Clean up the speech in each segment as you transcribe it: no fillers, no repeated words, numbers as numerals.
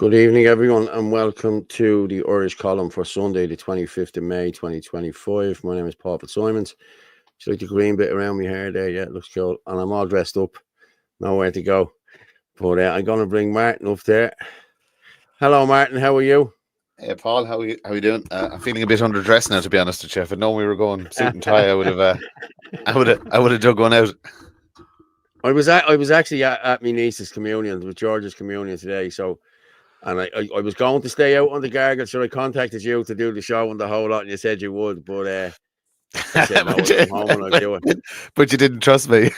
Good evening, everyone, and welcome to the Irish column for Sunday, the 25th of May, 2025. My name is Paul Fitzsimons. Just like the green bit around my hair there, yeah, it looks cool. And I'm all dressed up, nowhere to go. But I'm going to bring Martin up there. Hello, Martin, how are you? Hey, Paul, how are you doing? I'm feeling a bit underdressed now, to be honest with you. If I'd known we were going suit and tie, I would have dug one out. I was actually at my niece's communion, with George's communion today, so. And I was going to stay out on the gargle, so I contacted you to do the show and the whole lot, and you said you would, but I said no, I'll come home and I'll do it. But you didn't trust me.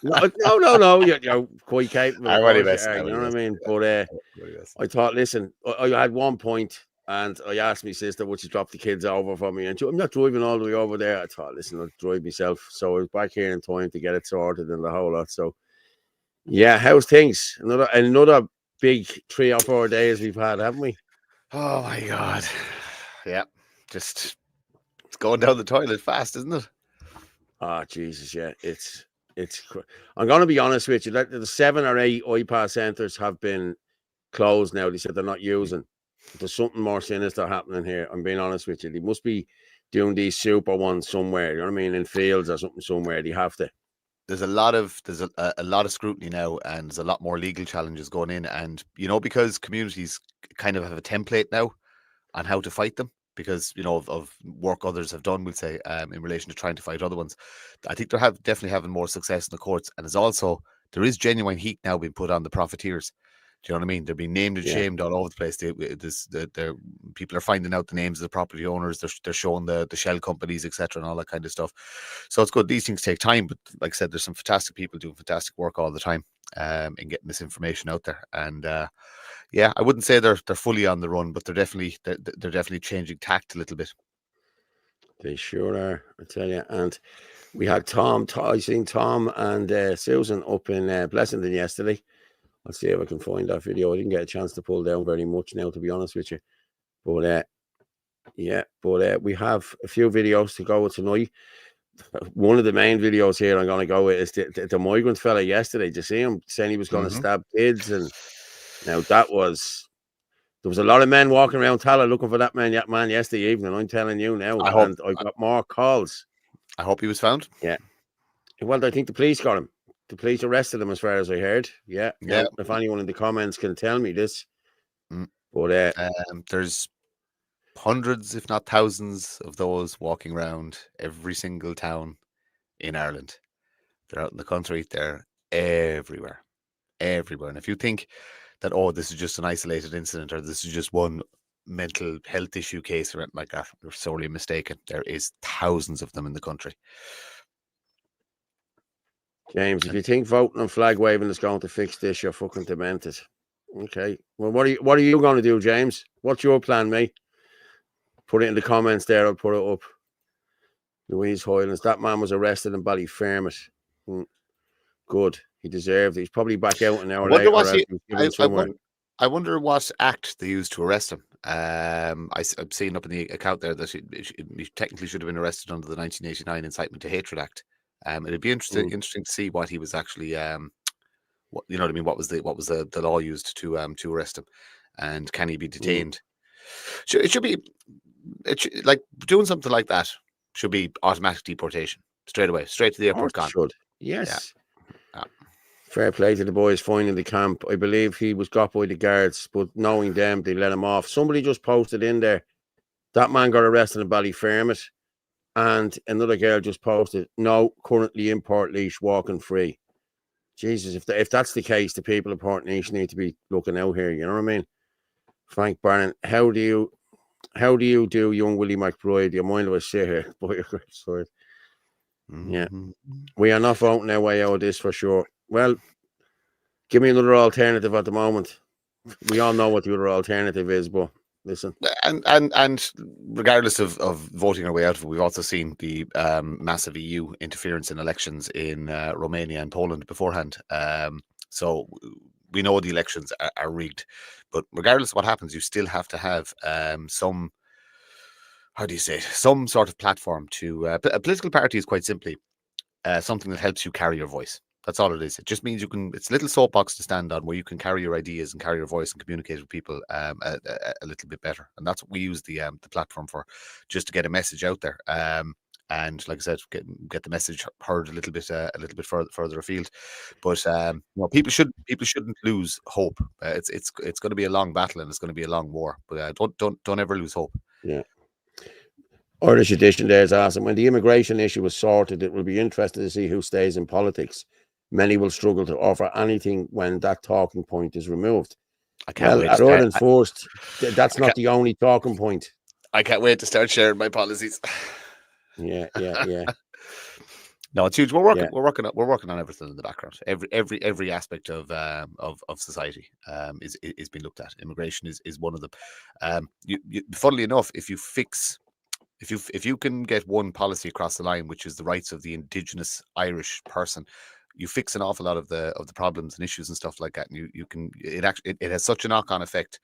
No, you're quite capable. You know what I mean? But I thought, listen, I had one point, and I asked my sister, would she drop the kids over for me? And I'm not driving all the way over there. I thought, listen, I'll drive myself. So I was back here in time to get it sorted and the whole lot. So, yeah, how's things? Another big 3 or 4 days we've had, haven't we? Oh my God. Yeah. Just it's going down the toilet fast, isn't it? Oh Jesus, yeah. It's I'm gonna be honest with you, the 7 or 8 iPad centers have been closed now. They said they're not using. There's something more sinister happening here. I'm being honest with you. They must be doing these super ones somewhere, you know what I mean, in fields or something somewhere. They have to. There's a lot of scrutiny now, and there's a lot more legal challenges going in, and because communities kind of have a template now on how to fight them because of work others have done, we'll say, in relation to trying to fight other ones. I think they're definitely having more success in the courts, and there is genuine heat now being put on the profiteers. Do you know what I mean? They're being named and shamed all over the place. People are finding out the names of the property owners. They're showing the shell companies, etc., and all that kind of stuff. So it's good. These things take time, but like I said, there's some fantastic people doing fantastic work all the time in getting this information out there. And yeah, I wouldn't say they're fully on the run, but they're definitely changing tact a little bit. They sure are, I tell you. And we had I seen Tom and Susan up in Blessington yesterday. I'll see if I can find that video. I didn't get a chance to pull down very much now, to be honest with you. But we have a few videos to go with tonight. One of the main videos here I'm going to go with is the migrant fella yesterday. Did you see him saying he was going to stab kids? And now there was a lot of men walking around Tala looking for that man yesterday evening. I'm telling you now. I got more calls. I hope he was found. Yeah. Well, I think the police got him. The police arrested him, as far as I heard. Yeah. Now, if anyone in the comments can tell me this. But there's hundreds, if not thousands, of those walking around every single town in Ireland. They're out in the country. They're everywhere. And if you think that, this is just an isolated incident or this is just one mental health issue case or anything like that, you're sorely mistaken. There is thousands of them in the country. James, if you think voting and flag waving is going to fix this, you're fucking demented. Okay. Well, what are you going to do, James? What's your plan, mate? Put it in the comments there. I'll put it up. Louise Hoylands. That man was arrested in Ballyfermot. Good. He deserved it. He's probably back out an hour later. I wonder what act they used to arrest him. I've seen up in the account there that he technically should have been arrested under the 1989 Incitement to Hatred Act. It'd be interesting to see what he was actually, what was the law used to arrest him, and can he be detained? It should be like doing something like that should be automatic deportation straight away, straight to the airport. Should. Yes. Yeah. Fair play to the boys finding the camp. I believe he was got by the guards, but knowing them, they let him off. Somebody just posted in there that man got arrested in Ballyfermot. And another girl just posted, no, currently in Portlaoise, walking free. Jesus, if that's the case, the people of Portlaoise need to be looking out here. You know what I mean? Frank Barron, how do you do young Willie McBride? Your mind was sit here by your great side. Yeah, we are not voting our way out of this for sure. Well, give me another alternative at the moment. We all know what the other alternative is, but listen. And regardless of voting our way out of it, we've also seen the massive EU interference in elections in Romania and Poland beforehand. So we know the elections are rigged, but regardless of what happens, you still have to have some sort of platform to a political party is quite simply something that helps you carry your voice. That's all it is. It just means it's a little soapbox to stand on where you can carry your ideas and carry your voice and communicate with people a little bit better. And that's what we use the platform for, just to get a message out there. And like I said, get the message heard a little bit further afield. But people shouldn't lose hope. It's going to be a long battle and it's going to be a long war. But don't ever lose hope. Yeah. Irish edition there is asking, when the immigration issue is sorted, it will be interesting to see who stays in politics. Many will struggle to offer anything when that talking point is removed. I can't wait. At Ireland first, that's not the only talking point. I can't wait to start sharing my policies. Yeah. No, it's huge. We're working on everything in the background. Every aspect of society is being looked at. Immigration is one of them. Funnily enough, if you can get one policy across the line, which is the rights of the Indigenous Irish person, you fix an awful lot of the problems and issues and stuff like that. And it has such a knock-on effect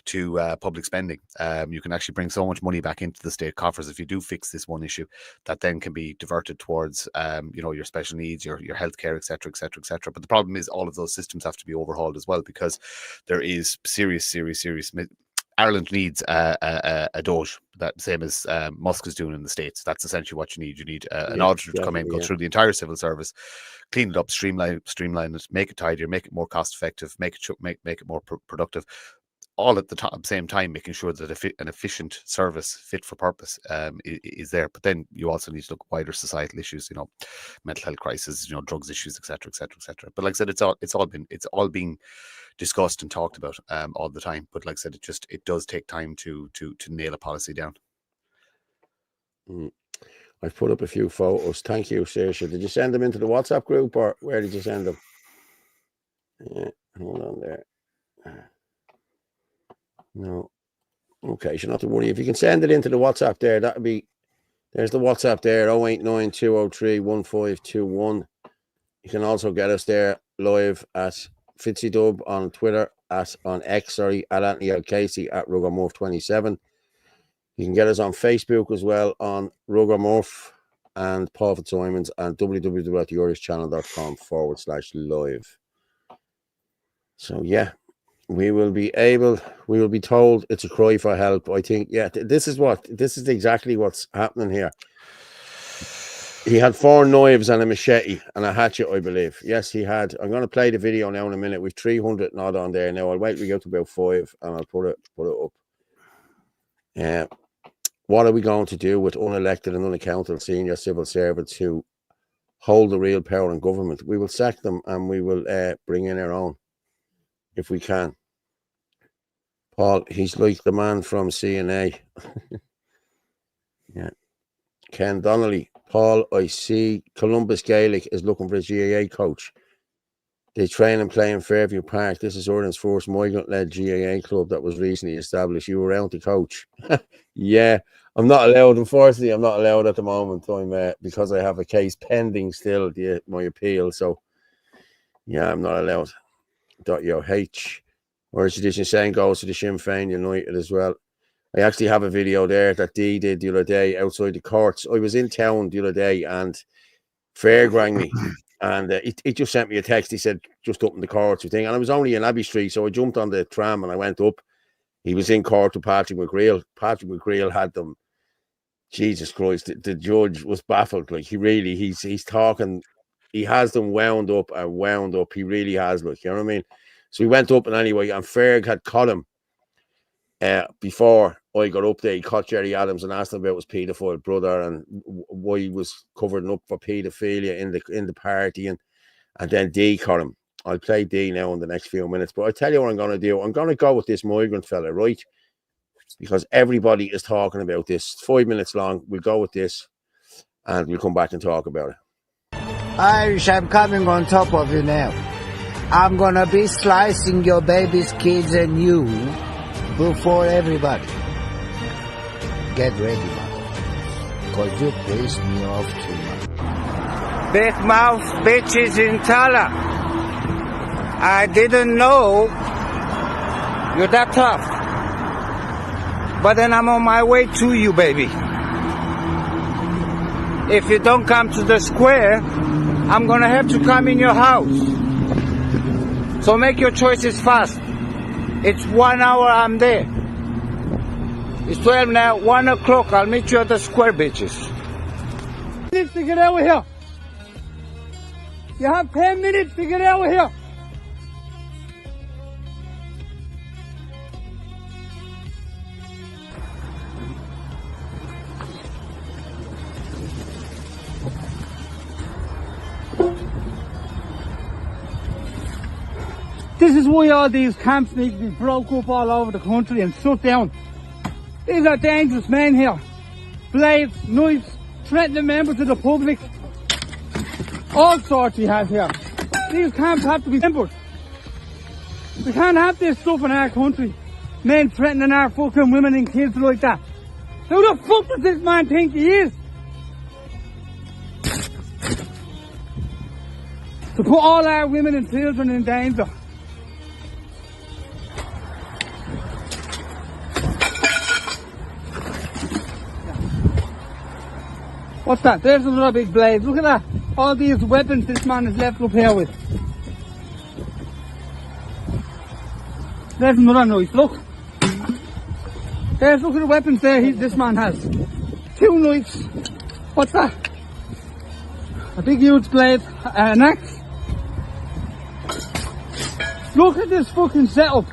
to public spending. You can actually bring so much money back into the state coffers if you do fix this one issue, that then can be diverted towards your special needs, your healthcare, etc., etc., etc. But the problem is all of those systems have to be overhauled as well, because there is serious. Ireland needs a Doge, that same as Musk is doing in the States. That's essentially what you need. You need an auditor to come in, go through the entire civil service, clean it up, streamline it, make it tidier, make it more cost effective, make it more productive. All at the same time, making sure that an efficient service fit for purpose is there. But then you also need to look at wider societal issues, mental health crisis, drugs issues, etc., etc., etc. But like I said, it's all being discussed and talked about all the time. But like I said, it does take time to nail a policy down. I've put up a few photos. Thank you, Saoirse. Did you send them into the WhatsApp group, or where did you send them? Yeah, hold on there. No. Okay, so not to worry. If you can send it into the WhatsApp there, that would be... There's the WhatsApp there, 0892031521. You can also get us there live at FitzyDub on Twitter, on X, at Anthony L. Casey, at Ruggermurph27. You can get us on Facebook as well, on Ruggermurph and Paul Fitzsimons, and www.theirishchannel.com/live. So yeah, we will be told it's a cry for help. I think, this is exactly what's happening here. He had 4 knives and a machete and a hatchet, I believe. Yes, he had. I'm going to play the video now in a minute. We've 300 not on there now. I'll wait till we get to about 5 and I'll put it up. What are we going to do with unelected and unaccountable senior civil servants who hold the real power in government? We will sack them and we will bring in our own if we can. Paul, he's like the man from CNA. Yeah. Ken Donnelly. Paul, I see Columbus Gaelic is looking for a GAA coach. They train and play in Fairview Park. This is Ireland's first migrant-led GAA club that was recently established. You were around to coach. Yeah, I'm not allowed. Unfortunately, I'm not allowed at the moment. I'm because I have a case pending still, my appeal. So, yeah, I'm not allowed. .UH. Irish edition saying goes to the Sinn Féin United as well. I actually have a video there that Dee did the other day outside the courts. I was in town the other day and Fair rang me and he just sent me a text. He said, just up in the courts thing. And I was only in Abbey Street, so I jumped on the tram and I went up. He was in court with Patrick McGreal. Patrick McGreal had them. Jesus Christ, the judge was baffled. Like, he's talking. He has them wound up and wound up. He really has, like, you know what I mean? So we went up, and anyway, and Ferg had caught him before I got up there. He caught Gerry Adams and asked him about his paedophile brother and why he was covering up for paedophilia in the party, and then Dee caught him. I'll play Dee now in the next few minutes, but I'll tell you what I'm going to do. I'm going to go with this migrant fella, right? Because everybody is talking about this. It's 5 minutes long. We'll go with this, and we'll come back and talk about it. Irish, I'm coming on top of you now. I'm gonna be slicing your babies, kids, and you before everybody. Get ready, motherfuckers, because you pissed me off too much. Big mouth bitches in Tala. I didn't know you're that tough. But then I'm on my way to you, baby. If you don't come to the square, I'm gonna have to come in your house. So make your choices fast. It's 1 hour, I'm there. It's 12 now, 1 o'clock, I'll meet you at the square, bitches. Minutes to get out of here. You have 10 minutes to get out of here. This is why all these camps need to be broke up all over the country and shut down. These are dangerous men here. Blades, knives, threatening members of the public. All sorts we have here. These camps have to be tempered. We can't have this stuff in our country. Men threatening our fucking women and kids like that. Who the fuck does this man think he is? To put all our women and children in danger. What's that? There's another big blade. Look at that. All these weapons this man is left up here with. There's another knife. Look. Look at the weapons there this man has. 2 knives. What's that? A big huge blade. An axe. Look at this fucking setup.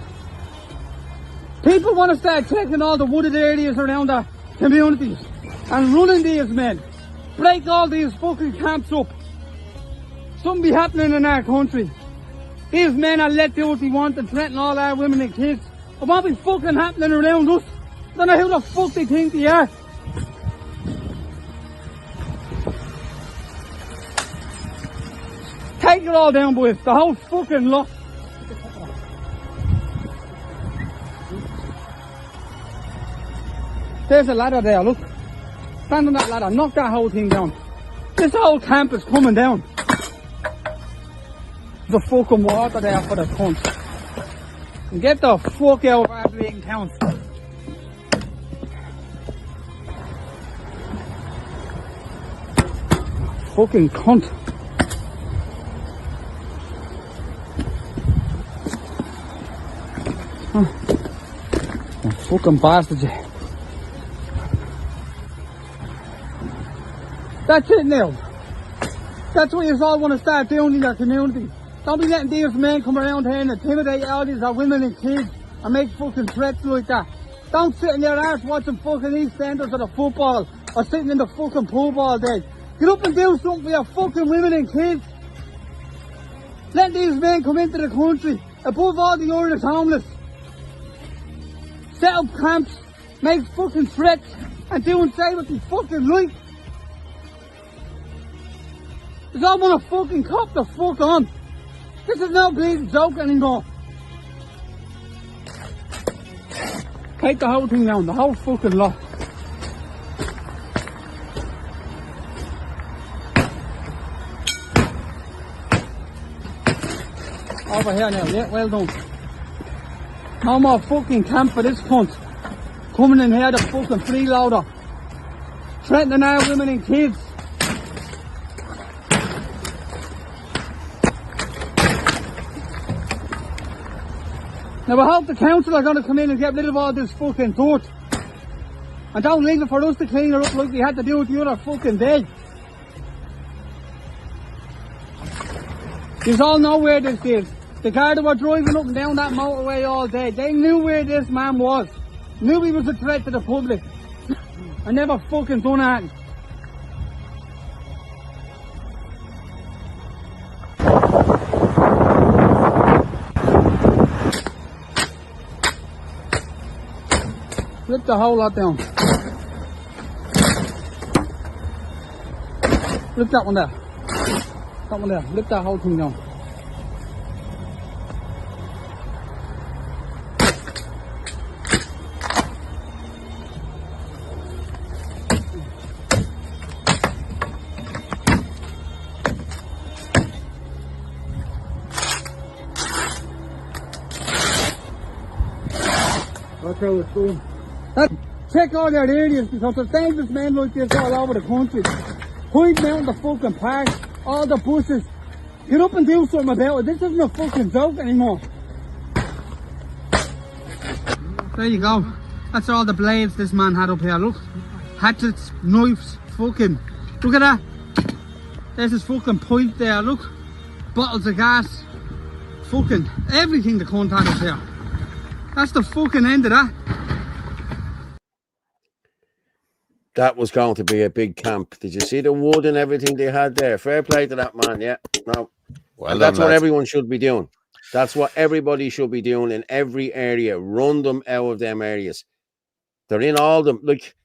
People want to start taking all the wooded areas around our communities and running these men. Break all these fucking camps up. Something be happening in our country. These men are let do what they want and threaten all our women and kids. It won't be fucking happening around us. I don't know who the fuck they think they are. Take it all down, boys. The whole fucking lot. There's a ladder there, look. Stand on that ladder, knock that whole thing down. This whole camp is coming down. There's a fucking water there for the cunt. And get the fuck out of our bleeding town. Fucking cunt. Oh, fucking bastard, you. That's it now. That's what you all want to start doing in your community. Don't be letting these men come around here and intimidate all these women and kids and make fucking threats like that. Don't sit in your arse watching fucking EastEnders or the football or sitting in the fucking pub all day. Get up and do something for your fucking women and kids. Let these men come into the country above all the Irish homeless. Set up camps, make fucking threats and do and say what they fucking like. They all want to fucking cop the fuck on. This is no bleeding joke anymore. Take the whole thing down, the whole fucking lot. Over here now, yeah, well done. No more fucking camp for this cunt. Coming in here, the fucking freeloader. Threatening our women and kids. Now I hope the council are going to come in and get rid of all this fucking dirt. And don't leave it for us to clean it up like we had to do it the other fucking day. You all know where this is. The car that were driving up and down that motorway all day, they knew where this man was. Knew he was a threat to the public. I never fucking done anything. Rip the whole lot down. Rip that one there. That one there. Rip that whole thing down. That's how it's going. Check all their areas because there's dangerous men like this all over the country. Hiding out in the fucking parks, all the buses. Get up and do something about it. This isn't a fucking joke anymore. There you go. That's all the blades this man had up here. Look. Hatchets, knives, fucking. Look at that. There's his fucking pipe there. Look. Bottles of gas. Fucking everything the cunt had up here. That's the fucking end of that. That was going to be a big camp. Did you see the wood and everything they had there? Fair play to that man, yeah. No. Well and that's done, what lads. everyone should be doing. That's what everybody should be doing in every area. Run them out of them areas. They're in all them. Like,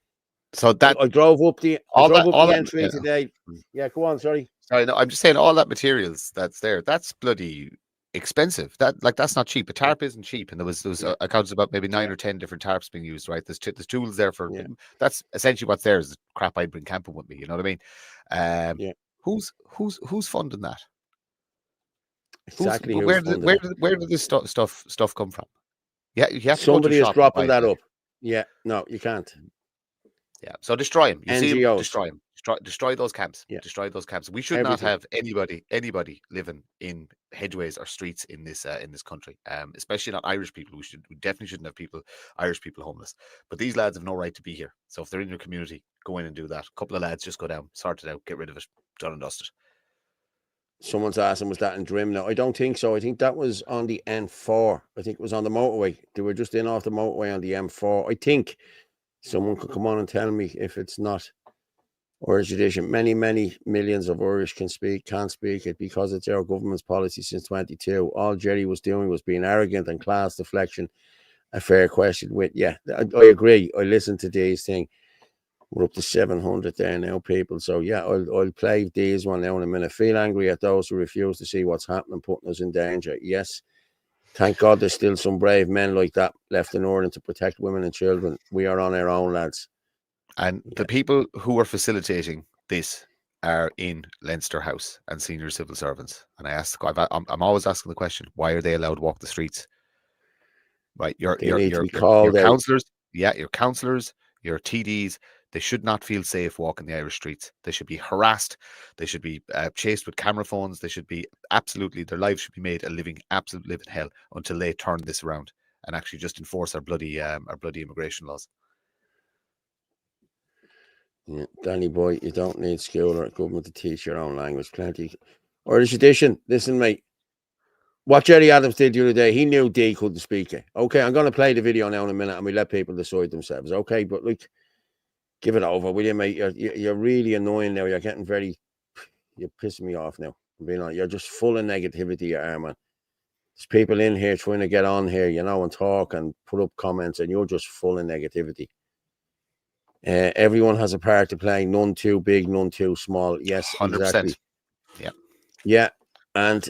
so that I drove up the entry yeah. today. Yeah, go on, sorry. Sorry, no, I'm just saying all that materials that's there, that's bloody expensive. That's not cheap. A tarp isn't cheap, and there was accounts about maybe 9 or 10 different tarps being used. Right, there's tools there for. Yeah. That's essentially what's there is the crap I'd bring camping with me. You know what I mean? Yeah. Who's funding that? Exactly. Where did this stuff come from? Yeah, you have to somebody go to is shop dropping and buy that it. up. Yeah, no, you can't. Yeah, so destroy them. You see them, NGOs. destroy them. Destroy those camps. Yeah. Destroy those camps. We should not Everything. have anybody living in hedgeways or streets in this country. Especially not Irish people. We definitely shouldn't have Irish people homeless. But these lads have no right to be here. So if they're in your community, go in and do that. A couple of lads just go down, sort it out, get rid of it, done and dusted. Someone's asking, was that in Drim? No, I don't think so. I think that was on the N4. I think it was on the motorway. They were just in off the motorway on the M4. I think someone could come on and tell me if it's not Irish tradition. Many millions of Irish can't speak it because it's our government's policy since 22. All Gerry was doing was being arrogant and class deflection. A fair question with, yeah, I agree. I listened to these thing. We're up to 700 there now, people. So yeah, I'll play these one now in a minute. Feel angry at those who refuse to see what's happening, putting us in danger. Yes. Thank God there's still some brave men like that left in Ireland to protect women and children. We are on our own, lads. And the people who are facilitating this are in Leinster House and senior civil servants. And I ask, I'm always asking the question: why are they allowed to walk the streets? Right, your councillors, yeah, your councillors, your TDs. They should not feel safe walking the Irish streets. They should be harassed. They should be chased with camera phones. They should be their lives should be made a absolute living hell until they turn this around and actually just enforce our bloody immigration laws. Yeah, Danny boy, you don't need school or government to teach your own language. Plenty. Irish tradition. Listen, mate. What Gerry Adams did the other day, he knew D couldn't speak it. Okay, I'm going to play the video now in a minute and we let people decide themselves. Okay, but look. Give it over, will you, mate? You're really annoying now. You're pissing me off now. I'm being honest. You're just full of negativity, you are, man. There's people in here trying to get on here, and talk and put up comments, and you're just full of negativity. Everyone has a part to play. None too big, none too small. Yes, 100%. Exactly. Yeah. And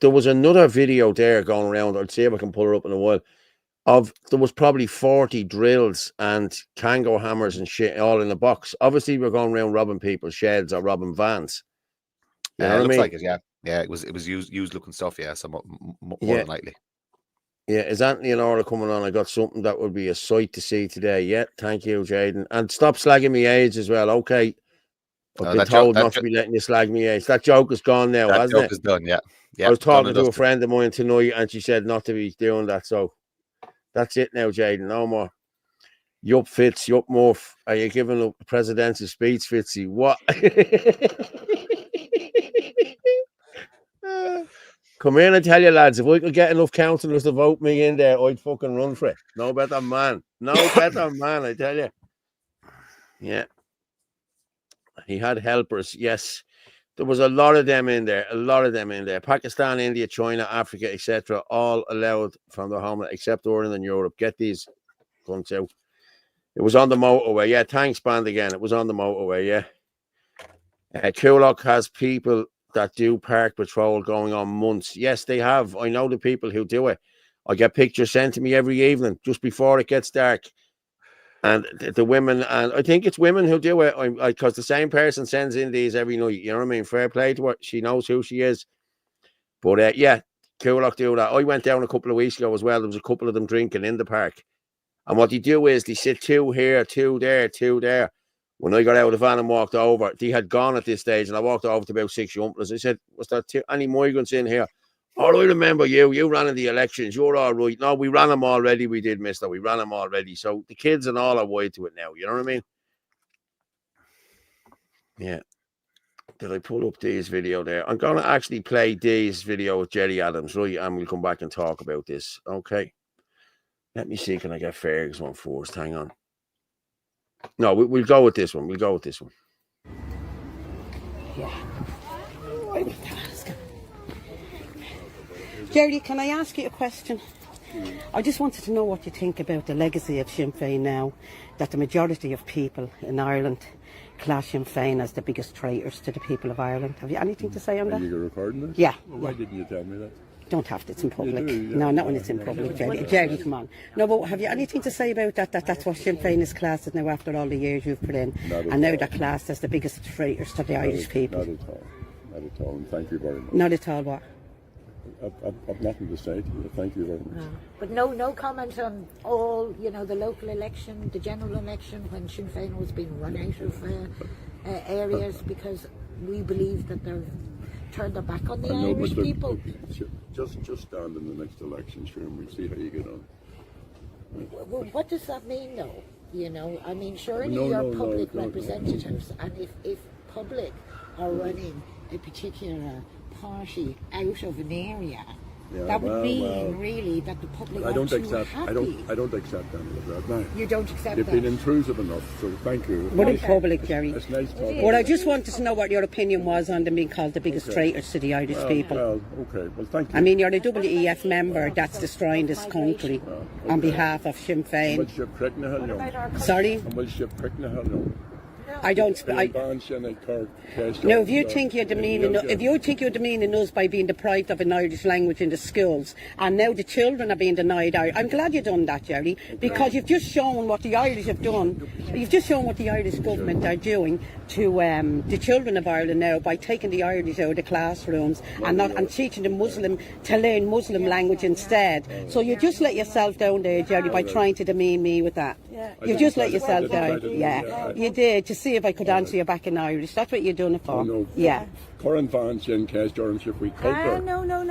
there was another video there going around. I'll see if I can pull her up in a while. There was probably 40 drills and Kango hammers and shit all in a box. Obviously, we're going around robbing people's sheds or robbing vans. Yeah, it looks like it. Yeah, it was used looking stuff. Yeah, somewhat more than likely. Yeah, is Anthony and Orla coming on? I got something that would be a sight to see today. Yeah, thank you, Jaden. And stop slagging me age as well. Okay, I've been told not to be letting you slag me age. That joke is gone now, hasn't it? That joke is done. Yeah. I was talking to a friend of mine tonight, and she said not to be doing that. So. That's it now, Jaden. No more. Yup, Fitz. Yup, Muff. Are you giving up the presidential speech, Fitzy? What? Come in and tell you, lads, if we could get enough councillors to vote me in there, I'd fucking run for it. No better man. No better man, I tell you. Yeah. He had helpers, yes. There was a lot of them in there, Pakistan, India, China, Africa, etc., all allowed from their homeland, except Ireland and Europe. Get these guns out. It was on the motorway. Yeah, thanks, band again. It was on the motorway, yeah. Coolock has people that do park patrol going on months. Yes, they have. I know the people who do it. I get pictures sent to me every evening, just before it gets dark. And the women, and I think it's women who do it, because the same person sends in these every night. You know what I mean? Fair play to her. She knows who she is. But yeah, Coolock do that. I went down a couple of weeks ago as well. There was a couple of them drinking in the park. And what they do is they sit two here, two there, two there. When I got out of the van and walked over, they had gone at this stage, and I walked over to about 6 youngsters. I said, was there any migrants in here? Oh, I remember you. You ran in the elections. You're all right. No, we ran them already. We did, mister. We ran them already. So the kids and all are wide to it now. You know what I mean? Yeah. Did I pull up Dee's video there? I'm going to actually play Dee's video with Gerry Adams, right? And we'll come back and talk about this. Okay. Let me see. Can I get Fergus one first? Hang on. No, we'll go with this one. We'll go with this one. Yeah. Gerry, can I ask you a question? I just wanted to know what you think about the legacy of Sinn Féin now, that the majority of people in Ireland class Sinn Féin as the biggest traitors to the people of Ireland. Have you anything to say on that? Are you recording this? Yeah. Well, why didn't you tell me that? Don't have to, it's in public. You do, No, not when it's in public, Gerry. Gerry, come on. No, but have you anything to say about that? That's what Sinn Féin is classed as now after all the years you've put in. And now they're classed as the biggest traitors to the Irish people. Not at all. Not at all. And thank you very much. Not at all what? I've nothing to say to you. Thank you very much. But no comment on all, the local election, the general election, when Sinn Féin was being run out of areas because we believe that they've turned their back on the Irish people. Just stand in the next election, sure, and we'll see how you get on. Well, what does that mean, though? I mean, surely you're public representatives, and if public are running a particular party out of an area, that would mean really that the public I don't too accept. happy. I don't accept any of that. No. You don't accept You've that. been intrusive enough, so thank you. What in public, Gerry? It's nice talking. Well, I just wanted to know what your opinion was on them being called the biggest traitors to the Irish people. Well, okay. Well, thank you. I mean, you're a WEF member that's destroying this country on behalf of Sinn Féin. Sorry? I don't. No, if you think you're demeaning us by being deprived of an Irish language in the schools, and now the children are being denied Irish, I'm glad you've done that, Gerry, because you've just shown what the Irish have done. You've just shown what the Irish government are doing to the children of Ireland now by taking the Irish out of the classrooms and teaching them to learn Muslim language instead. So you just let yourself down there, Gerry, by trying to demean me with that. You just let yourself down. Yeah, you did, to see if I could answer you back in Irish. That's what you're doing it for. Yeah. Current fans in cast if we culture. No. No,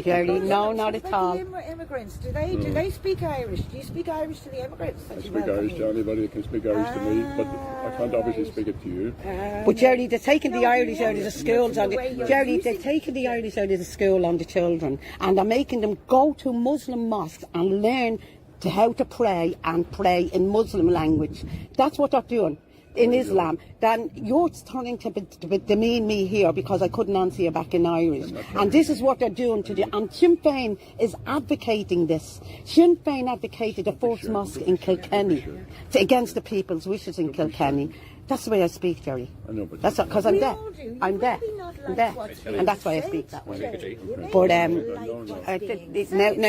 Gerry, no, not at all. Immigrants, do they speak Irish? Do you speak Irish to the immigrants? I speak Irish to anybody that can speak Irish to me, but I can't obviously speak it to you. But Gerry, they're taking the Irish out of the schools Gerry, they're taking the Irish out of the school on the children, and they're making them go to Muslim mosques and learn how to pray and pray in Muslim language. That's what they're doing in Islam. Then you're starting to demean me here because I couldn't answer you back in Irish. And this is what they're doing to the. And Sinn Féin is advocating this. Sinn Féin advocated the first mosque in Kilkenny against the people's wishes in Kilkenny. That's the way I speak, Gerry. I know, but that's because I'm deaf. I'm deaf. And that's why I speak that way. But now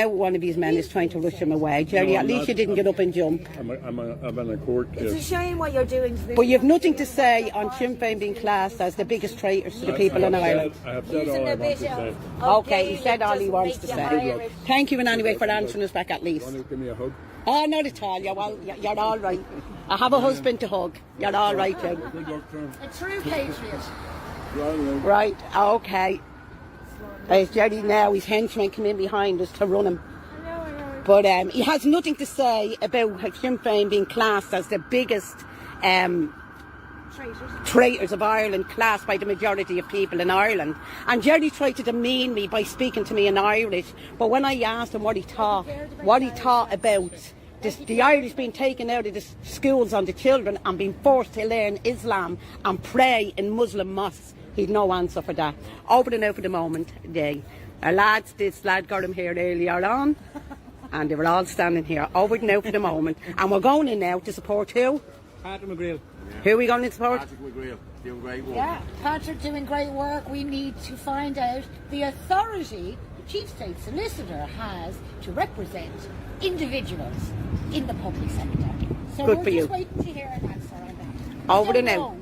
one of these men is trying to rush him away. Gerry, at least you didn't get up and jump. I'm in a court case. It's a shame what you're doing. But you've nothing to say on Sinn Féin being classed as the biggest traitors to the people in Ireland. I have said all I want to say. Okay, he said all he wants to say. Thank you, and anyway, for answering us back at least. Want to give me a hug? Oh, not at all. You're all right. I have a husband to hug. You're all right, Joe. A true patriot. Right, okay. There's Gerry now, his henchmen come in behind us to run him. But he has nothing to say about Sinn Féin being classed as the biggest traitors of Ireland, classed by the majority of people in Ireland. And Gerry tried to demean me by speaking to me in Irish, but when I asked him what he thought about the Irish being taken out of the schools on the children and being forced to learn Islam and pray in Muslim mosques, he'd no answer for that. Over and out for the moment, this lad got him here earlier on, and they were all standing here. Over and out for the moment. And we're going in now to support who? Patrick McGreal. Who are we going to support? Patrick McGreal, doing great work. Yeah, Patrick doing great work. We need to find out the authority the Chief State Solicitor has to represent individuals in the public sector. So Good we're for just you. waiting to hear an answer on that. Over and out.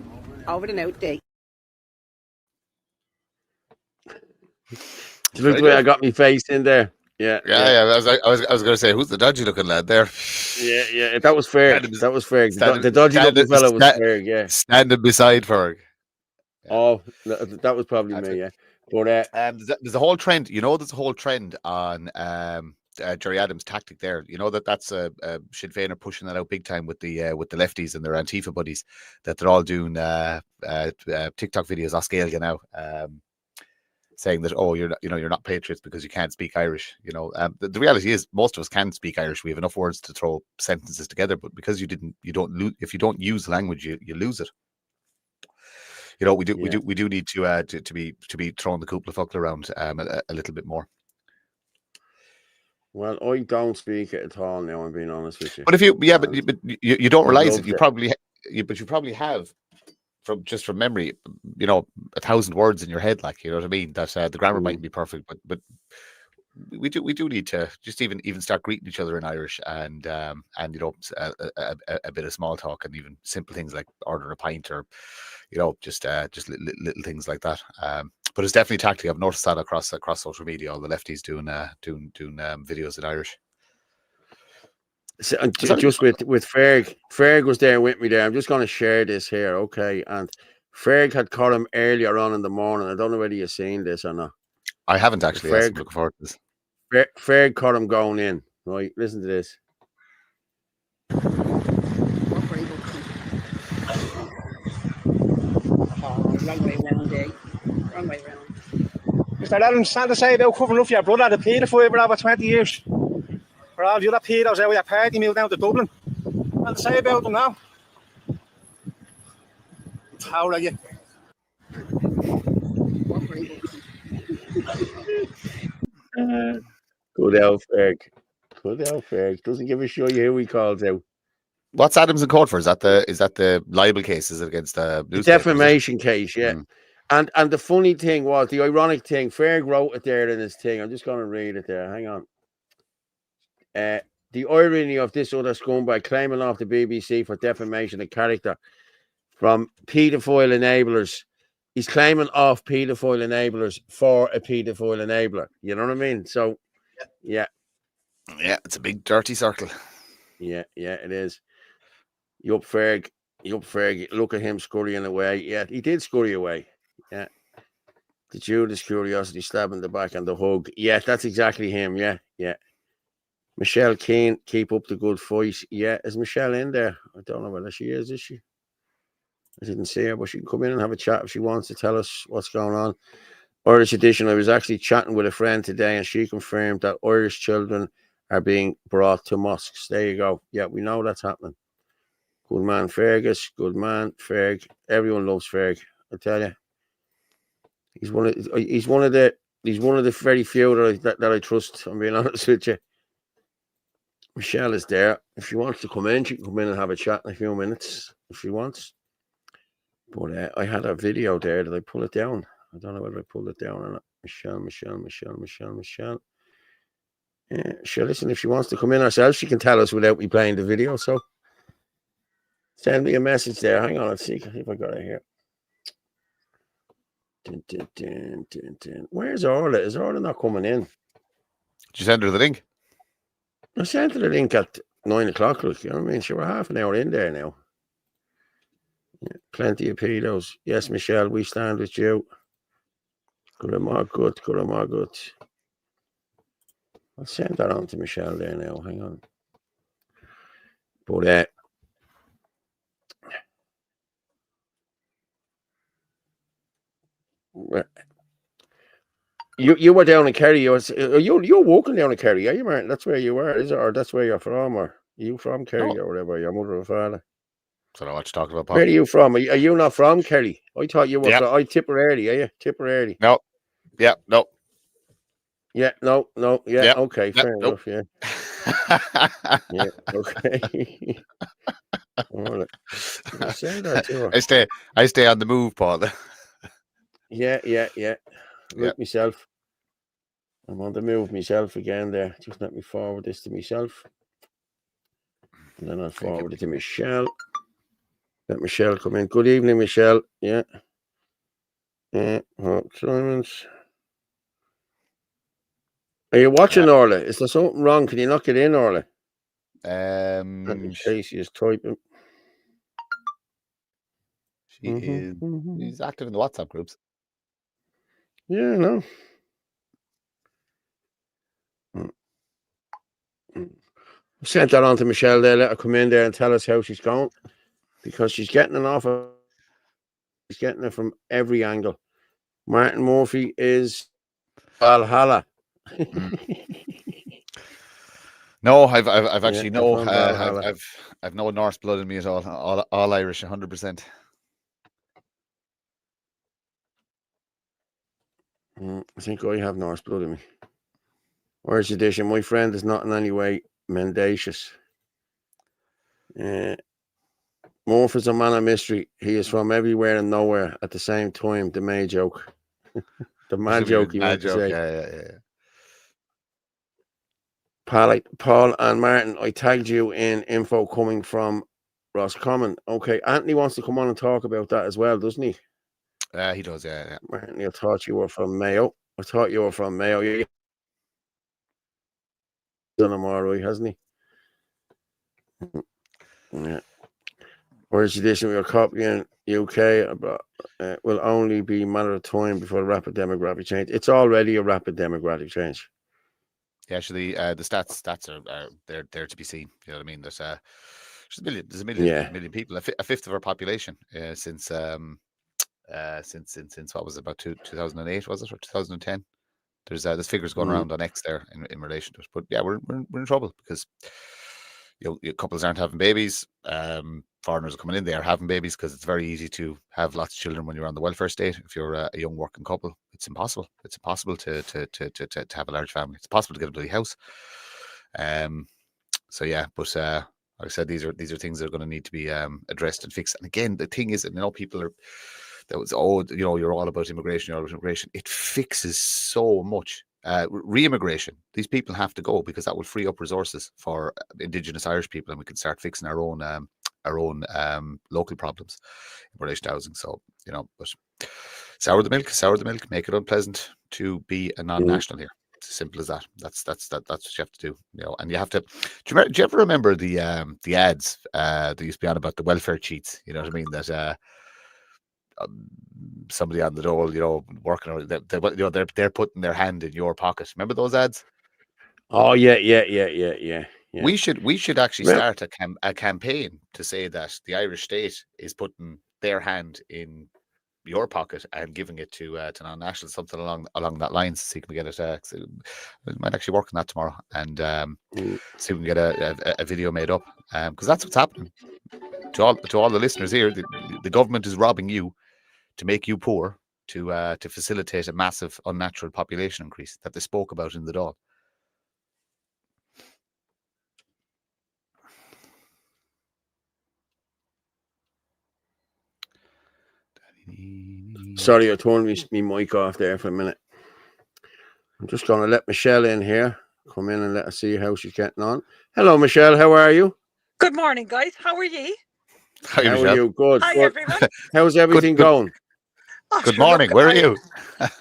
Over and out, Dave. Look the way I got my face in there. Yeah. I was going to say, who's the dodgy looking lad there? Yeah. That was Ferg. That was Ferg. The dodgy looking fella was Ferg. Yeah. Standing beside Ferg. Yeah. Oh, that was probably me. Yeah. But there's a whole trend. You know, there's a whole trend on Gerry Adams' tactic there. You know that's Sinn Féin are pushing that out big time with the lefties and their Antifa buddies, that they're all doing TikTok videos off scale now, saying that you're not patriots because you can't speak Irish. You know, the reality is most of us can speak Irish. We have enough words to throw sentences together, but because if you don't use the language, you lose it. You know, we do need to be throwing the Kupla Fuckler around a little bit more. Well, I don't speak it at all now. I'm being honest with you. But you don't realize it. You probably have from memory, 1,000 words in your head, like, you know what I mean. That the grammar mightn't be perfect, but we do need to just even start greeting each other in Irish, and a bit of small talk, and even simple things like ordering a pint, or just little things like that. But it's definitely tactic. I've noticed that across social media, all the lefties doing videos in Irish. So, just with Ferg was there with me there. I'm just going to share this here, okay? And Ferg had caught him earlier on in the morning. I don't know whether you've seen this or not. I haven't actually. I'm looking forward to this. Ferg caught him going in. Right, listen to this. Wrong way round, eh? Wrong way round. Mr. Adams, something to say about covering up your brother, the paedophile, for over 20 years? For all the other pedos out with your party meal down to Dublin. Something to say about them now? How are you? Good old Ferg. Good old Ferg. Doesn't give a shit who he calls out. What's Adams in court for? Is that the libel case? Is it against the defamation case? Yeah. And the funny thing was, the ironic thing, Ferg wrote it there in his thing. I'm just going to read it there. Hang on. The irony of this other scumbag claiming off the BBC for defamation of character from paedophile enablers. He's claiming off paedophile enablers for a paedophile enabler. You know what I mean? So, yeah. Yeah, it's a big dirty circle. Yeah, it is. You up, Ferg. Look at him scurrying away. Yeah, he did scurry away. Yeah. The Judas curiosity stab in the back and the hug. Yeah, that's exactly him. Yeah. Michelle Keane, keep up the good fight. Yeah, is Michelle in there? I don't know whether she is she? I didn't see her, but she can come in and have a chat if she wants to tell us what's going on. Irish edition. I was actually chatting with a friend today, and she confirmed that Irish children are being brought to mosques. There you go. Yeah, we know that's happening. Good man, Fergus. Good man, Ferg. Everyone loves Ferg. I tell you, he's one of the very few that I trust. I'm being honest with you. Michelle is there. If she wants to come in, she can come in and have a chat in a few minutes if she wants. But I had a video there. Did I pull it down? I don't know whether I pulled it down or not. Michelle. Yeah, sure. Listen, if she wants to come in herself, she can tell us without me playing the video. So send me a message there. Hang on, let's see if I got it here. Where's Orla? Is Orla not coming in? Did you send her the link? I sent her the link at 9 o'clock. Look, you know what I mean? She were half an hour in there now. Yeah, plenty of pedos. Yes, Michelle, we stand with you. Good. I'll send that on to Michelle there now. Hang on. But you were down in Kerry. You're walking down in Kerry, are you, Martin? That's where you were, is it? Or that's where you're from? Or are you from Kerry or whatever? Your mother and father? I don't know what you're talking about, Paul. Where are you from? Are you not from Kerry? I thought you were from Tipperary, are you? Tipperary. No. Yeah, no. Yeah, no. Yeah, yep. Okay, fair enough, yeah. Yeah, okay. All right. Say that to her. I stay on the move, Paul. Yeah. Like myself. I'm on the move myself again there. Just let me forward this to myself. And then I'll forward it to Michelle. Let Michelle come in. Good evening, Michelle. Yeah. Simons. Are you watching, Orla? Is there something wrong? Can you not get in, Orla? Casey is typing. She's active in the WhatsApp groups. Yeah, no. Sent that on to Michelle there. Let her come in there and tell us how she's going, because she's getting an offer. She's getting it from every angle. Martin Murphy is Valhalla. No, I've actually I've no Norse blood in me at all Irish, 100%. I think I have Norse blood in me. Where's the edition? My friend is not in any way mendacious. Morph is a man of mystery. He is from everywhere and nowhere at the same time. The May joke. The mad joke he meant to say. Yeah. Paul and Martin, I tagged you in info coming from Roscommon. Okay, Anthony wants to come on and talk about that as well, doesn't he? He does, yeah. Martin, I thought you were from Mayo. Yeah. Done him all right, hasn't he? Yeah. Whereas edition we are copying UK will only be a matter of time before rapid demographic change. It's already a rapid demographic change. Yeah, actually, the stats are there to be seen. You know what I mean? There's a million people, a fifth of our population since what was it, about 2008, was it, or 2010? There's figures going around on X there in relation to it. But yeah, we're in trouble because couples aren't having babies. Foreigners are coming in, they are having babies because it's very easy to have lots of children when you're on the welfare state. If you're a young working couple, it's impossible. It's impossible to have a large family. It's possible to get a bloody house. So yeah, but like I said, these are things that are going to need to be addressed and fixed. And again, the thing is, people are you're all about immigration, It fixes so much. Re-immigration. These people have to go because that will free up resources for Indigenous Irish people, and we can start fixing our own local problems in relation to housing. So but sour the milk, make it unpleasant to be a non-national here. It's as simple as that. That's what you have to do. And you have to. Do you ever remember the ads that used to be on about the welfare cheats? You know what I mean? That somebody on the dole, working, they're putting their hand in your pocket. Remember those ads? Oh yeah. We should actually start a campaign to say that the Irish state is putting their hand in your pocket and giving it to non-nationals, something along that lines. See if we get it. We might actually work on that tomorrow and see if we can get a video made up, because that's what's happening to all the listeners here. The government is robbing you to make you poor, to facilitate a massive unnatural population increase that they spoke about in the Dáil. Sorry, I turned my mic off there for a minute. I'm just going to let Michelle in here. Come in and let us see how she's getting on. Hello, Michelle. How are you? Good morning, guys. How are ye? How are you? Good. Hi, everyone. How's everything going? Oh, good morning. Where are you?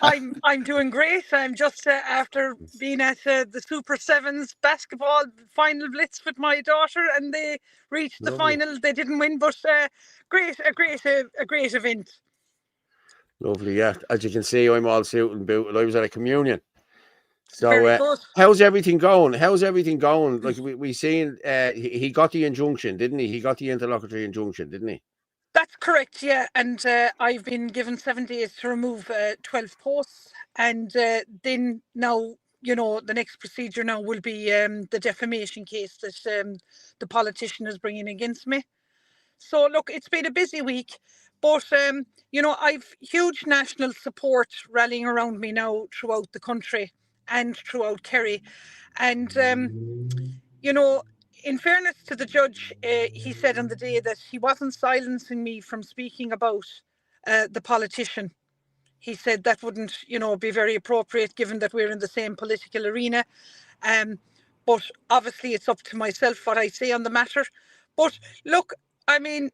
I'm doing great. I'm just after being at the Super Sevens basketball final blitz with my daughter, and they reached the final. They didn't win, but a great event. Lovely, yeah. As you can see, I'm all suit and booted. I was at a communion. So, how's everything going? Like we seen, he got the injunction, didn't he? He got the interlocutory injunction, didn't he? That's correct, yeah. And I've been given 7 days to remove 12 posts, and then now, the next procedure now will be the defamation case that the politician is bringing against me. So look, it's been a busy week, but I've huge national support rallying around me now throughout the country and throughout Kerry. And in fairness to the judge, he said on the day that he wasn't silencing me from speaking about the politician. He said that wouldn't, be very appropriate given that we're in the same political arena. But obviously it's up to myself what I say on the matter. But look, I mean,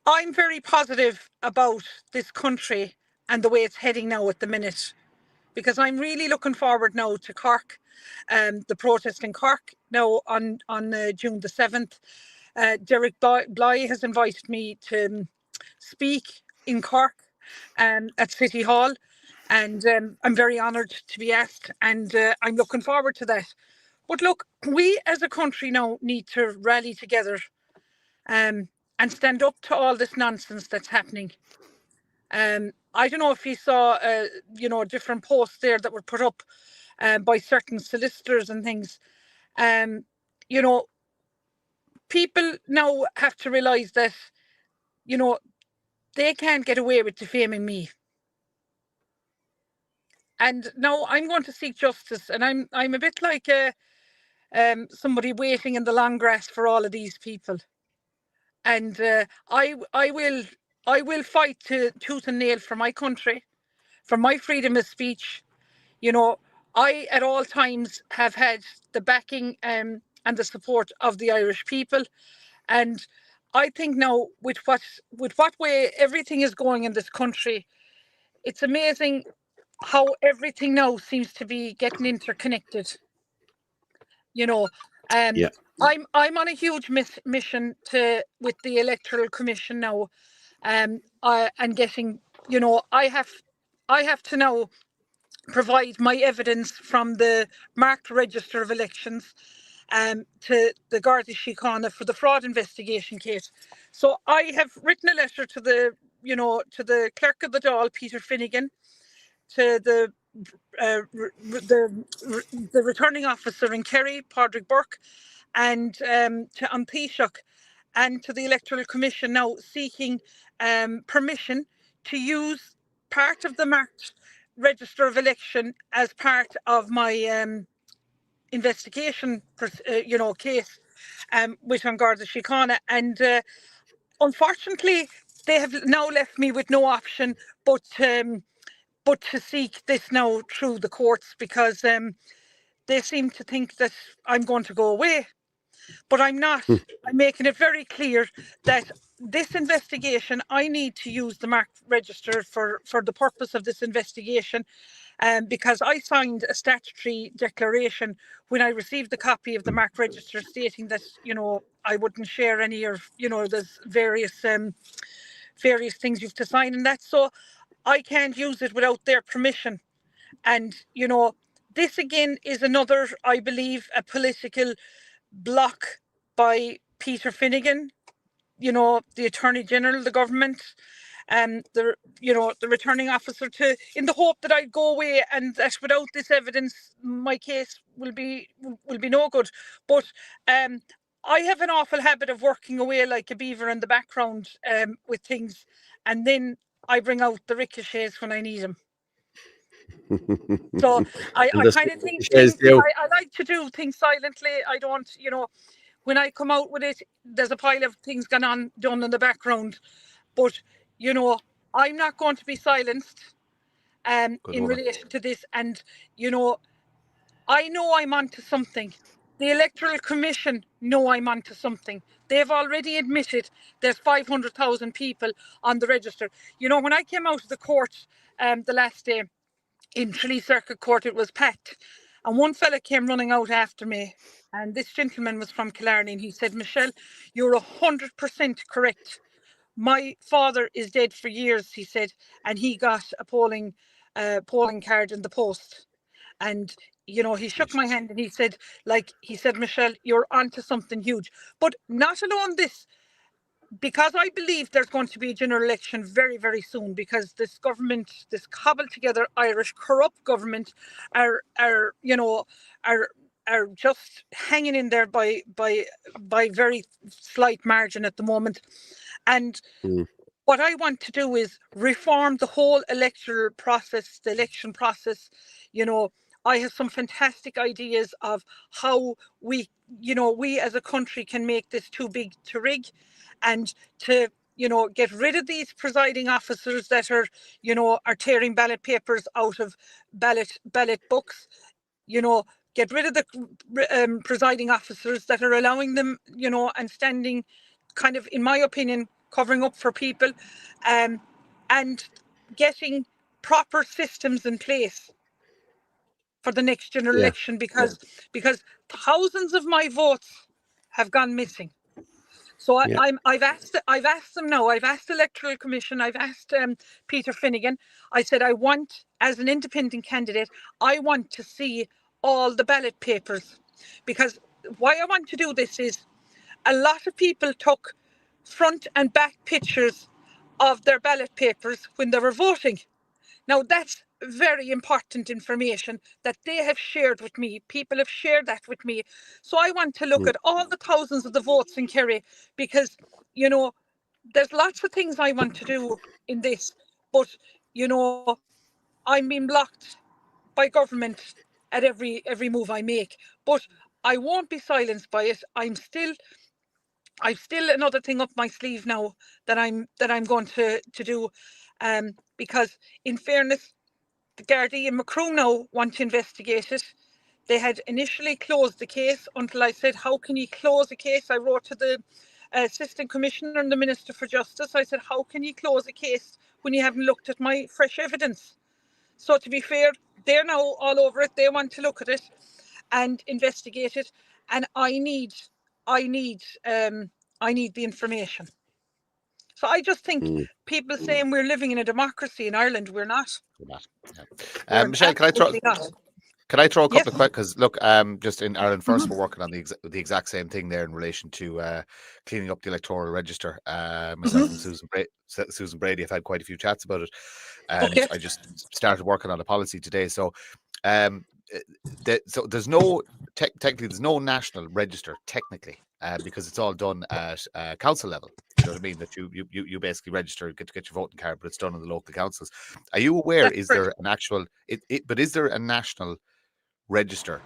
I'm very positive about this country and the way it's heading now at the minute. because I'm really looking forward now to Cork, the protest in Cork now on June the 7th. Derek Bly has invited me to speak in Cork at City Hall, and I'm very honoured to be asked, and I'm looking forward to that. But look, we as a country now need to rally together and stand up to all this nonsense that's happening. I don't know if you saw, different posts there that were put up by certain solicitors and things. People now have to realise that, they can't get away with defaming me. And now I'm going to seek justice, and I'm a bit like somebody waiting in the long grass for all of these people. And I will fight tooth and nail for my country, for my freedom of speech. I at all times have had the backing and the support of the Irish people, and I think now with what way everything is going in this country, it's amazing how everything now seems to be getting interconnected. I'm on a huge mission with the Electoral Commission now, and getting, I have to now provide my evidence from the marked register of elections to the Garda Síochána for the fraud investigation case. So I have written a letter to the clerk of the Dáil, Peter Finnegan, to the returning officer in Kerry, Padraig Burke, and to An Taoiseach, and to the Electoral Commission now, seeking permission to use part of the marked register of election as part of my investigation, case with An Garda Síochána. And unfortunately, they have now left me with no option but to seek this now through the courts, because they seem to think that I'm going to go away. But I'm not. I'm making it very clear that this investigation, I need to use the marked register for the purpose of this investigation, because I signed a statutory declaration when I received the copy of the marked register stating that, I wouldn't share any, or, there's various things you have to sign in that. So I can't use it without their permission. And, this again is another, I believe, a political block by Peter Finnegan, the Attorney General, the government, and the returning officer, in the hope that I'd go away and that without this evidence my case will be no good. But I have an awful habit of working away like a beaver in the background with things, and then I bring out the ricochets when I need them. So I kind of think I like to do things silently. I don't, when I come out with it, there's a pile of things done in the background. But, I'm not going to be silenced in relation to this. And, I know I'm onto something. The Electoral Commission know I'm onto something. They've already admitted there's 500,000 people on the register. When I came out of the court the last day, in Tralee Circuit Court, it was packed, and one fella came running out after me, and this gentleman was from Killarney, and he said, "Michelle, you're 100% correct. My father is dead for years," he said, and he got a polling card in the post. And he shook my hand and he said, "Michelle, you're onto something huge." But not alone this, because I believe there's going to be a general election very, very soon, because this government, this cobbled together Irish corrupt government, are just hanging in there by very slight margin at the moment. And what I want to do is reform the whole electoral process, the election process. I have some fantastic ideas of how we as a country can make this too big to rig, and to get rid of these presiding officers that are tearing ballot papers out of ballot books. Get rid of the presiding officers that are allowing them, and standing kind of, in my opinion, covering up for people, and getting proper systems in place. for the next general election because thousands of my votes have gone missing. So I've asked them now. I've asked the Electoral Commission. I've asked Peter Finnegan. I said I want, as an independent candidate, I want to see all the ballot papers, because why I want to do this is a lot of people took front and back pictures of their ballot papers when they were voting. Now that's very important information that they have shared with me. People have shared that with me. So I want to look at all the thousands of the votes in Kerry, because, you know, there's lots of things I want to do in this, but, you know, I'm being blocked by government at every move I make. But I won't be silenced by it. I've still another thing up my sleeve now that I'm going to do, because in fairness, the Gardaí and Macroom now want to investigate it. They had initially closed the case until I said, how can you close a case? I wrote to the Assistant Commissioner and the Minister for Justice. I said, how can you close a case when you haven't looked at my fresh evidence? So to be fair, they're now all over it. They want to look at it and investigate it. And I need the information. So I just think people saying we're living in a democracy in Ireland, we're not. Michelle, can I throw a couple of questions? Because look, just in Ireland First, we're working on the exact same thing there in relation to cleaning up the electoral register. Myself and Susan Brady have had quite a few chats about it, and I just started working on a policy today. So, so there's no technically there's no national register technically, because it's all done at council level. You know what I mean? That you basically register, get your voting card, but it's done in the local councils. Are you aware? Is there an actual? But is there a national register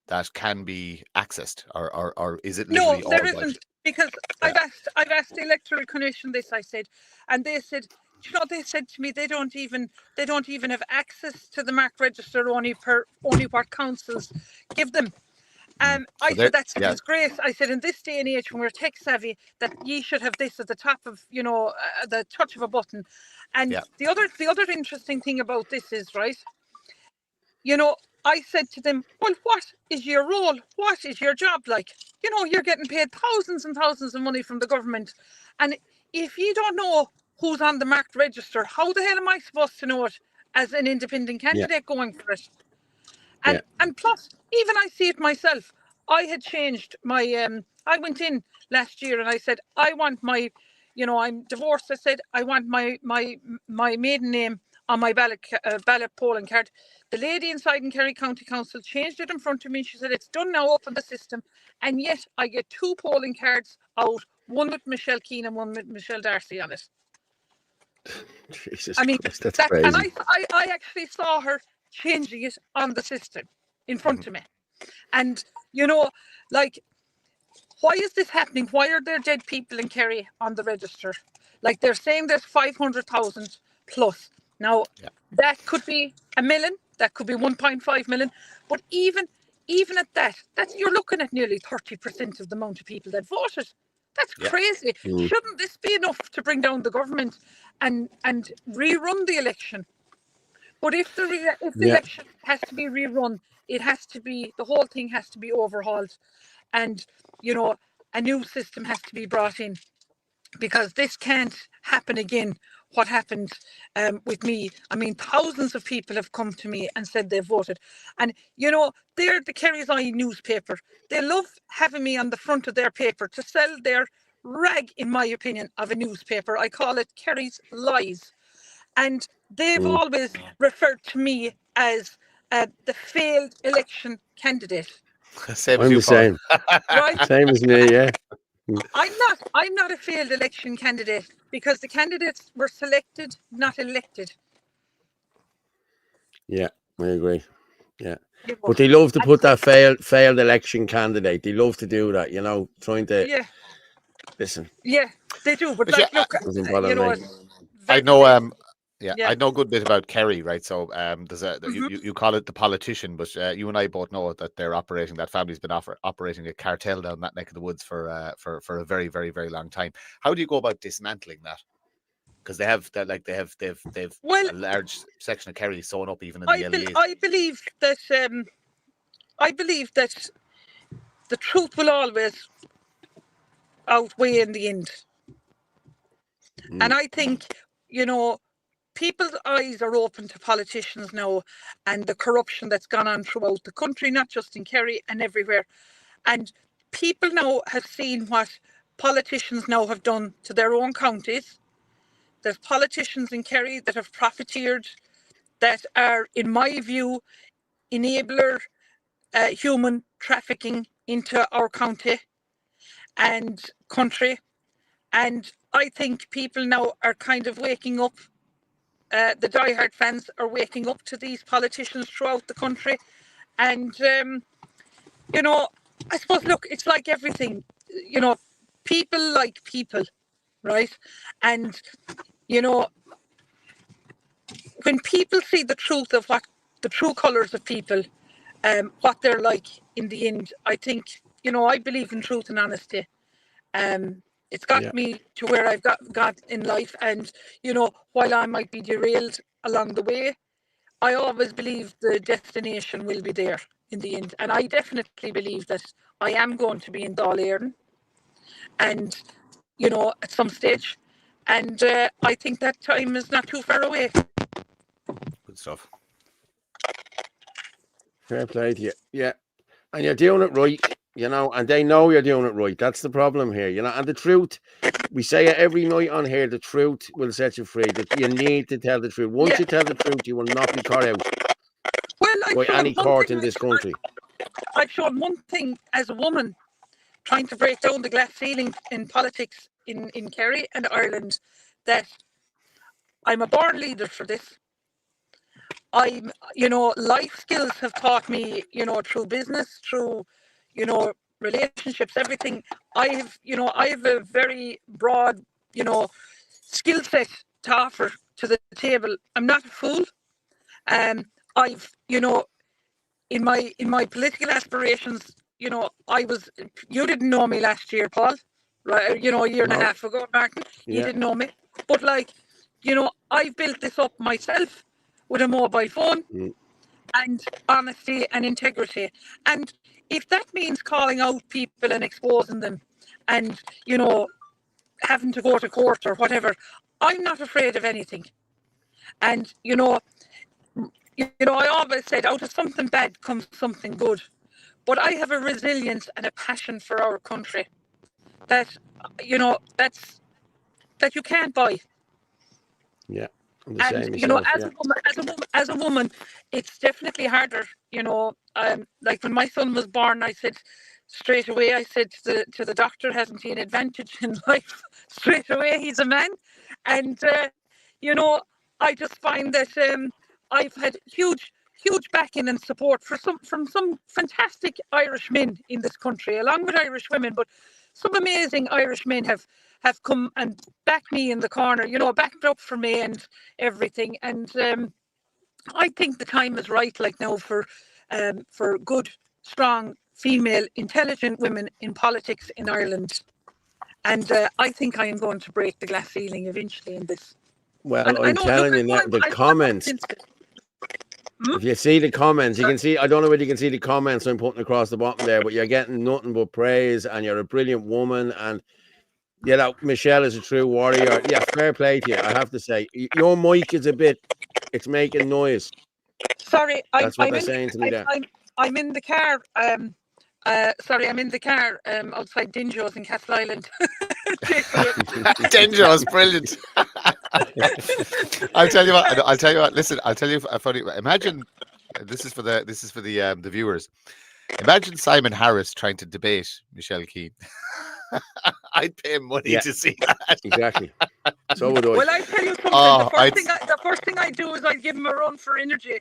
that can be accessed, or is it literally no? There isn't, because I've asked the Electoral Commission this. I said, and they said, you know, they said to me they don't even have access to the marked register, only what councils give them. I said that's disgrace. I said in this day and age when we're tech savvy, that ye should have this at the top of, you know, the touch of a button. And the other interesting thing about this is, right, you know, I said to them, well, what is your role? What is your job like? You know, you're getting paid thousands and thousands of money from the government. And if you don't know who's on the marked register, how the hell am I supposed to know it as an independent candidate going for it? And plus, even I see it myself. I had changed my, I went in last year and I said, I want my, you know, I'm divorced. I said, I want my maiden name on my ballot polling card. The lady inside in Kerry County Council changed it in front of me. She said, it's done now, up in the system. And yet I get 2 polling cards out, one with Michelle Keane and one with Michelle Darcy on it. Jesus Christ, that's crazy. And I actually saw her changing it on the system in front of me. And, you know, like, why is this happening? Why are there dead people in Kerry on the register? Like, they're saying there's 500,000 plus. Now, that could be 1 million, that could be 1.5 million. But even at that, you're looking at nearly 30% of the amount of people that voted. That's crazy. Shouldn't this be enough to bring down the government and rerun the election? But if the election has to be rerun, it has to be, the whole thing has to be overhauled, and, you know, a new system has to be brought in, because this can't happen again. What happened with me? I mean, thousands of people have come to me and said they voted, and, you know, they're the Kerry's Eye newspaper. They love having me on the front of their paper to sell their rag, in my opinion, of a newspaper. I call it Kerry's Lies. And they've always referred to me as the failed election candidate. Same I'm the same. Right? Same as me, yeah. I'm not a failed election candidate, because the candidates were selected, not elected. Yeah, I agree. Yeah. But they love to put that failed election candidate. They love to do that, you know, trying to listen. Yeah, they do. But like, look, you know, I know I know a good bit about Kerry, right? So there's you call it the politician, but you and I both know that they're operating, that family's been operating a cartel down that neck of the woods for a very, very, very long time. How do you go about dismantling that? because they have that, like they've Well, a large section of Kerry sewn up even in the LEAs. I believe that the truth will always outweigh in the end. And I think, you know, people's eyes are open to politicians now and the corruption that's gone on throughout the country, not just in Kerry and everywhere. And people now have seen what politicians now have done to their own counties. There's politicians in Kerry that have profiteered, that are, in my view, enabler human trafficking into our county and country. And I think people now are kind of waking up. The diehard fans are waking up to these politicians throughout the country. And, you know, I suppose, look, it's like everything, you know, people like people, right? And, you know, when people see the truth of what the true colours of people, what they're like in the end, I think, you know, I believe in truth and honesty. It's got me to where I've got in life. And, you know, while I might be derailed along the way, I always believe the destination will be there in the end. And I definitely believe that I am going to be in Dáil Éireann, and, you know, at some stage. And I think that time is not too far away. Good stuff. Fair play to you. Yeah. And you're doing it right, you know, and they know you're doing it right. That's the problem here, you know. And the truth, we say it every night on here, the truth will set you free. That you need to tell the truth. Once you tell the truth, you will not be caught out by any court in this country. I've shown one thing as a woman trying to break down the glass ceiling in politics in Kerry and Ireland, that I'm a born leader for this. I'm, you know, life skills have taught me, you know, through business, through, you know, relationships, everything. I have a very broad, you know, skill set to offer to the table. I'm not a fool. I've, you know, in my political aspirations, you know, you didn't know me last year, Paul, right? You know, a year and a half ago, Martin, you didn't know me. But, like, you know, I've built this up myself with a mobile phone and honesty and integrity. And if that means calling out people and exposing them and, you know, having to go to court or whatever, I'm not afraid of anything. And, you know, I always said out of something bad comes something good. But I have a resilience and a passion for our country that, you know, that you can't buy. Yeah. And, you know, as a woman, it's definitely harder, you know. Like when my son was born, I said straight away, to the doctor, hasn't he an advantage in life? Straight away, he's a man. And, you know, I just find that I've had huge backing and support from some fantastic Irish men in this country, along with Irish women, but some amazing Irish men have come and backed me in the corner, you know, backed up for me and everything. And I think the time is right, like now, for good, strong, female, intelligent women in politics in Ireland. And I think I am going to break the glass ceiling eventually in this. Well, and I'm telling you now, the comments. If you see the comments, you can see, I don't know whether you can see the comments I'm putting across the bottom there, but you're getting nothing but praise, and you're a brilliant woman, and, you know, Michelle is a true warrior. Yeah, fair play to you, I have to say. Your mic is it's making noise. Sorry, that's what they're saying to me there. I'm in the car. Sorry, I'm in the car outside Dinjo's in Castle Island. Dinjo's brilliant. I'll tell you what. Listen, I'll tell you a funny. Imagine this is for the viewers. Imagine Simon Harris trying to debate Michelle Keane. I'd pay money to see that. Exactly. So would I. Well, I tell you something. The first thing I do is I give him a run for energy.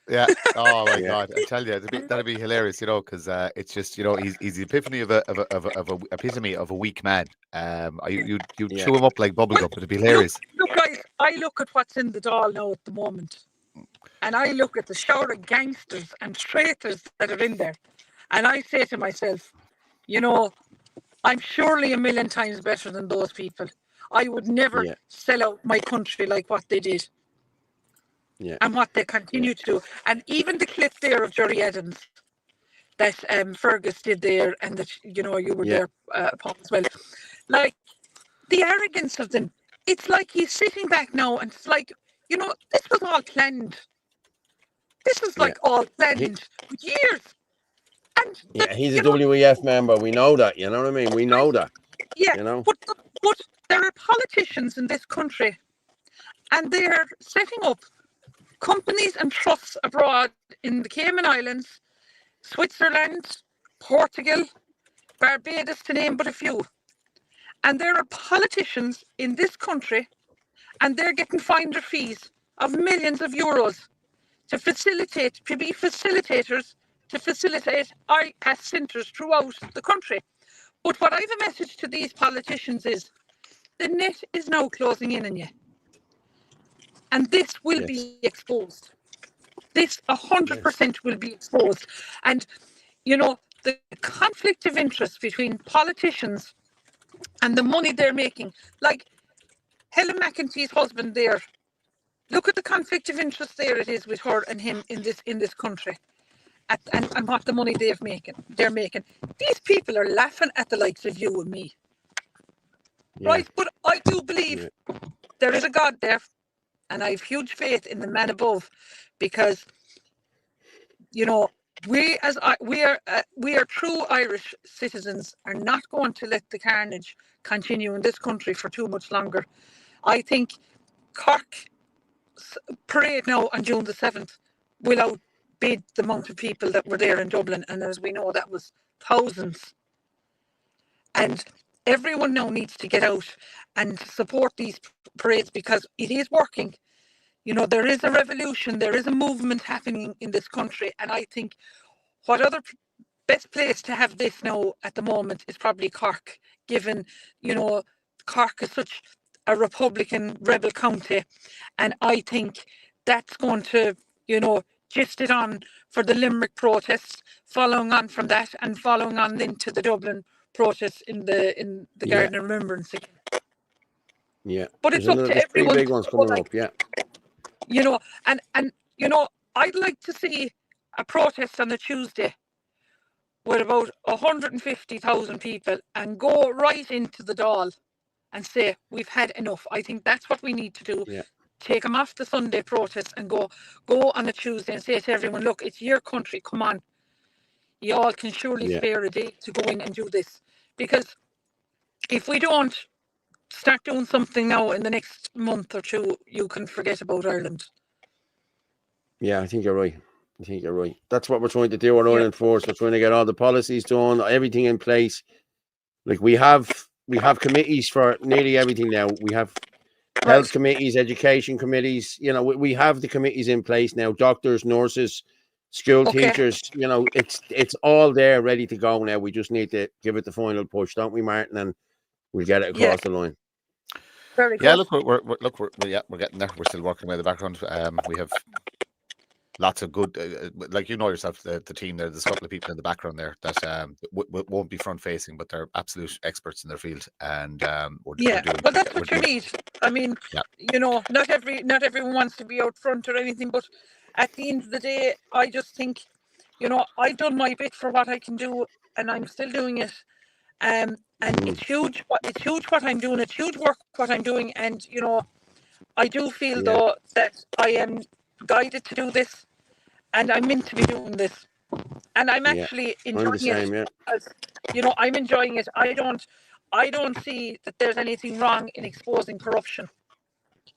Yeah. Oh my God! I tell you, that'd be hilarious, you know, because it's just, you know, he's the epitome of a epitome of a weak man. You chew him up like bubblegum, it'd be hilarious. Look, guys, I look at what's in the Dáil now at the moment, and I look at the shower of gangsters and traitors that are in there, and I say to myself, you know, I'm surely a million times better than those people. I would never sell out my country like what they did. Yeah. And what they continue to do. And even the clip there of Gerry Adams that Fergus did there, and that, you know, you were there, Paul, as well. Like, the arrogance of them. It's like he's sitting back now, and it's like, you know, this was all planned. This is like all planned for years. And he's a WEF member. We know that. You know what I mean? We know that. Yeah, you know. But there are politicians in this country, and they're setting up companies and trusts abroad in the Cayman Islands, Switzerland, Portugal, Barbados, to name but a few. And there are politicians in this country, and they're getting finder fees of millions of euros to be facilitators, to facilitate IPAS centres throughout the country. But what I have a message to these politicians is, the net is now closing in on you. And this will be exposed. This 100% will be exposed. And, you know, the conflict of interest between politicians and the money they're making, like Helen McEntee's husband there, look at the conflict of interest there it is with her and him in this country, and what the money they're making. These people are laughing at the likes of you and me. Right? But I do believe there is a God there, and I have huge faith in the man above, because, you know, we are true Irish citizens are not going to let the carnage continue in this country for too much longer. I think Cork parade now on June the 7th will outbid the amount of people that were there in Dublin, and as we know, that was thousands. And everyone now needs to get out and support these parades, because it is working. You know, there is a revolution, there is a movement happening in this country, and I think what other best place to have this now at the moment is probably Cork, given, you know, Cork is such a Republican rebel county, and I think that's going to, you know, gist it on for the Limerick protests, following on from that, and following on into the Dublin protests in the Garden of Remembrance again. Yeah, but it's up to everyone. 3 big ones coming up. Yeah, you know, and you know, I'd like to see a protest on a Tuesday with about 150,000 people and go right into the Dáil and say, we've had enough. I think that's what we need to do. Yeah. Take them off the Sunday protest and go on a Tuesday and say to everyone, look, it's your country, come on. You all can surely spare a day to go in and do this. Because if we don't start doing something now in the next month or two, you can forget about Ireland. Yeah, I think you're right. That's what we're trying to do at Ireland Force. We're trying to get all the policies done, everything in place. Like we have committees for nearly everything now. We have health committees, education committees. You know, we have the committees in place now. Doctors, nurses, school teachers. You know, it's all there, ready to go now. We just need to give it the final push, don't we, Martin? And we'll get it across the line. Very good. Yeah, look, we're getting there. We're still working away in the background. We have lots of good, like you know yourself, the team there. There's a couple of people in the background there that won't be front facing, but they're absolute experts in their field. And well, that's what you need. I mean, you know, not everyone wants to be out front or anything, but at the end of the day, I just think, you know, I've done my bit for what I can do, and I'm still doing it. And it's huge. It's huge what I'm doing. It's huge work what I'm doing, and you know, I do feel though that I am guided to do this, and I'm meant to be doing this, and I'm actually enjoying it. You know, I'm enjoying it. I don't see that there's anything wrong in exposing corruption.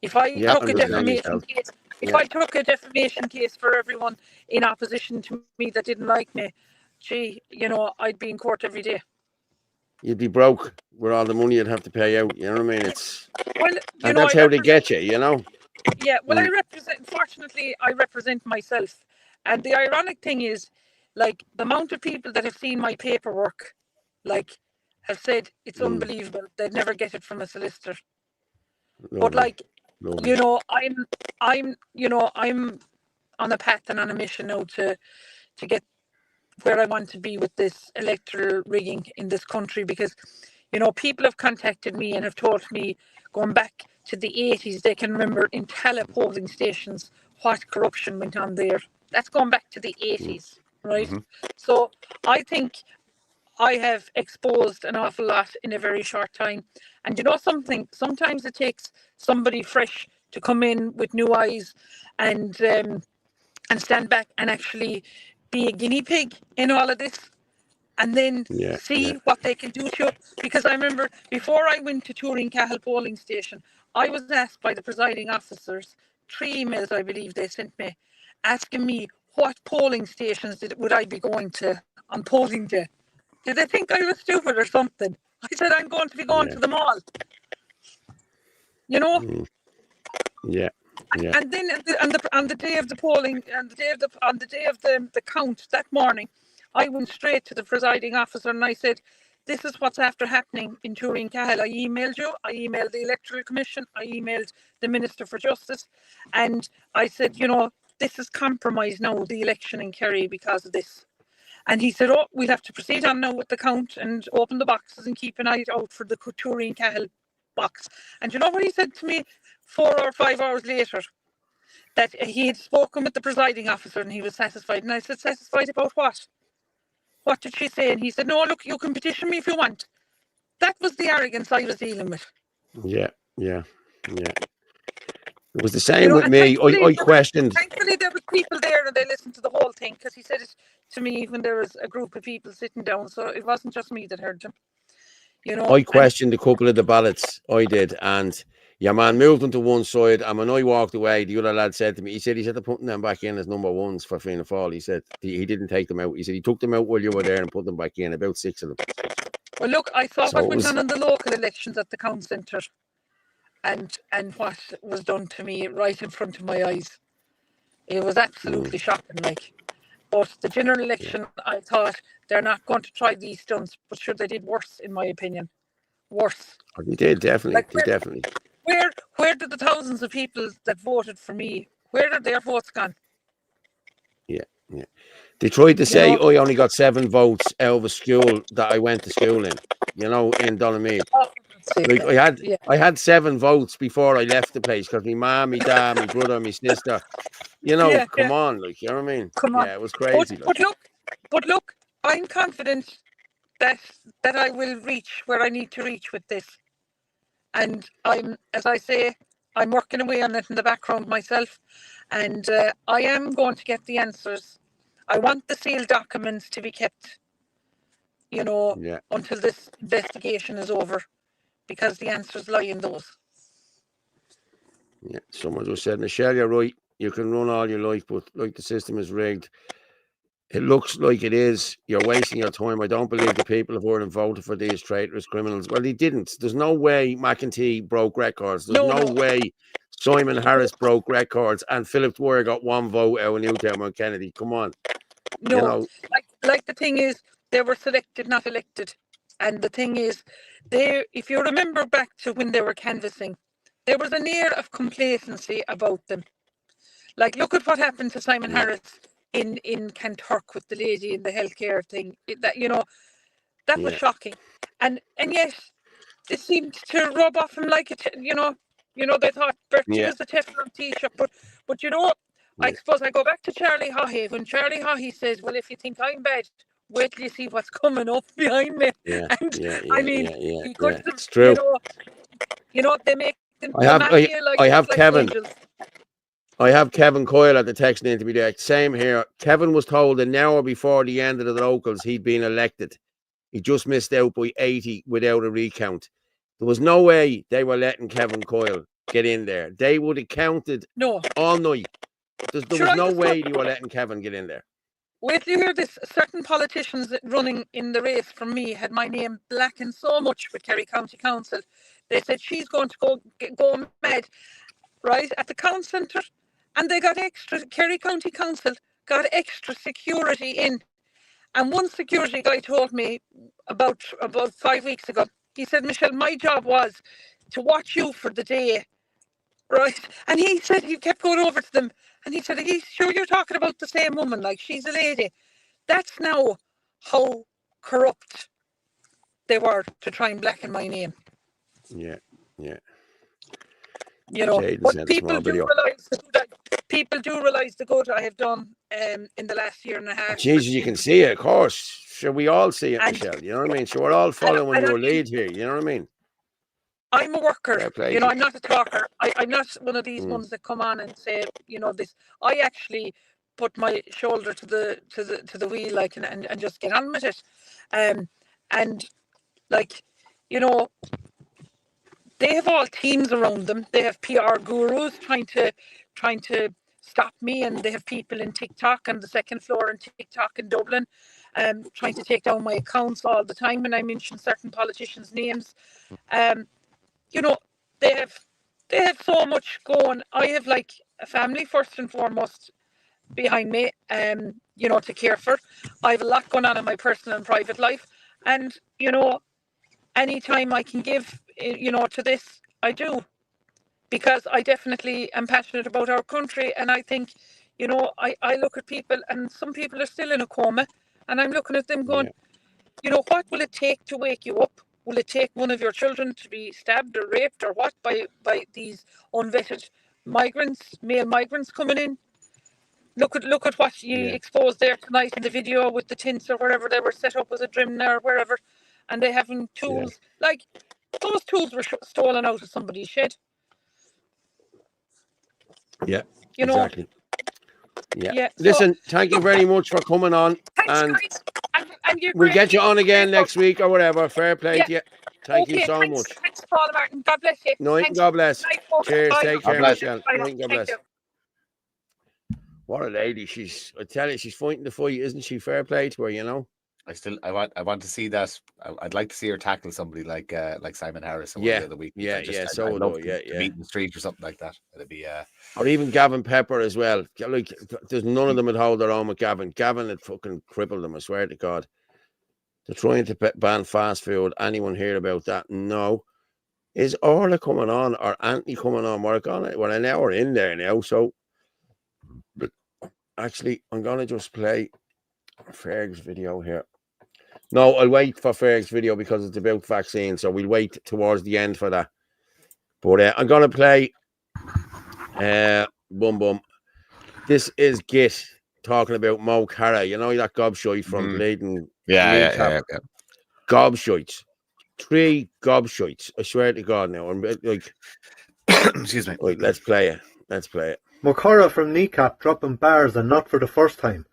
If I took a defamation case, I took a defamation case for everyone in opposition to me that didn't like me, gee, you know, I'd be in court every day. You'd be broke with all the money you'd have to pay out. You know what I mean? And know, that's how they get you, you know? Yeah, well, fortunately, I represent myself. And the ironic thing is, like, the amount of people that have seen my paperwork, like, have said it's unbelievable. They'd never get it from a solicitor. But, like, you know, I'm on a path and on a mission now to get where I want to be with this electoral rigging in this country, because, you know, people have contacted me and have told me going back to the 80s, they can remember in polling stations what corruption went on there. That's going back to the 80s, right? So I think I have exposed an awful lot in a very short time. And you know something? Sometimes it takes somebody fresh to come in with new eyes and stand back and actually be a guinea pig in all of this, and then see what they can do to you. Because I remember before I went to Turin-Cahill polling station, I was asked by the presiding officers, 3 emails I believe they sent me, asking me what polling stations would I be going to on polling day. Did they think I was stupid or something? I said I'm going to be going to them all. You know? Yeah. Yeah. And then on the day of the polling, and on the day of the count that morning, I went straight to the presiding officer and I said, "This is what's after happening in Turin-Cahill. I emailed you. I emailed the Electoral Commission. I emailed the Minister for Justice, and I said, you know, this is compromised now, the election in Kerry, because of this." And he said, "Oh, we'll have to proceed on now with the count and open the boxes and keep an eye out for the Turin-Cahill box." And you know what he said to me 4 or 5 hours later? That he had spoken with the presiding officer and he was satisfied. And I said, "Satisfied about what? What did she say?" And he said, "No, look, you can petition me if you want." That was the arrogance I was dealing with. Yeah. It was the same with me. I questioned. Thankfully, there were people there and they listened to the whole thing, because he said it to me when there was a group of people sitting down. So it wasn't just me that heard him. You know, I questioned a couple of the ballots. I did, and yeah, man, moved them to one side. And when I walked away, the other lad said to me, he said to putting them back in as number ones for Fianna Fáil. He said he didn't take them out. He said he took them out while you were there and put them back in, about 6 of them. Well, look, I saw what went on in the local elections at the count centre, and what was done to me right in front of my eyes. It was absolutely shocking, like. But the general election, I thought they're not going to try these stunts, but sure, they did worse, in my opinion. Worse. Oh, they did, definitely. Like, Definitely. Where did the thousands of people that voted for me, where are their votes gone? Yeah. They tried to say, I only got 7 votes out of a school that I went to school in, you know, in Donaghmede. Like I had 7 votes before I left the place, because my mom, my dad, my brother, my sister, you know, come on, like, you know what I mean? Come on. Yeah, it was crazy. But look, I'm confident that I will reach where I need to reach with this. And as I say, I'm working away on it in the background myself, and I am going to get the answers. I want the sealed documents to be kept, you know, until this investigation is over, because the answers lie in those. Yeah, someone just said, "Michelle, you're right. You can run all you like, but like the system is rigged. It looks like it is. You're wasting your time. I don't believe the people of Ireland voted for these traitorous criminals." Well, they didn't. There's no way McEntee broke records. There's no way Simon Harris broke records, and Philip Dwyer got 1 vote out of Newtown on Kennedy. Come on. No, you know, like the thing is, they were selected, not elected. And the thing is, if you remember back to when they were canvassing, there was an air of complacency about them. Like, look at what happened to Simon Harris in Kanturk with the lady in the healthcare thing. That was shocking. And yet, it seemed to rub off him like it. They thought virtue is the Teflon T-shirt. But you know, I suppose I go back to Charlie Haughey. When Charlie Haughey says, "Well, if you think I'm bad, wait till you see what's coming up behind me." It's true. They make them. I have Kevin. Angels. I have Kevin Coyle at the text interview there. Same here. Kevin was told an hour before the end of the locals he'd been elected. He just missed out by 80 without a recount. There was no way they were letting Kevin Coyle get in there. They would have counted all night. There was no way they were letting Kevin get in there. Wait till you hear this. Certain politicians running in the race from me had my name blackened so much with Kerry County Council. They said she's going to go mad, right, at the council centre. And they got Kerry County Council got extra security in. And one security guy told me about 5 weeks ago, he said, "Michelle, my job was to watch you for the day," right? And he said he kept going over to them. And he said, "Are you sure you're talking about the same woman? Like, she's a lady." That's now how corrupt they were to try and blacken my name. Yeah. You know, but people do realise the good I have done in the last year and a half. Jesus, you can see it, of course. Sure, we all see it, Michelle. You know what I mean? So we're all following your lead here. You know what I mean? I'm a worker. You know, I'm not a talker. I'm not one of these ones that come on and say, you know, this. I actually put my shoulder to the wheel, like, and just get on with it. And like, you know, they have all teams around them. They have PR gurus trying to stop me, and they have people in TikTok on the second floor in TikTok in Dublin, trying to take down my accounts all the time when I mention certain politicians' names. You know, they have so much going. I have like a family first and foremost behind me, you know, to care for. I have a lot going on in my personal and private life, and you know, anytime I can give, you know, to this, I do, because I definitely am passionate about our country, and I think, you know, I look at people, and some people are still in a coma, and I'm looking at them going, you know, what will it take to wake you up? Will it take one of your children to be stabbed or raped or what by these unvetted migrants, male migrants coming in? Look at what you exposed there tonight in the video with the tents or wherever they were set up as a Drimna or wherever, and they having tools. Like, those tools were stolen out of somebody's shed. Yeah, you know, exactly. Yeah. Listen, thank you very much for coming on. Thanks, and guys. And we'll get you on again next week or whatever. Fair play to you. Thank you so much. Thanks, Paul Martin. God bless you. Night, God bless. Cheers. Bye. Take care, Michelle. Night, God bless. You. What a lady. I tell you, she's fighting the fight, isn't she? Fair play to her, you know. I want to see that. I'd like to see her tackle somebody like Simon Harris. The other week. So would I. Meet in the street or something like that. It'd be or even Gavin Pepper as well. Like, there's none of them that hold their own with Gavin. Gavin had fucking crippled them. I swear to God. They're trying to ban fast food. Anyone hear about that? No. Is Orla coming on or Anthony coming on? We're an hour in there now. So, but actually, I'm gonna just play Ferg's video here. No, I'll wait for Ferg's video because it's about vaccines, so we'll wait towards the end for that. But I'm gonna play This is Git talking about Mo Cara. You know that gobshite from Bladen. Yeah. Gobshites. 3 gobshites. I swear to God now. I'm like excuse me. Wait, let's play it. Mo Cara from Kneecap dropping bars, and not for the first time.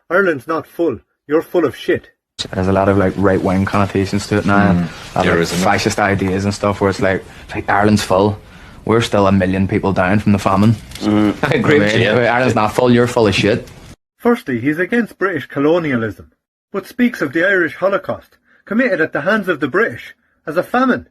Ireland's not full. You're full of shit. There's a lot of like right-wing connotations to it now. There is fascist ideas and stuff where it's like Ireland's full. We're still 1 million people down from the famine. I agree with you. Ireland's not full. You're full of shit. Firstly, he's against British colonialism, but speaks of the Irish Holocaust, committed at the hands of the British, as a famine.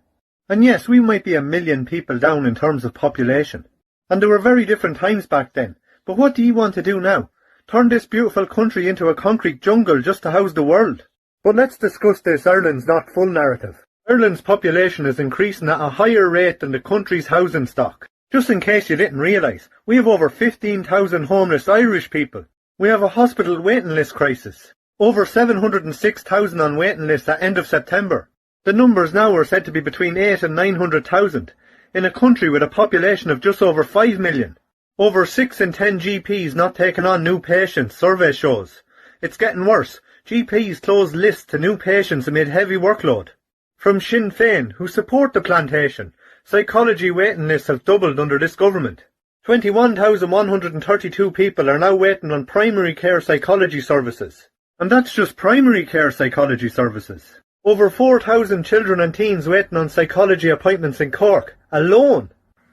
And yes, we might be 1 million people down in terms of population. And there were very different times back then. But what do you want to do now? Turn this beautiful country into a concrete jungle just to house the world? But let's discuss this Ireland's not full narrative. Ireland's population is increasing at a higher rate than the country's housing stock. Just in case you didn't realise, we have over 15,000 homeless Irish people. We have a hospital waiting list crisis. Over 706,000 on waiting lists at end of September. The numbers now are said to be between 8 and 900,000, in a country with a population of just over 5 million. Over 6 in 10 GPs not taking on new patients, survey shows. It's getting worse. GPs close lists to new patients amid heavy workload. From Sinn Féin, who support the plantation, psychology waiting lists have doubled under this government. 21,132 people are now waiting on primary care psychology services. And that's just primary care psychology services. Over 4,000 children and teens waiting on psychology appointments in Cork, alone.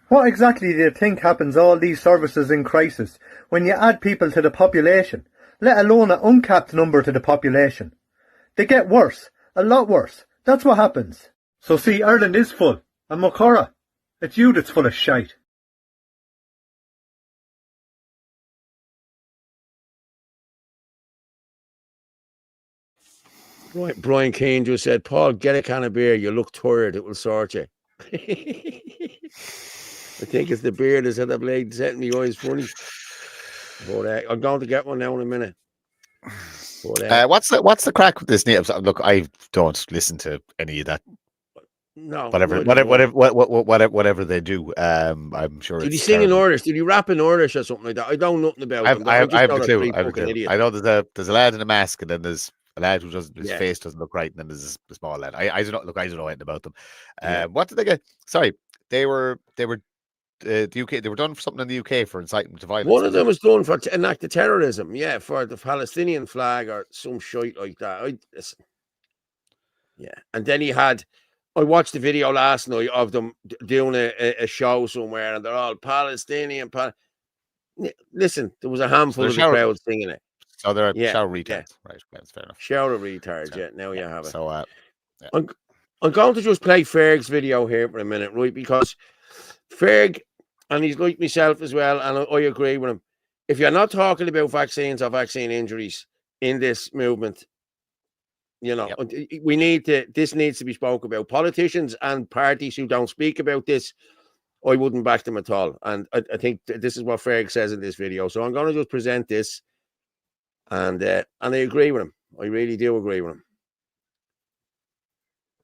What exactly do you think happens all these services in crisis when you add people to the population, let alone an uncapped number to the population? They get worse, a lot worse. That's what happens. So see, Ireland is full. And Mo Cara, it's you that's full of shite. Right, Brian Keane just said, Paul, get a can of beer. You look tired. It will sort you. I think it's the beer that's at the blade setting me eyes funny. But I'm going to get one now in a minute. But, what's the crack with this? Look, I don't listen to any of that No, whatever they do. I'm sure. Did he it's sing in terrible. Irish? Did he rap in Irish or something like that? I don't know nothing about him. I I just have know the they're clue. three fucking idiots. I know there's a lad in a mask, and then there's a lad who doesn't. His face doesn't look right, and then there's a small lad. I don't know. Look, I don't know anything about them. What did they get? Sorry, they were the UK. They were done for something in the UK for inciting to violence. One of them was done for an act of terrorism. Yeah, for the Palestinian flag or some shite like that. Yeah, and then he had. I watched the video last night of them doing a show somewhere, and they're all Palestinian. Listen, there was a handful of the crowd singing it. So they're shower retards, right? That's fair enough. Shower retards, yeah. Now you have it. So, I'm going to just play Ferg's video here for a minute, right? Because Ferg, and he's like myself as well, and I agree with him. If you're not talking about vaccines or vaccine injuries in this movement, you know, we need to. This needs to be spoken about. Politicians and parties who don't speak about this, I wouldn't back them at all. And I think this is what Ferg says in this video. So I'm going to just present this, and I agree with him. I really do agree with him.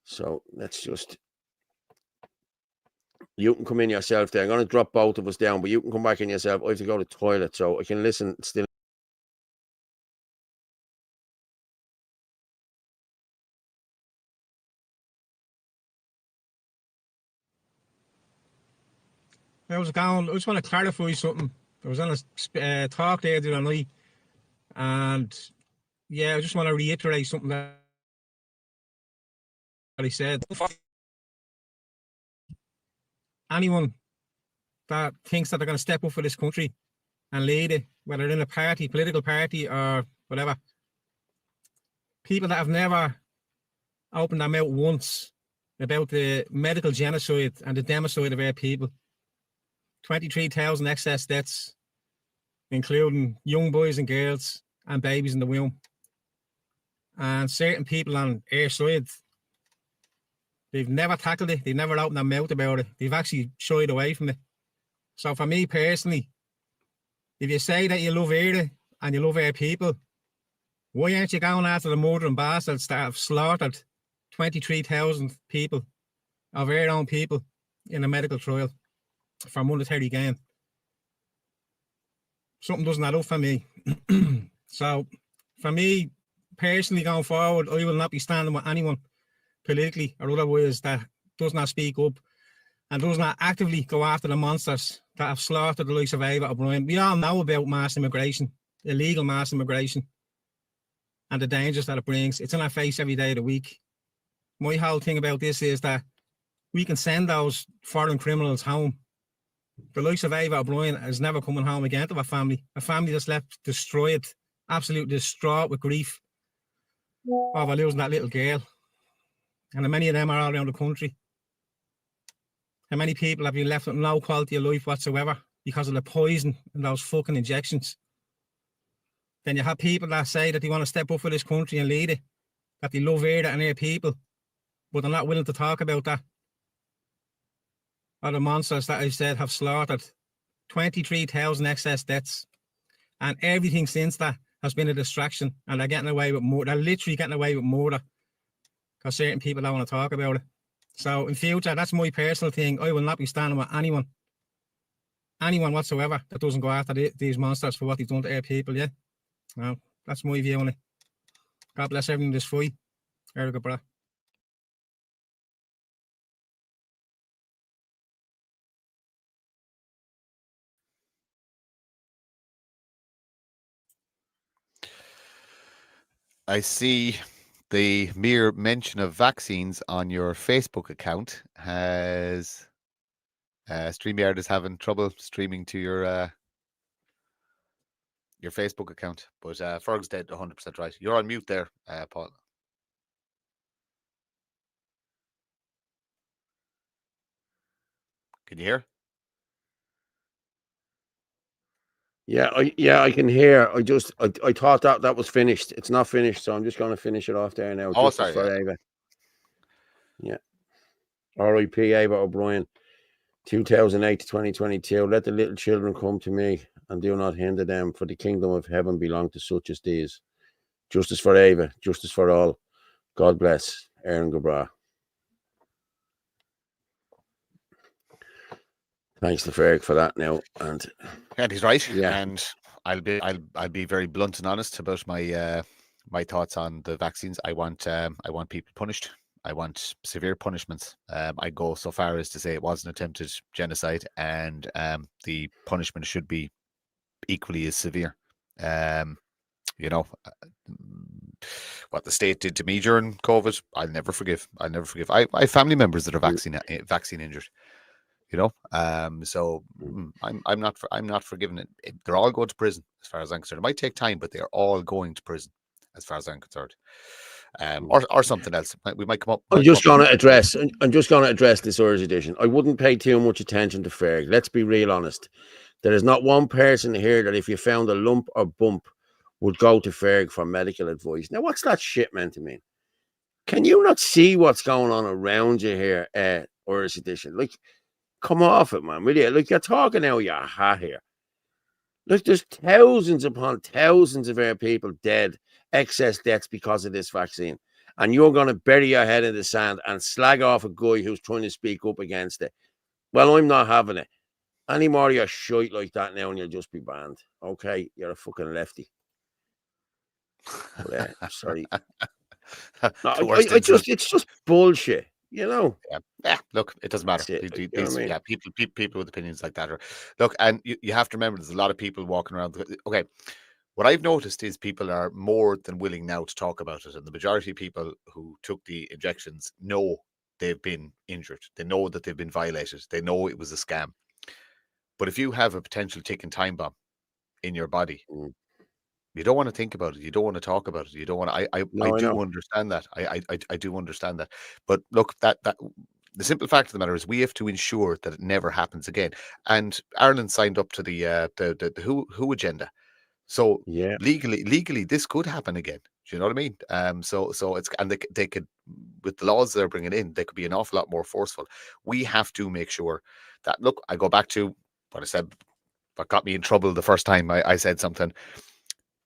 So let's just. You can come in yourself there. I'm going to drop both of us down, but you can come back in yourself. I have to go to the toilet, so I can listen still. How's it going? I just want to clarify something. I was on a talk there the other night, and yeah, I just want to reiterate something that he said. Anyone that thinks that they're going to step up for this country and lead it, whether in a party, political party, or whatever, people that have never opened their mouth once about the medical genocide and the democide of our people. 23,000 excess deaths, including young boys and girls and babies in the womb. And certain people on our side, they've never tackled it. They've never opened their mouth about it. They've actually shied away from it. So for me personally, if you say that you love Ireland and you love our people, why aren't you going after the murdering bastards that have slaughtered 23,000 people of our own people in a medical trial for monetary gain? Something doesn't add up for me. So for me personally going forward, I will not be standing with anyone politically or otherwise that does not speak up and does not actively go after the monsters that have slaughtered the likes of Ava O'Brien. We all know about mass immigration, illegal mass immigration, and the dangers that it brings. It's in our face every day of the week. My whole thing about this is that we can send those foreign criminals home. The likes of Ava O'Brien is never coming home again to a family that's left destroyed, absolutely distraught with grief over losing that little girl. And many of them are all around the country. And many people have been left with no quality of life whatsoever because of the poison and those fucking injections. Then you have people that say that they want to step up for this country and lead it, that they love Ireland and their people, but they're not willing to talk about that. Or the monsters that I said have slaughtered 23,000 excess deaths. And everything since that has been a distraction. And they're getting away with more. They're literally getting away with murder because certain people don't want to talk about it. So in future, that's my personal thing. I will not be standing with anyone whatsoever that doesn't go after these monsters for what they've done to our people, yeah? Well, that's my view on it. God bless everyone this fight. Erica, brother. I see the mere mention of vaccines on your Facebook account has StreamYard is having trouble streaming to your Facebook account. But Ferg's dead 100% right. You're on mute there, Paul. Can you hear? Yeah, I can hear. I thought that was finished. It's not finished, so I'm just going to finish it off there now. Oh, sorry. For Ava. Yeah. R.I.P. Ava O'Brien, 2008 to 2022. Let the little children come to me, and do not hinder them, for the kingdom of heaven belong to such as these. Justice for Ava, justice for all. God bless. Aaron Gabra. Thanks to Ferg for that now. And he's right. Yeah. And I'll be very blunt and honest about my my thoughts on the vaccines. I want people punished. I want severe punishments. I go so far as to say it was an attempted genocide, and the punishment should be equally as severe. You know, what the state did to me during COVID, I'll never forgive. I have family members that are vaccine injured. You know, so I'm not forgiving it. They're all going to prison as far as I'm concerned. It might take time, but they are all going to prison as far as I'm concerned. Or something else. We might come up. I'm just going to address this Irish edition. I wouldn't pay too much attention to Ferg. Let's be real honest. There is not one person here that if you found a lump or bump would go to Ferg for medical advice. Now, what's that shit meant to mean? Can you not see what's going on around you here, Irish edition? Like, come off it, man, will you? Like, you're talking out your hat here. Look, there's thousands upon thousands of our people dead, excess deaths because of this vaccine. And you're going to bury your head in the sand and slag off a guy who's trying to speak up against it. Well, I'm not having it. Any more of your shite like that now and you'll just be banned. Okay, you're a fucking lefty. But, sorry. No, it's just bullshit, you know. Yeah. Look, it doesn't matter. People with opinions like that look, and you have to remember, there's a lot of people walking around. Okay, what I've noticed is people are more than willing now to talk about it, and the majority of people who took the injections know they've been injured. They know that they've been violated. They know it was a scam. But if you have a potential ticking time bomb in your body, you don't want to think about it. You don't want to talk about it. You don't want to. I do understand that. I do understand that. But look, that the simple fact of the matter is we have to ensure that it never happens again. And Ireland signed up to the WHO agenda. So legally, this could happen again. Do you know what I mean? So it's, and they could, with the laws they're bringing in, they could be an awful lot more forceful. We have to make sure that, look, I go back to what I said, what got me in trouble the first time I said something.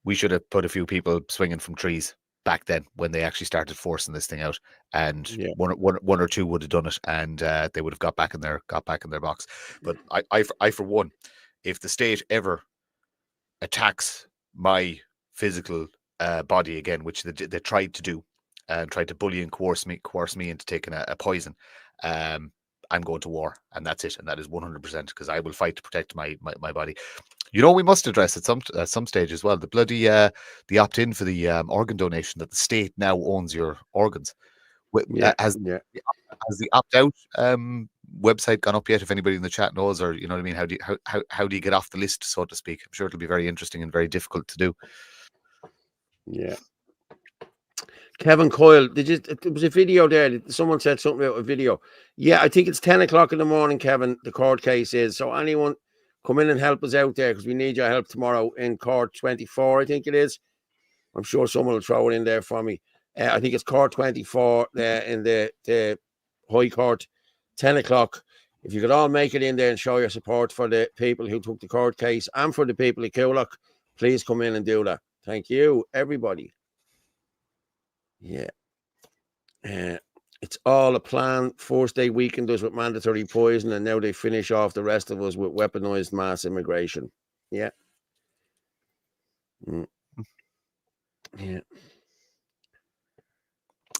We should have put a few people swinging from trees back then when they actually started forcing this thing out, and one or two would have done it, and they would have got back in their box. But I for one, if the state ever attacks my physical body again, which they tried to do, and tried to bully and coerce me into taking a poison, I'm going to war, and that's it, and that is 100%, because I will fight to protect my body. You know, we must address at some stage as well the bloody the opt-in for the organ donation, that the state now owns your organs. Has the opt-out website gone up yet? If anybody in the chat knows, or you know what I mean, how do you get off the list, so to speak? I'm sure it'll be very interesting and very difficult to do. Yeah. Kevin Coyle, there was a video there. Someone said something about a video. Yeah, I think it's 10 o'clock in the morning, Kevin, the court case is. So anyone, come in and help us out there, because we need your help tomorrow in court 24, I think it is. I'm sure someone will throw it in there for me. I think it's court 24 in the High Court, 10 o'clock. If you could all make it in there and show your support for the people who took the court case and for the people of Coolock, please come in and do that. Thank you, everybody. Yeah. It's all a plan. First day weakened us with mandatory poison, and now they finish off the rest of us with weaponized mass immigration. Yeah. Yeah.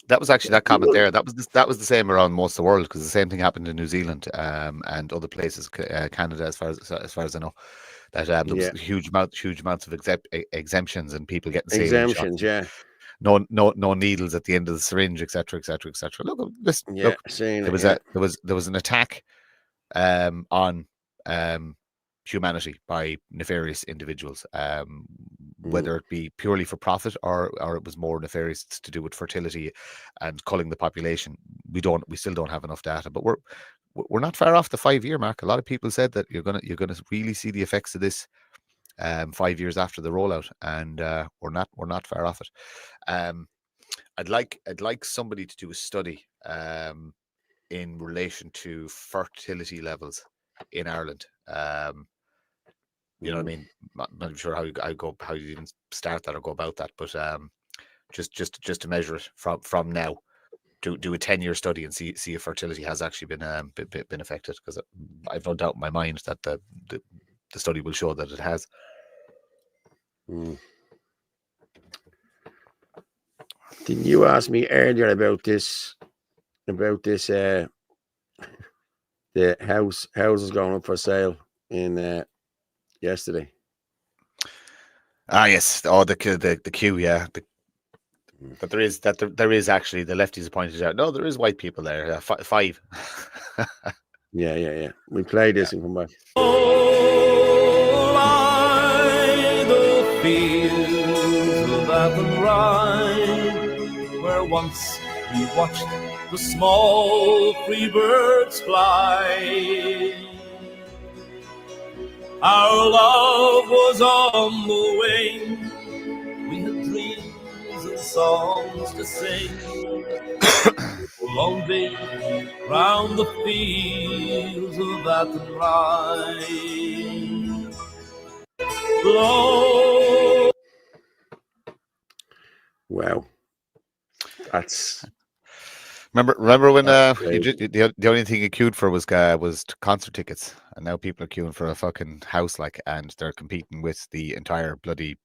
That was actually that comment there. That was the same around most of the world, because the same thing happened in New Zealand and other places, Canada, as far as I know. That there was huge amounts of exemptions and people getting exemptions. Yeah. No needles at the end of the syringe, etc., etc., etc. Look, there was an attack on humanity by nefarious individuals, whether it be purely for profit or it was more nefarious to do with fertility and culling the population. We still don't have enough data, but we're not far off the 5-year mark. A lot of people said that you're gonna really see the effects of this 5 years after the rollout, and we're not far off it. I'd like somebody to do a study in relation to fertility levels in Ireland. You know what I mean? I'm not sure how you even start that or go about that, but just to measure it from now, do a 10-year study and see if fertility has actually been affected, because I've no doubt in my mind that the study will show that it has. Didn't you ask me earlier about this the houses going up for sale in yesterday? Yes. Oh, the queue, yeah. But there is actually, the lefties pointed out, no, there is white people there. 5. Yeah. We play this and come back. The fields of Athenry, where once we watched the small free birds fly. Our love was on the wing. We had dreams and songs to sing. Lonely round the fields of Athenry. Wow, that's. Remember when the only thing you queued for was concert tickets, and now people are queuing for a fucking house, and they're competing with the entire bloody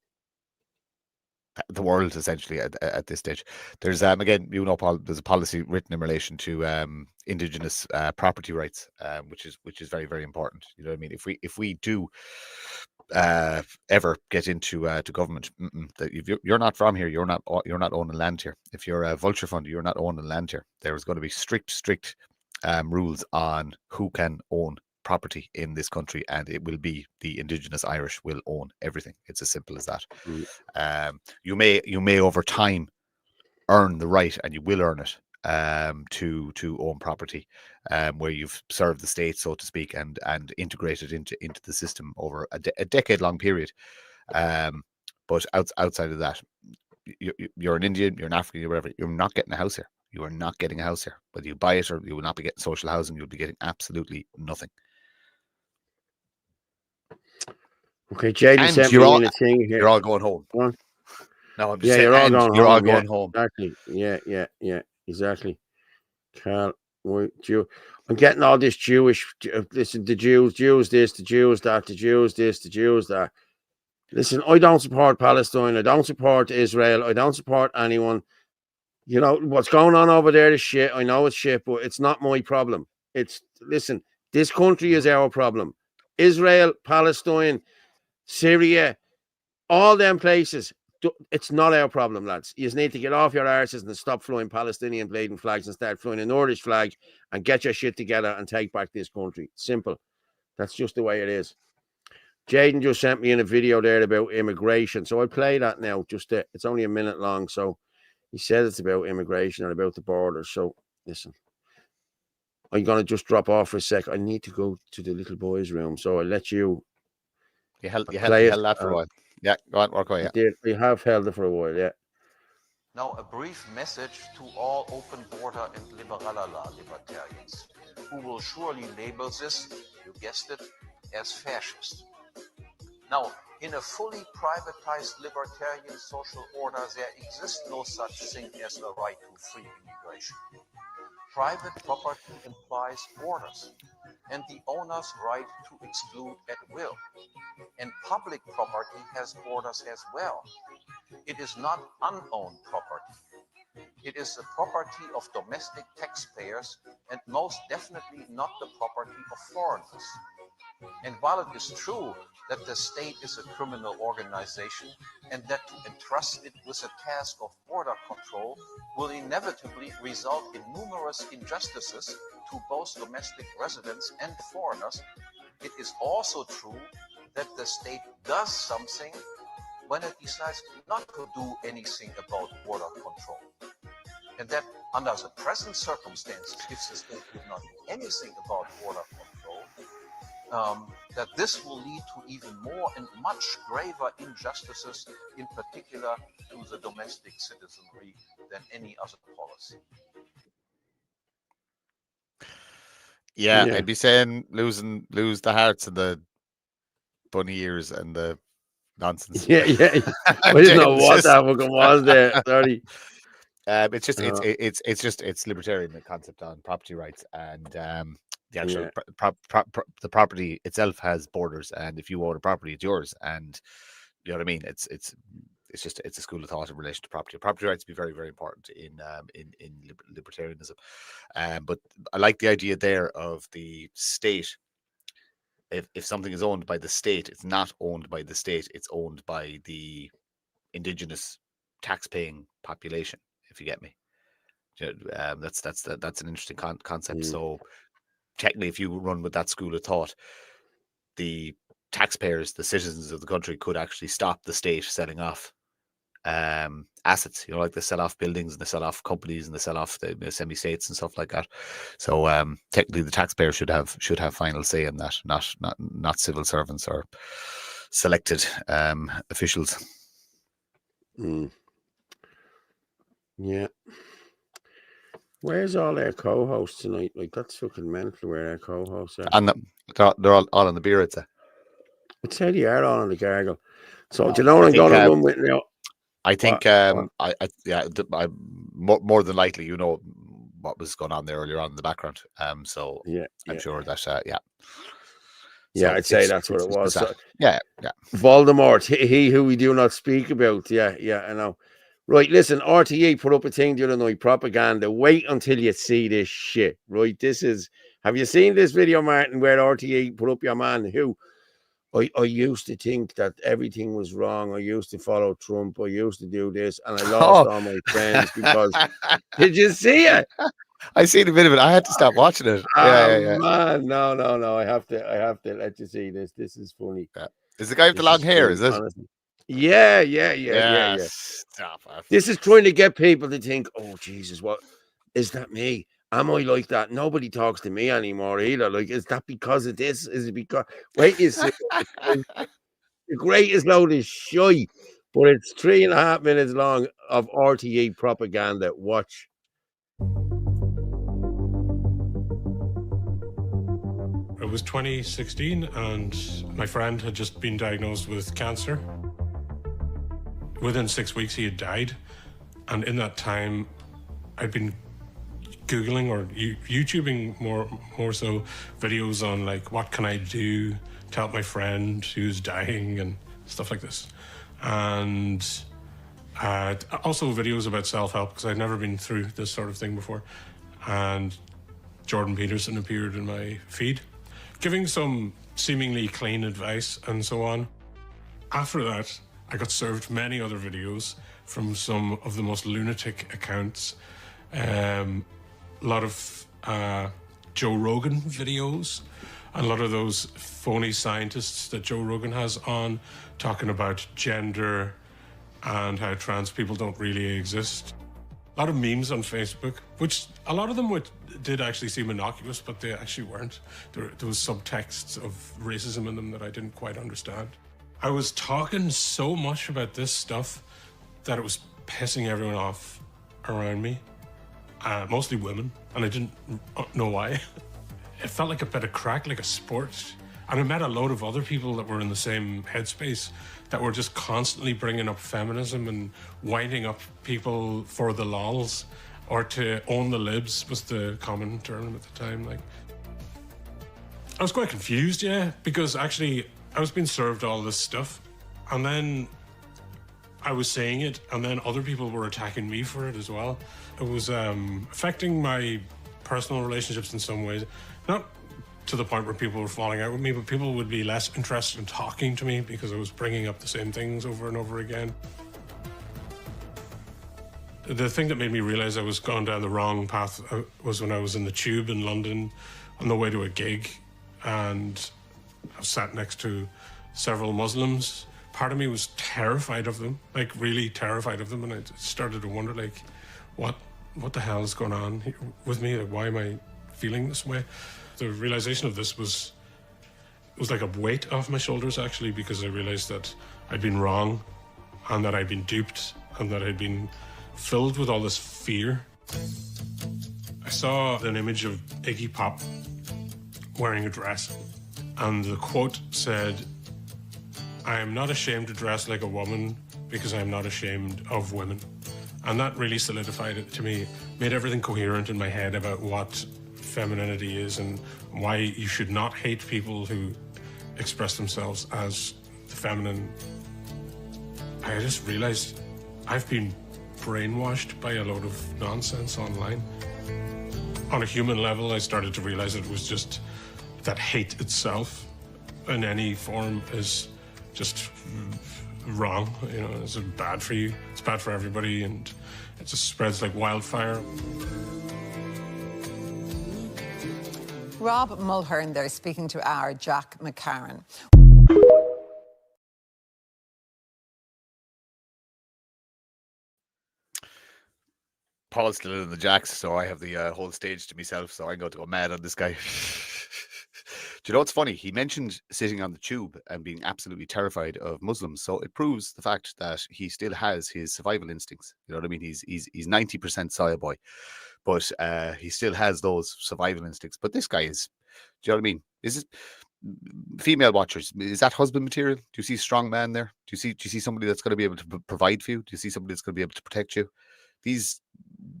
the world essentially at this stage. There's again, Paul, there's a policy written in relation to indigenous property rights, which is very, very important. You know what I mean? If we do ever get into to government, that if you're not from here, you're not owning land here. If you're a vulture fund, you're not owning land here. There's going to be strict rules on who can own property in this country, and it will be the indigenous Irish will own everything. It's as simple as that. You may over time earn the right, and you will earn it, to own property, where you've served the state, so to speak, and integrated into the system over a decade-long period. But outside of that, you're an Indian, you're an African, you're whatever. You're not getting a house here. You are not getting a house here. Whether you buy it or you will not be getting social housing, you'll be getting absolutely nothing. Okay, Jaden sent me in a thing here. You're all going home. What? No, I'm just saying, you're all going home. Exactly. Yeah, exactly. I'm getting all this Jewish. Listen, the Jews this, the Jews that, the Jews this, the Jews that. Listen, I don't support Palestine. I don't support Israel. I don't support anyone. You know what's going on over there is shit. I know it's shit, but it's not my problem. Listen, this country is our problem. Israel, Palestine, Syria, all them places. It's not our problem, lads. You just need to get off your arses and stop flying Palestinian bleeding flags and start flying a Nordish flag and get your shit together and take back this country. Simple. That's just the way it is. Jaden just sent me in a video there about immigration. So I play that now. It's only a minute long. So he said it's about immigration and about the border. So listen, I'm going to just drop off for a sec. I need to go to the little boys' room. So I'll let you. You held that for a while. Yeah, go on, work away. Yeah. We have held it for a while, yeah. Now, a brief message to all open border and liberalala libertarians, who will surely label this, you guessed it, as fascist. Now, in a fully privatized libertarian social order, there exists no such thing as a right to free immigration. Private property implies borders and the owner's right to exclude at will. And public property has borders as well. It is not unowned property. It is the property of domestic taxpayers and most definitely not the property of foreigners. And while it is true that the state is a criminal organization and that to entrust it with a task of border control will inevitably result in numerous injustices to both domestic residents and foreigners, it is also true that the state does something when it decides not to do anything about border control. And that under the present circumstances, if the state did not do anything about border control, that this will lead to even more and much graver injustices, in particular to the domestic citizenry, than any other policy. Yeah, I'd be saying lose the hearts and the bunny ears and the nonsense. Yeah. I didn't know what that fucking was there. Sorry. It's libertarian, the concept on property rights, and the actual the property itself has borders, and if you own a property, it's yours, and you know what I mean. It's a school of thought in relation to property. Property rights be very, very important in libertarianism, but I like the idea there of the state. If something is owned by the state, it's not owned by the state; it's owned by the indigenous tax-paying population. If you get me. That's an interesting concept. So technically, if you run with that school of thought, the taxpayers, the citizens of the country, could actually stop the state selling off assets. You know, like they sell off buildings and they sell off companies and they sell off the semi-states and stuff like that. So technically, the taxpayer should have final say in that, not civil servants or selected officials. Yeah. Where's all our co-hosts tonight? Like, that's fucking mental where our co-hosts are. And they're all on the beer, it's I'd say they are all on the gargle. So, do you know what I'm going to run with now? I think, more than likely, you know what was going on there earlier on in the background. So I'm sure that, Yeah, I'd say that's what it was. So, yeah. Voldemort, he who we do not speak about. Yeah, I know. Right, listen, RTE put up a thing the other night, propaganda. Wait until you see this shit, right? Have you seen this video, Martin, where RTE put up your man who, I used to think that everything was wrong. I used to follow Trump. I used to do this, and I lost all my friends because, did you see it? I seen a bit of it. I had to stop watching it. Yeah. Man, no. I have to let you see this. This is funny. Yeah. Is the guy with the long hair, is it? Honestly. Yeah. Stop. This is trying to get people to think, oh, Jesus, what is that me? Am I like that? Nobody talks to me anymore either. Like, is that because of this? Is it because... Wait, you see, the greatest load of shite, but it's 3.5 minutes long of RTE propaganda. Watch. It was 2016 and my friend had just been diagnosed with cancer. Within 6 weeks he had died, and in that time I'd been Googling or YouTubing more so videos on like what can I do to help my friend who's dying and stuff like this, and also videos about self-help because I'd never been through this sort of thing before. And Jordan Peterson appeared in my feed giving some seemingly clean advice and so on. After that, I got served many other videos from some of the most lunatic accounts. A lot of Joe Rogan videos, and a lot of those phony scientists that Joe Rogan has on talking about gender and how trans people don't really exist. A lot of memes on Facebook, which a lot of them did actually seem innocuous, but they actually weren't. There was subtexts of racism in them that I didn't quite understand. I was talking so much about this stuff that it was pissing everyone off around me, mostly women, and I didn't know why. It felt like a bit of crack, like a sport. And I met a load of other people that were in the same headspace that were just constantly bringing up feminism and winding up people for the lols, or to own the libs was the common term at the time. Like, I was quite confused, because actually I was being served all this stuff, and then I was saying it, and then other people were attacking me for it as well. It was affecting my personal relationships in some ways, not to the point where people were falling out with me, but people would be less interested in talking to me because I was bringing up the same things over and over again. The thing that made me realize I was going down the wrong path was when I was in the tube in London on the way to a gig, and I was sat next to several Muslims. Part of me was terrified of them, like really terrified of them, and I started to wonder, like, what the hell is going on with me? Like, why am I feeling this way? The realization of this was like a weight off my shoulders, actually, because I realized that I'd been wrong and that I'd been duped and that I'd been filled with all this fear. I saw an image of Iggy Pop wearing a dress, and the quote said, "I am not ashamed to dress like a woman because I am not ashamed of women." And that really solidified it to me, made everything coherent in my head about what femininity is and why you should not hate people who express themselves as the feminine. I just realized I've been brainwashed by a load of nonsense online. On a human level, I started to realize it was just that hate itself in any form is just wrong. You know, it's bad for you. It's bad for everybody, and it just spreads like wildfire. Rob Mulhern there speaking to our Jack McCarran. Paul's still in the jacks, so I have the whole stage to myself, so I'm going to go mad on this guy. Do you know what's funny? He mentioned sitting on the tube and being absolutely terrified of Muslims. So it proves the fact that he still has his survival instincts. You know what I mean? He's 90% soya boy, but he still has those survival instincts. But this guy is, do you know what I mean? Is it female watchers? Is that husband material? Do you see a strong man there? Do you see somebody that's going to be able to provide for you? Do you see somebody that's going to be able to protect you? These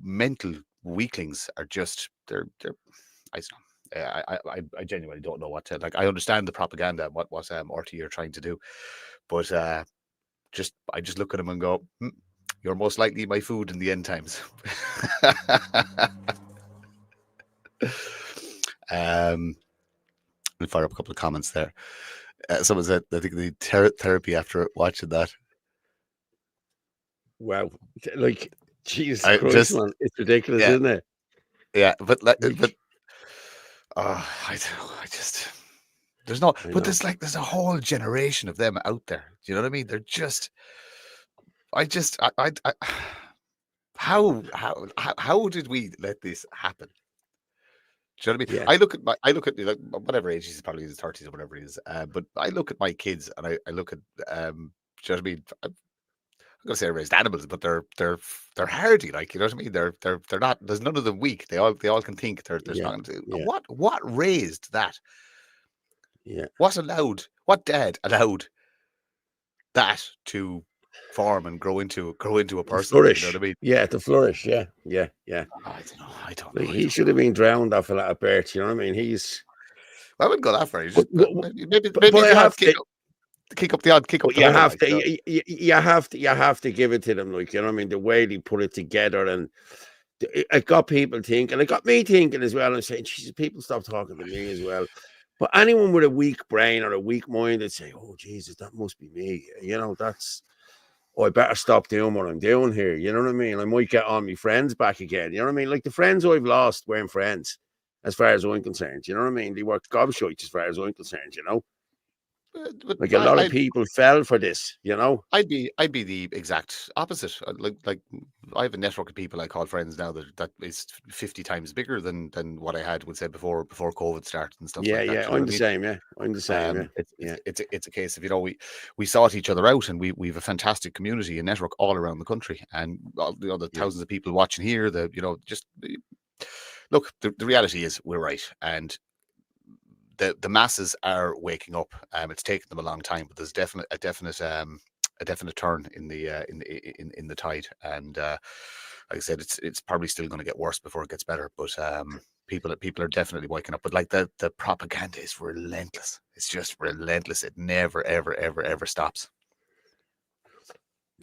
mental weaklings are just they're I don't know. I genuinely don't know what to like. I understand the propaganda and what RT are trying to do, but I just look at him and go, "You're most likely my food in the end times." We'll fire up a couple of comments there. Someone said they think they need therapy after watching that. Wow, like Jesus Christ, man, it's ridiculous, isn't it? Yeah, but there's no, but there's a whole generation of them out there. Do you know what I mean? They're just, how did we let this happen? Do you know what I mean? Yeah. I look at like, whatever age he's probably in his 30s or whatever he is. But I look at my kids and I look at, do you know what I mean? I'm gonna say raised animals, but they're hardy, like, you know what I mean? They're not. There's none of them weak. They all can think. There's not. What raised that? Yeah. What dad allowed that to form and grow into a person? Flourish. You know what I mean? Yeah, to flourish. Yeah. I don't know. He should have been drowned off of that birth. You know what I mean? I wouldn't go that far. But I have to kick up the odd. You have to give it to them, like, you know what I mean? The way they put it together, and it got people thinking. It got me thinking as well. And saying, Jesus, people stop talking to me as well. But anyone with a weak brain or a weak mind would say, "Oh, Jesus, that must be me." You know, I better stop doing what I'm doing here. You know what I mean? I might get on my friends back again. You know what I mean? Like the friends I've lost weren't friends, as far as I'm concerned. You know what I mean? They were gobshites as far as I'm concerned, you know? Like a lot of people fell for this, you know? I'd be the exact opposite. Like I have a network of people I call friends now that is 50 times bigger than what I had, would say, before COVID started and stuff like that. Yeah, I'm the same. Yeah, I'm the same. It's a case of, you know, we sought each other out, and we've a fantastic community and network all around the country, and the thousands of people watching here. Look, the reality is we're right, and the masses are waking up. It's taken them a long time, but there's a definite turn in the tide, and like I said, it's probably still going to get worse before it gets better. But people are definitely waking up. But like the propaganda is relentless. It's just relentless. It never ever stops.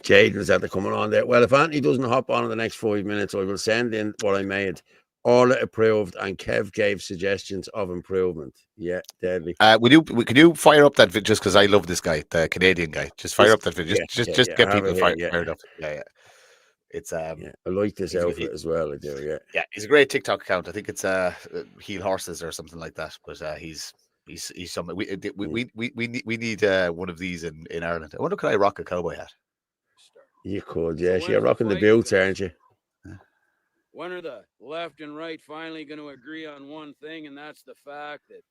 Jaden's at the coming on there. Well, if Anthony doesn't hop on in the next 5 minutes, I will send in what I made. All approved, and Kev gave suggestions of improvement. Yeah, deadly. Can you fire up that video, just because I love this guy, the Canadian guy? Just fire up that video. Just get people fired up. Yeah. It's I like this outfit as well. I do. Yeah, he's a great TikTok account. I think it's Heel Horses or something like that. But he's something. We need one of these in Ireland. I wonder, could I rock a cowboy hat? You could, yeah. You're rocking the boots, aren't you? When are the left and right finally going to agree on one thing, and that's the fact that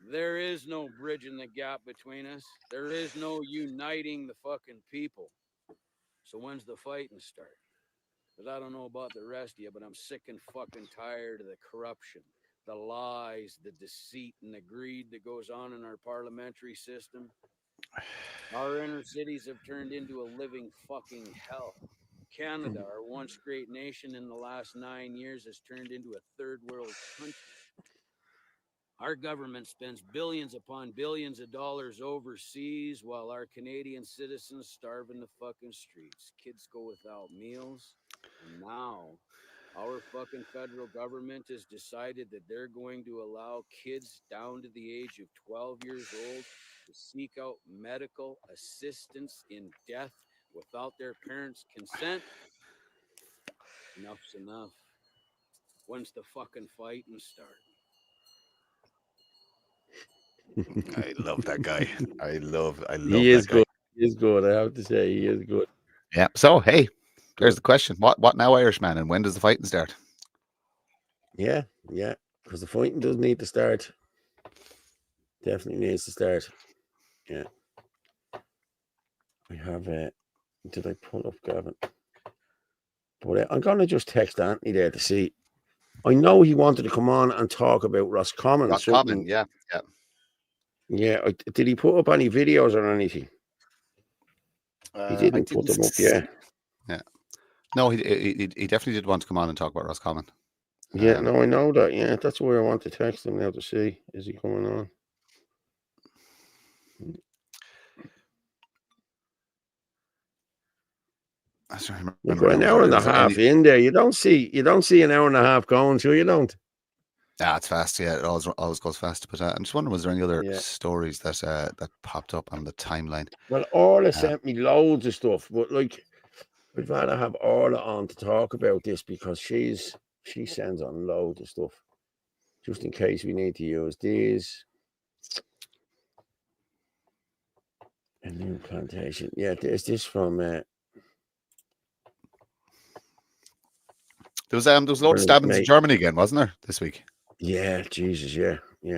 there is no bridging the gap between us. There is no uniting the fucking people. So when's the fighting start? Because I don't know about the rest of you, but I'm sick and fucking tired of the corruption, the lies, the deceit, and the greed that goes on in our parliamentary system. Our inner cities have turned into a living fucking hell. Canada, our once great nation, in the last 9 years has turned into a third world country. Our government spends billions upon billions of dollars overseas while our Canadian citizens starve in the fucking streets. Kids go without meals. And now our fucking federal government has decided that they're going to allow kids down to the age of 12 years old to seek out medical assistance in death without their parents' consent. Enough's enough. When's the fucking fighting start? I love that guy. I love He is that guy. good. He is good. I have to say, he is good. Yeah. So hey, there's the question: What now, Irishman, and when does the fighting start? Yeah, because the fighting does need to start. Definitely needs to start. Yeah. We have did I pull up Gavin? But I'm gonna just text Anthony there to see. I know he wanted to come on and talk about Roscommon. Roscommon, yeah. Yeah. Did he put up any videos or anything? He didn't put them up, yeah. Yeah. No, he definitely did want to come on and talk about Roscommon. Yeah, no, I know that. Yeah, that's why I want to text him now to see, is he coming on? Look, we're an hour and a half in there. You don't see an hour and a half going, so you don't. Yeah, it's fast. Yeah, it always goes fast. But I'm just wondering, was there any other stories that that popped up on the timeline? Well, Orla sent me loads of stuff, but like, I'd rather have Orla on to talk about this because she sends on loads of stuff, just in case we need to use these. A new plantation. Yeah, there's this from. There was a load of stabbings in Germany again, wasn't there, this week? Yeah, Jesus, yeah. They're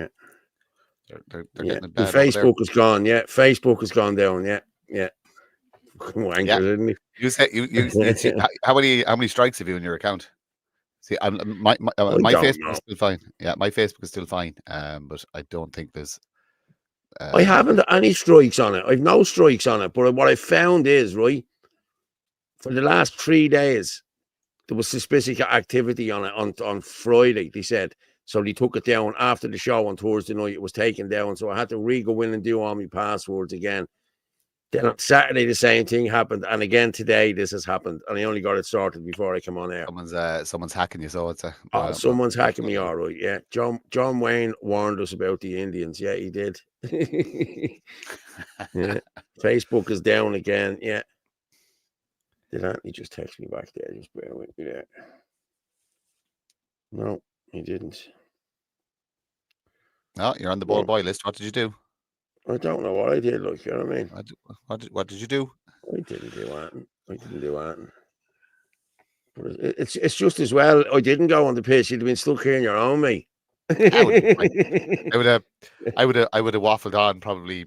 Yeah. getting it The bad. Facebook is gone. Yeah, Facebook has gone down. Yeah. Wankers, isn't he? You say you see, how many strikes have you in your account? See, my Facebook is still fine. Yeah, my Facebook is still fine. But I don't think there's. I haven't any strikes on it. I've no strikes on it. But what I found is, right, for the last 3 days, there was suspicious activity on it on Friday, they said. So they took it down after the show on Thursday night. It was taken down. So I had to go in and do all my passwords again. Then on Saturday, the same thing happened. And again today, this has happened. And I only got it sorted before I come on air. Someone's hacking you, so it's someone's hacking me, all right. Yeah. John Wayne warned us about the Indians. Yeah, he did. Yeah. Facebook is down again. Yeah. Did Anthony just text me back there? Just bear with me there. No, he didn't. No, you're on the boy list. What did you do? I don't know what I did. Look, you know what I mean? What did you do? I didn't do anything. But it's just as well. I didn't go on the pitch. You'd have been stuck here on your own, mate. I would have waffled on, probably,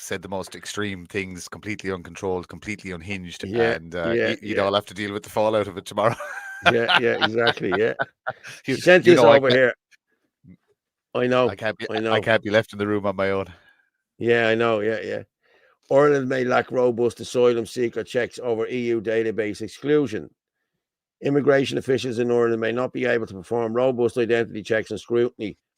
said the most extreme things, completely uncontrolled, completely unhinged, and you'd all have to deal with the fallout of it tomorrow. yeah, exactly. Yeah, she sent this over here. I know. I can't be left in the room on my own. Yeah, I know. Yeah. Ireland may lack robust asylum seeker checks over EU database exclusion. Immigration officials in Ireland may not be able to perform robust identity checks and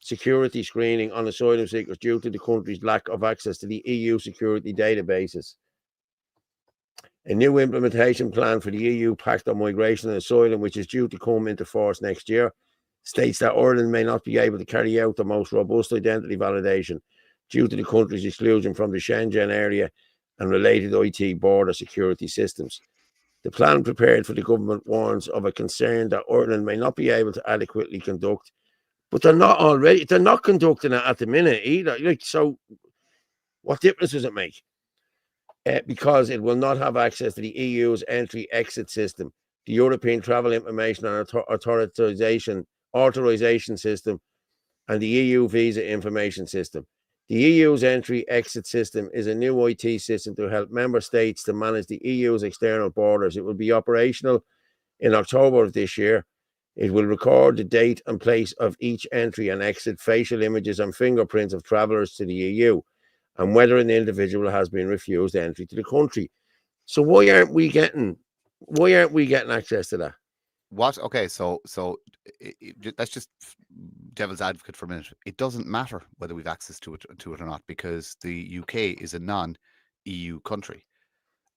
security screening on asylum seekers due to the country's lack of access to the EU security databases. A new implementation plan for the EU Pact on Migration and Asylum, which is due to come into force next year, states that Ireland may not be able to carry out the most robust identity validation due to the country's exclusion from the Schengen area and related IT border security systems. The plan prepared for the government warns of a concern that Ireland may not be able to adequately conduct, but they're not conducting it at the minute either. So what difference does it make? Because it will not have access to the EU's entry-exit system, the European Travel Information and Authorization System, and the EU Visa Information System. The EU's entry-exit system is a new IT system to help member states to manage the EU's external borders. It will be operational in October of this year. It will record the date and place of each entry and exit, facial images and fingerprints of travellers to the EU, and whether an individual has been refused entry to the country. So why aren't we getting Why aren't we getting access to that? What? Okay, so let's just devil's advocate for a minute. It doesn't matter whether we've access to it or not, because the UK is a non-EU country,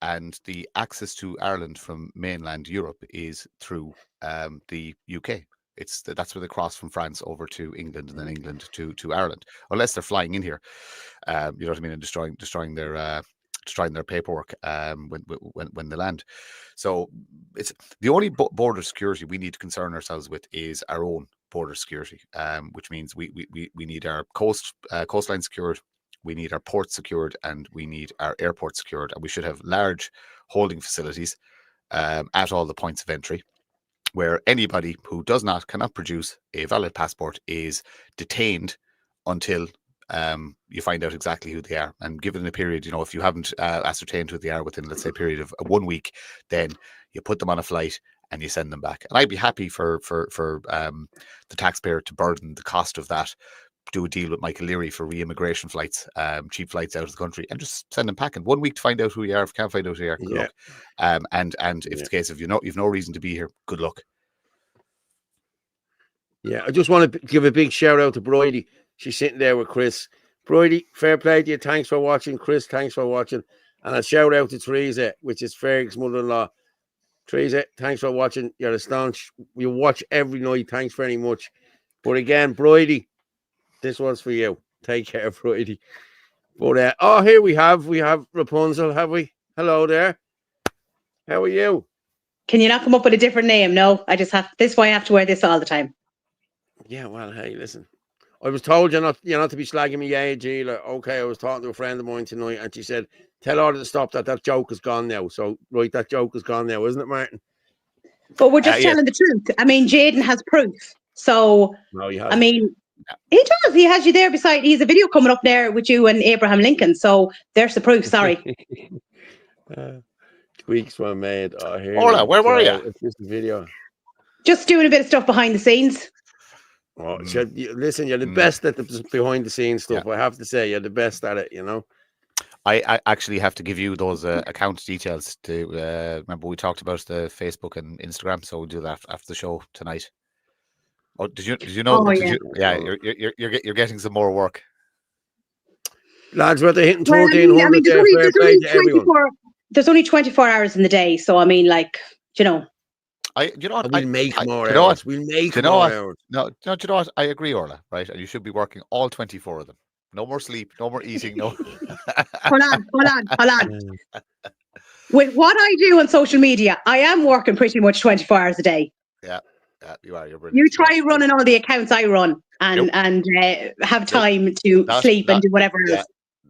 and the access to Ireland from mainland Europe is through the UK. That's where they cross from France over to England, and then England to Ireland, unless they're flying in here. You know what I mean, and destroying their paperwork when they land. So it's the only border security we need to concern ourselves with is our own border security, which means we need our coastline secured, we need our ports secured, and we need our airports secured, and we should have large holding facilities at all the points of entry, where anybody who cannot produce a valid passport is detained until you find out exactly who they are. And given a period, if you haven't ascertained who they are within, let's say, a period of 1 week, then you put them on a flight and you send them back. And I'd be happy for the taxpayer to burden the cost of that, do a deal with Michael Leary for re-immigration flights, cheap flights out of the country, and just send them packing. 1 week to find out who you are. If you can't find out who you are, good luck. And if it's the case of you've no reason to be here, good luck. Yeah, I just want to give a big shout out to Bridie. She's sitting there with Chris. Bridie, fair play to you. Thanks for watching. Chris, thanks for watching. And a shout out to Teresa, which is Ferg's mother-in-law. Teresa, thanks for watching. You're a staunch. You watch every night. Thanks very much. But again, Bridie, this one's for you. Take care, Bridie. But here we have Rapunzel, have we? Hello there. How are you? Can you not come up with a different name? No, I just have this. Is why I have to wear this all the time. Yeah, well, hey, listen. I was told you're not to be slagging me age either. Okay, I was talking to a friend of mine tonight, and she said, "Tell her to stop that joke is gone now." So, right, that joke is gone now, isn't it, Martin? But we're just telling the truth. I mean, Jaden has proof. So, no, he I mean, he does. He has you there beside. He's a video coming up there with you and Abraham Lincoln. So, there's the proof. Sorry. Tweaks were made. Oh, here. Orla, where were you? It's just a video. Just doing a bit of stuff behind the scenes. Oh, listen, you're the best at the behind the scenes stuff. I have to say, you're the best at it. I actually have to give you those account details to remember we talked about the Facebook and Instagram, so we'll do that after the show tonight. Oh, did you know? Oh, yeah. You're getting some more work, lads. We're hitting 1,300 there. Fair play to everyone. There's only 24 hours in the day, so I mean, like, we'll make more hours. We'll make more hours. No, do you know what? I agree, Orla, right? And you should be working all 24 of them. No more sleep, no more eating, no. Hold on. With what I do on social media, I am working pretty much 24 hours a day. Yeah, you are. You're brilliant. You try running all the accounts I run and have time to sleep and do whatever else.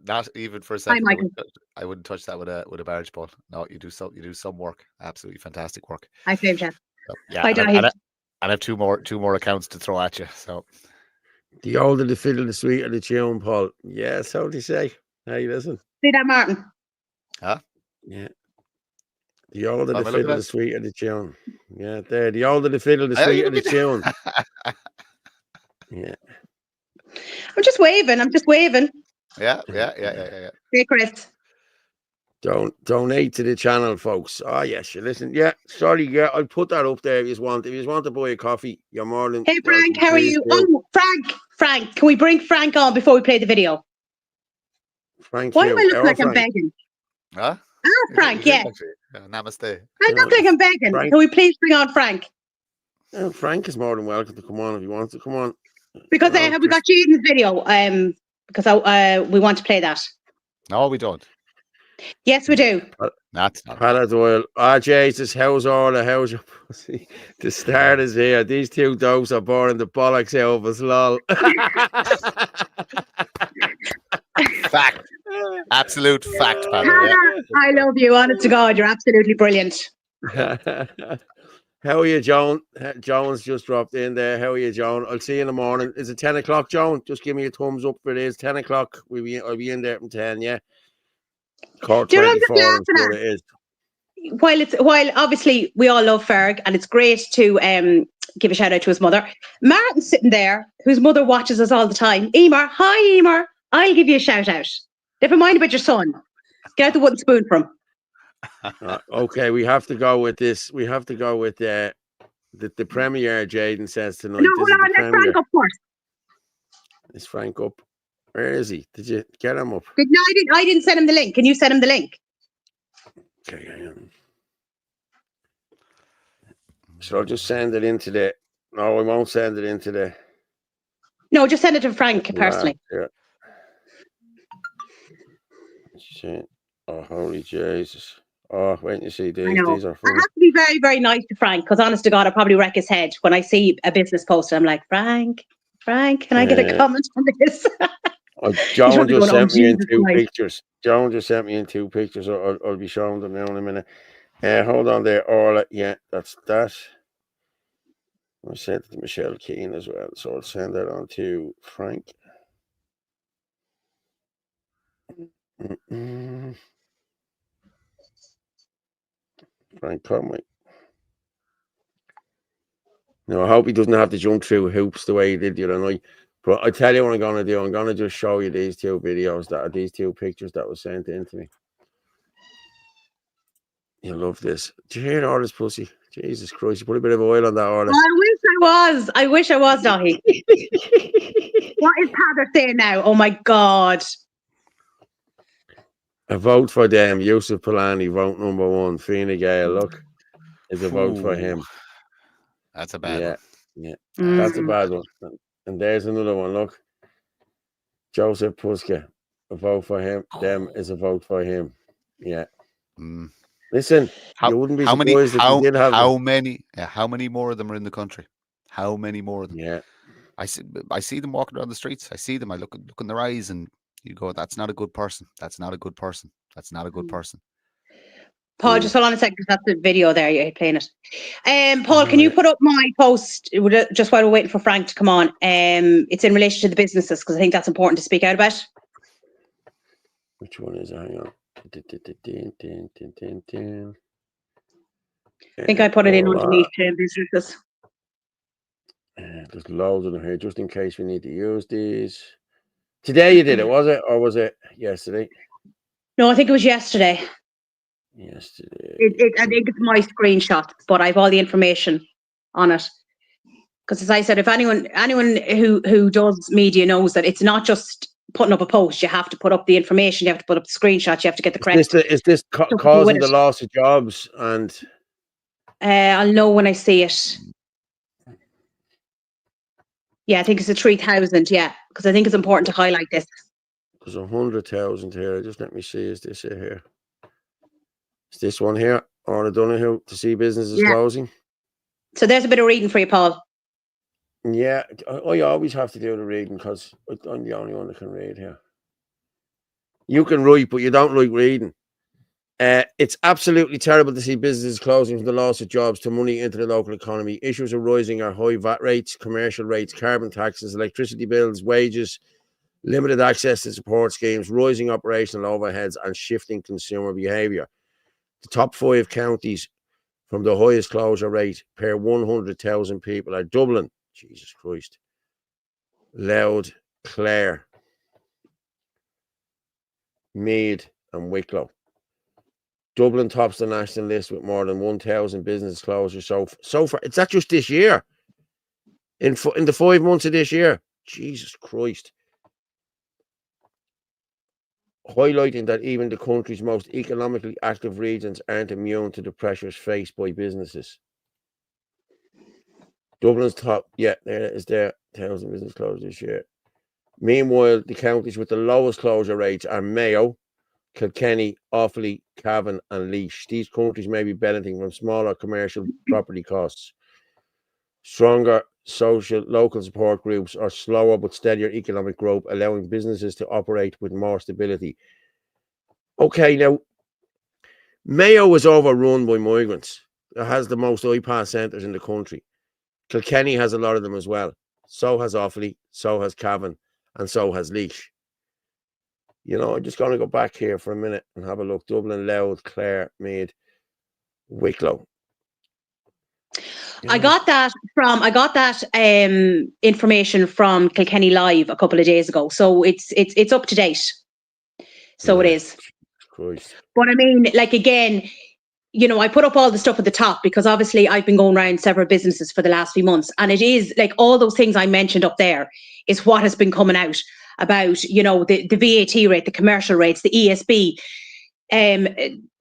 Not even for a second. I wouldn't touch that with a barge pole. No, you do some work. Absolutely fantastic work. I feel that. So, yeah, I have two more accounts to throw at you. So the older the fiddle, the sweeter the tune, Paul. Yeah, so they say. Hey, listen. See that, Martin? Huh? Yeah. The older the fiddle, the sweeter the tune. Yeah, there. The older the fiddle, the sweeter the tune. Yeah. I'm just waving. Yeah. Hey, Chris. Donate to the channel, folks. Oh, yes, you listen. Yeah, sorry, yeah, I'll put that up there if you want. If you want to buy a coffee, you're more than. Hey, Frank, how are you? Oh, Frank, can we bring Frank on before we play the video? Frank, why do I look like I'm begging? Huh? Frank, yeah. Namaste. I look like I'm begging. Frank. Can we please bring on Frank? Oh, Frank is more than welcome to come on if he wants to come on. Because we got Jaden's video. Because we want to play that. No, we don't. Yes, we do. That's not. Pallet oil. Jesus, how's Orla? How's your pussy? The start is here. These two dogs are boring the bollocks out of us, lol. Fact. Absolute fact, Pallet. Yeah. I love you. Honest to God, you're absolutely brilliant. How are you, Joan? Joan's just dropped in there. How are you, Joan? I'll see you in the morning. Is it 10 o'clock, Joan? Just give me a thumbs up for it is 10 o'clock. I'll be in there from 10, yeah. Court 24 it is. While obviously we all love Ferg and it's great to give a shout out to his mother. Martin's sitting there, whose mother watches us all the time. Emer, hi Emer. I'll give you a shout out. Never mind about your son. Get out the wooden spoon from him. Okay, we have to go with this. We have to go with the premiere. Jaden says tonight. No, this hold on. Let's Frank up first. Is Frank up? Where is he? Did you get him up? No, I didn't send him the link. Can you send him the link? Okay, hang on. So I'll just send it into the. No, I won't send it into the. No, just send it to Frank personally. Yeah. Oh, holy Jesus. Oh, wait and you see these. I know. These are I have to be very, very nice to Frank because, honest to God, I probably wreck his head when I see a business poster. I'm like, Frank, can I get a comment on this? Joan just sent me in two pictures. Joan just sent me in two pictures. I'll be showing them now in a minute. Hold on there, Orla. Yeah, that's that. I sent it to Michelle Keane as well, so I'll send that on to Frank. Frank Conway. No, I hope he doesn't have to jump through hoops the way he did the other night. But I tell you what I'm going to do. I'm going to just show you these two videos, these two pictures that was sent in to me. You love this. Did you hear all this pussy? Jesus Christ, you put a bit of oil on that order. I wish I was, Dahi. What is Heather saying now? Oh my God. A vote for them. Yusuf Palani, vote number 1. Fine Gael, look, is a vote for him. That's a bad one. Yeah, that's a bad one. And there's another one, look. Joseph Puska, a vote for him. Them is a vote for him. Yeah. Listen, you wouldn't be surprised if you did have how many more of them are in the country? How many more of them? Yeah. I see them walking around the streets. I see them. I look in their eyes and you go, that's not a good person. That's not a good person. That's not a good person. Paul, just hold on a second. That's the video there. You're playing it. Paul, can you put up my post just while we're waiting for Frank to come on? It's in relation to the businesses because I think that's important to speak out about. Which one is it? Hang on. I think I put it in underneath businesses. There's loads of them here, just in case we need to use these. Today you did it, was it? Or was it yesterday? No, I think it was yesterday. Yesterday. I think it's my screenshot, but I have all the information on it. Because as I said, if anyone who does media knows that it's not just putting up a post, you have to put up the information, you have to put up the screenshots, you have to get the correct. Is this causing the loss of jobs? And I'll know when I see it. Yeah, I think it's a 3,000. Yeah, because I think it's important to highlight this. There's 100,000 here. Just let me see. Is this it here? Is this one here? Or Donoghue to see businesses closing? So there's a bit of reading for you, Paul. Yeah, I always have to do the reading because I'm the only one that can read here. You can write, but you don't like reading. It's absolutely terrible to see businesses closing from the loss of jobs to money into the local economy. Issues arising are high VAT rates, commercial rates, carbon taxes, electricity bills, wages, limited access to support schemes, rising operational overheads, and shifting consumer behaviour. The top 5 counties from the highest closure rate per 100,000 people are Dublin, Jesus Christ, Louth, Clare, Meath, and Wicklow. Dublin tops the national list with more than 1,000 business closures so far. It's not just this year. In the 5 months of this year, Jesus Christ. Highlighting that even the country's most economically active regions aren't immune to the pressures faced by businesses. Dublin's top, there is there 1,000 business closures this year. Meanwhile, the counties with the lowest closure rates are Mayo, Kilkenny, Offaly, Cavan, and Laois. These countries may be benefiting from smaller commercial property costs, stronger local support groups, or slower but steadier economic growth, allowing businesses to operate with more stability. Okay, now, Mayo is overrun by migrants. It has the most IPAS centres in the country. Kilkenny has a lot of them as well. So has Offaly, so has Cavan, and so has Laois. You know, I'm just going to go back here for a minute and have a look. Dublin, Louth, Clare, Meath, Wicklow. I got that information from Kilkenny Live a couple of days ago, so it's up to date. So it is. Christ. But I mean, like, again, you know, I put up all the stuff at the top because obviously I've been going around several businesses for the last few months, and it is like all those things I mentioned up there is what has been coming out about, you know, the VAT rate, the commercial rates, the ESB,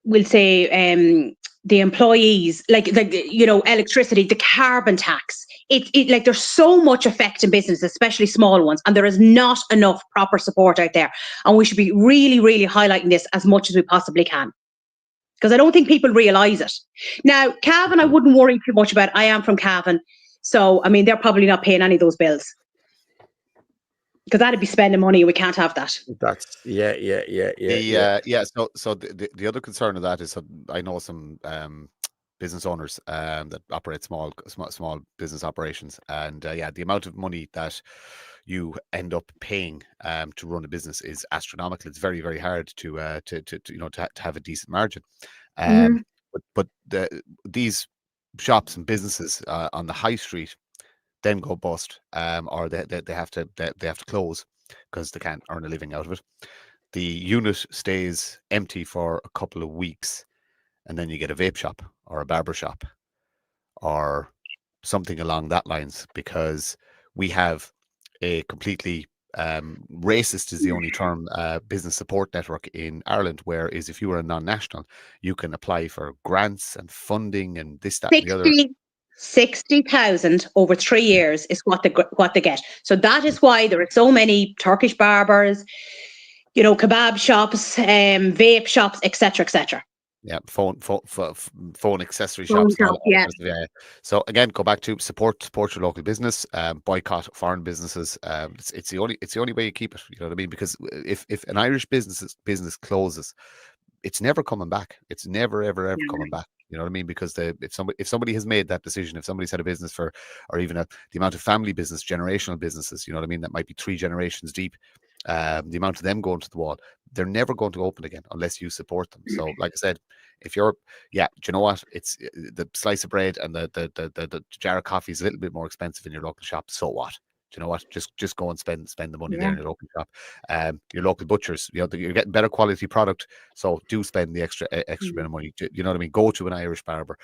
we'll say the employees, like you know, electricity, the carbon tax. It like there's so much affecting business, especially small ones, and there is not enough proper support out there, and we should be really, really highlighting this as much as we possibly can. Because I don't think people realise it. Now, Cavan, I wouldn't worry too much about. I am from Cavan. So, I mean, they're probably not paying any of those bills. Because that'd be spending money and we can't have that. That's, yeah. So the other concern of that is I know some business owners that operate small business operations. And the amount of money that you end up paying to run a business is astronomical. It's very, very hard to have a decent margin. But these shops and businesses on the high street then go bust, or they have to close because they can't earn a living out of it. The unit stays empty for a couple of weeks, and then you get a vape shop or a barber shop or something along that lines, because we have a completely racist is the only term business support network in Ireland, whereas if you are a non-national, you can apply for grants and funding and this, that, and the other. 60,000 over 3 years is what they get. So that is why there are so many Turkish barbers, you know, kebab shops, vape shops, etc., etc. Yeah, phone accessory shops. Yeah. So again, go back to support your local business. Boycott foreign businesses. It's the only way you keep it. You know what I mean? Because if an Irish business closes, it's never coming back. It's never ever coming back. You know what I mean? Because if somebody has made that decision, if somebody's had a business for, or even the amount of family business, generational businesses, you know what I mean, that might be 3 generations deep. The amount of them going to the wall, they're never going to open again unless you support them. So, like I said, if you're, do you know what? It's the slice of bread and the jar of coffee is a little bit more expensive in your local shop. So what? Do you know what? Just go and spend the money there in your local shop. Your local butchers, you know, you're getting better quality product, so do spend the extra bit of money. You know what I mean? Go to an Irish barber.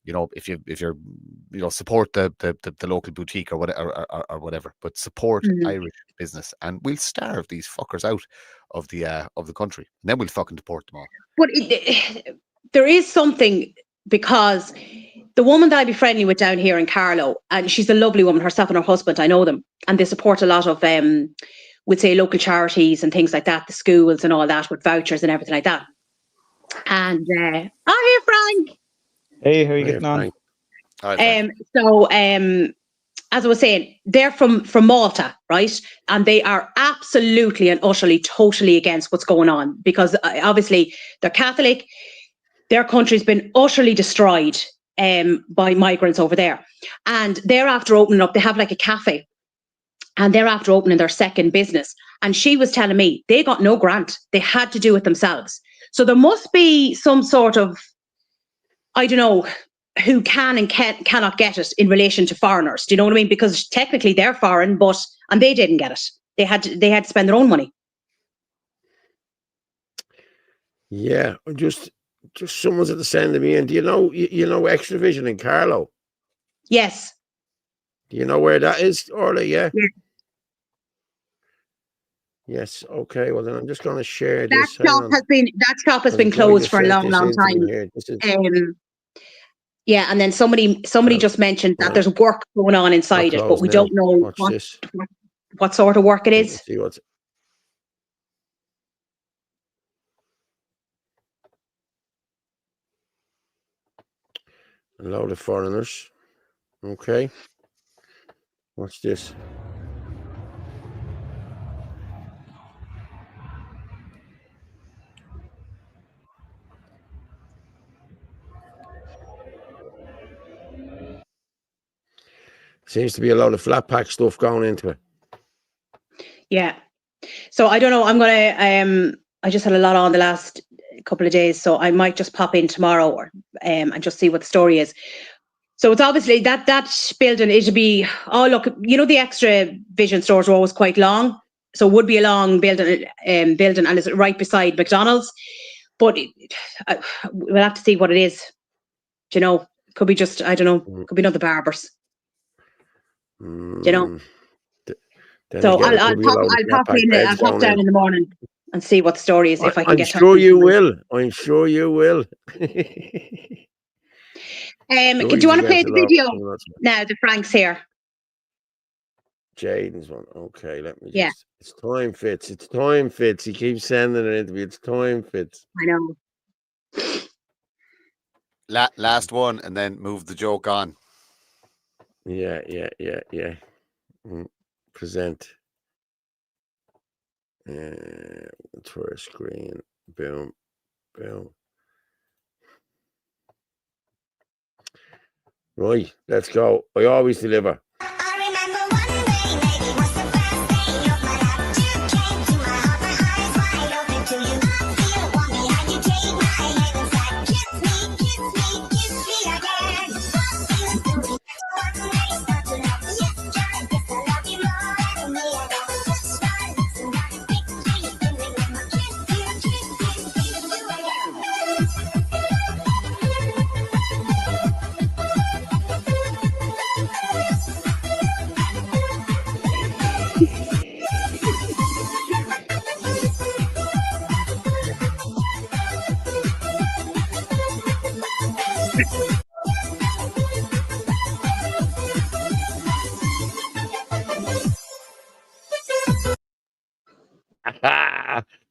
You know, if you're, you know, support the local boutique or whatever, but support Irish business, and we'll starve these fuckers out of the country, and then we'll fucking deport them all. But there is something, because the woman that I'd be friendly with down here in Carlow, and she's a lovely woman, herself and her husband, I know them, and they support a lot of we'd say local charities and things like that, the schools and all that, with vouchers and everything like that. And hey Frank. Hey, how are you getting on? So as I was saying, they're from Malta, right? And they are absolutely and utterly, totally against what's going on, because obviously they're Catholic. Their country's been utterly destroyed by migrants over there. And they're after opening up, they have like a cafe, and they're after opening their second business. And she was telling me they got no grant. They had to do it themselves. So there must be some sort of, I don't know, who can and cannot get it in relation to foreigners. Do you know what I mean? Because technically they're foreign, and they didn't get it. They had to spend their own money. Yeah, just someone's at the send of me. And do you know Extravision in Carlow? Yes. Do you know where that is, Orla? Yeah. Yes. Okay. Well, then I'm just going to share this. That shop has been closed for a long time. Yeah, and then somebody just mentioned that there's work going on inside it, but we don't know what sort of work it is. See what's a load of foreigners. Okay. What's this? Seems to be a lot of flat pack stuff going into it. Yeah. So I don't know. I'm gonna I just had a lot on the last couple of days, so I might just pop in tomorrow and just see what the story is. So it's obviously that building, it'll be, oh look, you know, the Extra Vision stores are always quite long. So it would be along building and it's right beside McDonald's. But we'll have to see what it is. Do you know? Could be just, I don't know, could be another Barbers. Do you know? So I'll pop down in the morning and see what the story is if I can get time. I'm sure you will. I'm sure you will. Do you want to play the video now? The Frank's here. Jaden's one. Okay, let me just. It's time, Fitz. It's time, Fitz. He keeps sending it into me. It's time, Fitz. I know. Last one, and then move the joke on. Yeah. Present. For a screen. Boom. Right, let's go. I always deliver.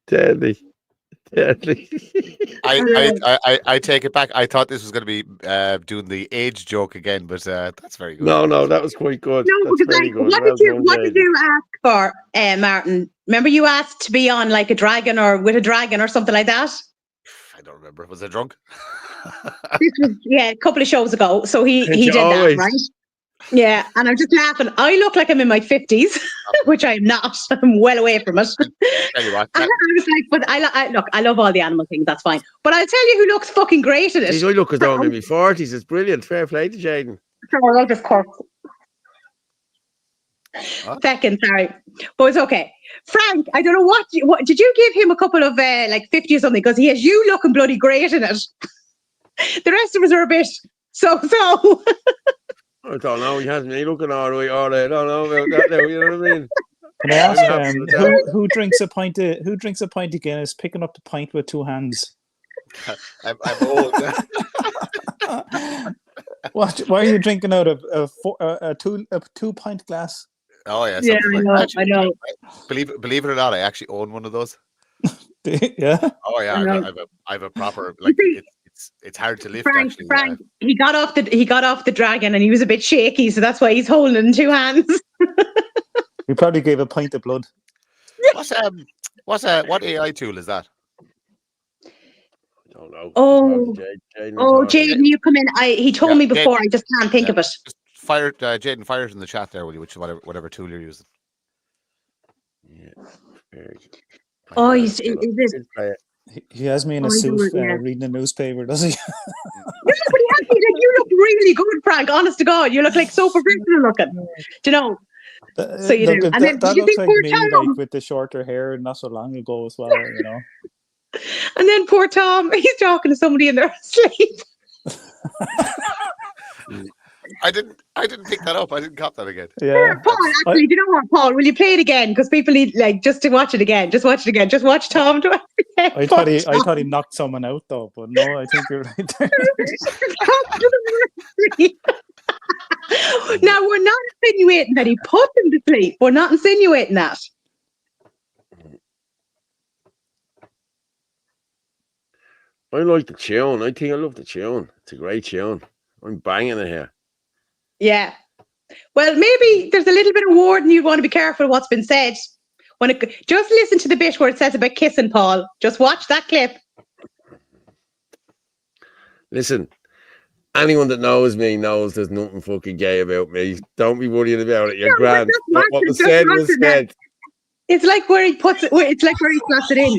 Deadly. I take it back. I thought this was going to be doing the age joke again, but that's very good. No, that was quite good. No, that's because what did you ask for, Martin? Remember you asked to be on like a dragon or with a dragon or something like that? I don't remember. Was I drunk? This was a couple of shows ago. So he did that, right? Yeah, and I'm just laughing. I look like I'm in my 50s, which I'm not. I'm well away from it. Tell you what, I was like, but I love all the animal things. That's fine. But I'll tell you who looks fucking great in it. I look as though I'm in my 40s. It's brilliant. Fair play to Jaden. Sorry, I'll just curse. Second, sorry, but it's okay. Frank, I don't know what did you give him a couple of like 50 or something, because he has you looking bloody great in it. The rest of us are a bit so. I don't know. He has me looking all right. I don't know about that now. You know what I mean? Can I ask who drinks a pint of Guinness, picking up the pint with two hands? I'm old. Why are you drinking out of a 2-pint glass? Oh yeah, I know. Believe it or not, I actually own one of those. Yeah. Oh yeah, I have a proper like. It's hard to lift. Frank, he got off the dragon and he was a bit shaky, so that's why he's holding it in two hands. He probably gave a pint of blood. What AI tool is that? I don't know. Jaden, you come in. He told me before. I just can't think of it. Just fire Jaden. Fire it in the chat there, will you? Which whatever tool you're using. Yeah. He has me in a suit reading a newspaper, does he? No, but he has me. Like, you look really good, Frank. Honest to God, you look like so professional looking. Do you know? So you do. And then that you looks think like poor me, Tom, like with the shorter hair, not so long ago as well. You know. And then poor Tom, he's talking to somebody in their sleep. I didn't pick that up. I didn't cop that again. Yeah. Paul, actually, do you know what, Paul? Will you play it again? Because people need just to watch it again. Just watch it again. Just watch Tom. I thought he knocked someone out though, but no, I think you're right there. Now we're not insinuating that he put them to sleep. We're not insinuating that. I like the tune. I think I love the tune. It's a great tune. I'm banging it here. Yeah. Well, maybe there's a little bit of warning. You want to be careful what's been said. Just listen to the bit where it says about kissing, Paul. Just watch that clip. Listen, anyone that knows me knows there's nothing fucking gay about me. Don't be worrying about it. You're grand. What was said was said. It's like where he puts it. It's like where he slots it in.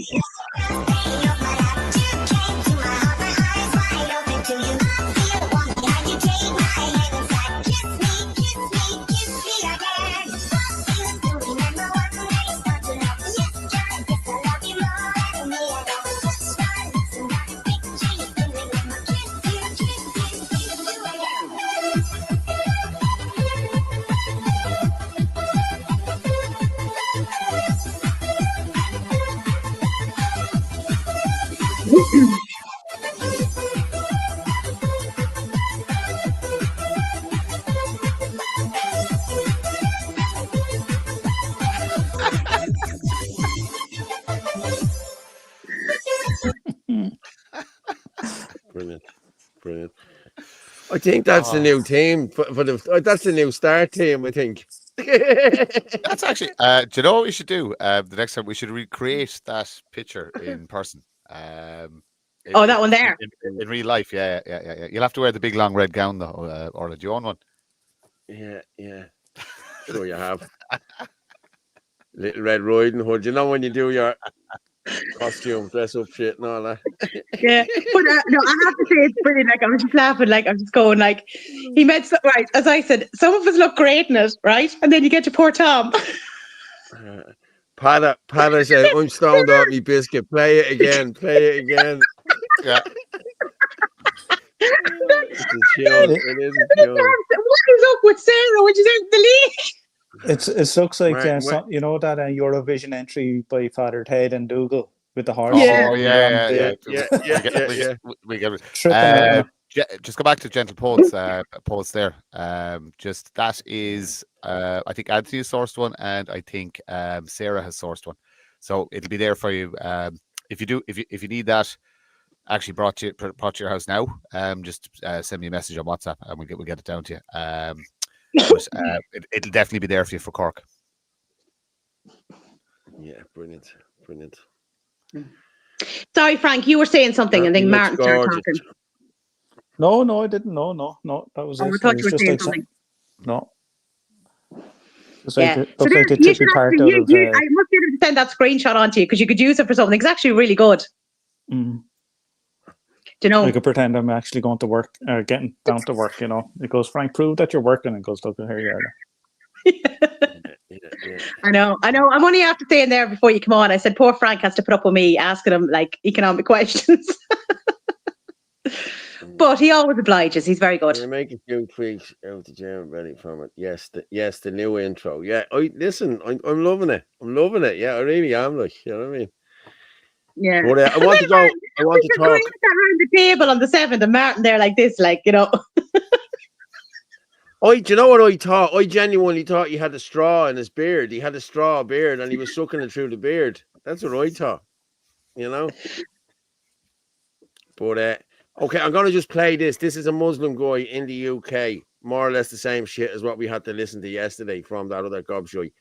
Brilliant. Brilliant. I think that's the new team for the. That's the new start team. I think. That's actually. Do you know what we should do? The next time we should recreate that picture in person. That one there in real life. Yeah. You'll have to wear the big long red gown though. Orla, do you own one? Yeah. Sure, you have. Little Red Riding Hood. You know when you do your costume, dress up shit and all that. Yeah, but no, I have to say it's brilliant. Like, I'm just laughing, like, I'm just going, like, he meant, right, as I said, some of us look great in it, right? And then you get to poor Tom. Patter said, I'm stoned off me biscuit. Play it again. Yeah. It's a tune. It is a tune. What is up with Sarah when she's out in the league? It looks like you know that Eurovision entry by Father Ted and Dougal with the horse. Yeah. We get it. Just go back to Gentle Poets there. Just that is I think Anthony has sourced one, and I think Sarah has sourced one. So it'll be there for you. If you need that actually brought to your house now, just send me a message on WhatsApp and we'll get it down to you. But it'll definitely be there for you for Cork. Yeah, brilliant. Sorry, Frank, you were saying something, and then Martin started talking. No, I didn't. No, that was it. I thought you were saying something. No. Yeah. Looks like they took part out of... I must get him to send that screenshot on to you, because you could use it for something. It's actually really good. Mm. Do you know? I could pretend I'm actually going to work, getting down to work, you know. It goes, Frank, prove that you're working, and goes, look, here you are. Yeah. I know. I'm only after saying there before you come on. I said, poor Frank has to put up with me asking him like economic questions. But he always obliges. He's very good. We're making a few tweaks out the gym ready from it. Yes, the new intro. Yeah, I'm loving it. Yeah, I really am. Like, you know what I mean? Yeah. But I want to go. I want to talk. Around the table on the 7th, and Martin there like this, like, you know. Do you know what I thought? I genuinely thought he had a straw in his beard. He had a straw beard, and he was sucking it through the beard. That's what I thought. You know. But okay, I'm gonna just play this. This is a Muslim guy in the UK, more or less the same shit as what we had to listen to yesterday from that other gobshite.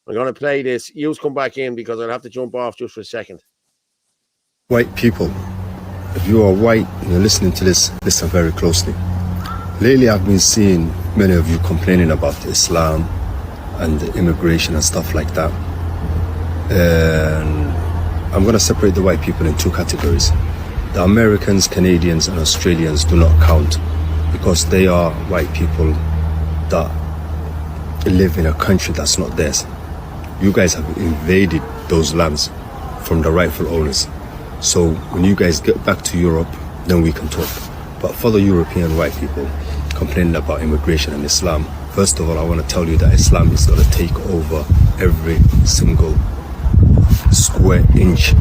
I'm gonna play this. You come back in because I'll have to jump off just for a second. White people, if you are white and you're listening to this, listen very closely. Lately, I've been seeing many of you complaining about Islam and the immigration and stuff like that. And I'm going to separate the white people in two categories. The Americans, Canadians, and Australians do not count because they are white people that live in a country that's not theirs. You guys have invaded those lands from the rightful owners. So when you guys get back to Europe, then we can talk. But for the European white people complaining about immigration and Islam, first of all, I want to tell you that Islam is going to take over every single square inch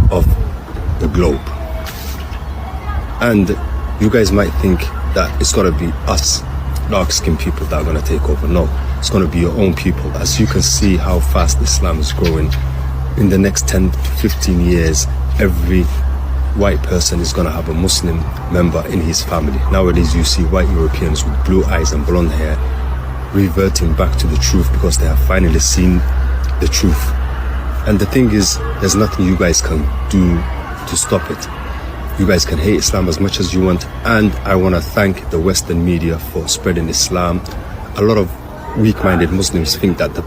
of the globe. And you guys might think that it's going to be us, dark-skinned people, that are going to take over. No, it's going to be your own people. As you can see how fast Islam is growing, in the next 10 to 15 years, every white person is going to have a Muslim member in his family. Nowadays, you see white Europeans with blue eyes and blonde hair reverting back to the truth because they have finally seen the truth. And the thing is, there's nothing you guys can do to stop it. You guys can hate Islam as much as you want, and I want to thank the Western media for spreading Islam. A lot of weak-minded Muslims think that the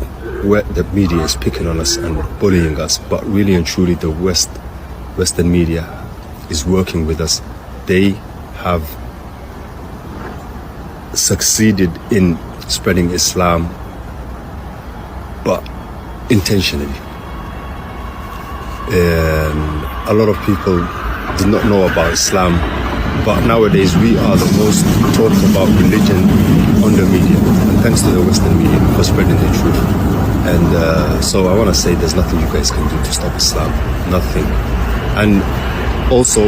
media is picking on us and bullying us, but really and truly the Western media is working with us. They have succeeded in spreading Islam, but intentionally. And a lot of people did not know about Islam, but nowadays we are the most talked about religion on the media, and thanks to the Western media for spreading the truth. And so I want to say there's nothing you guys can do to stop Islam, nothing. And Also,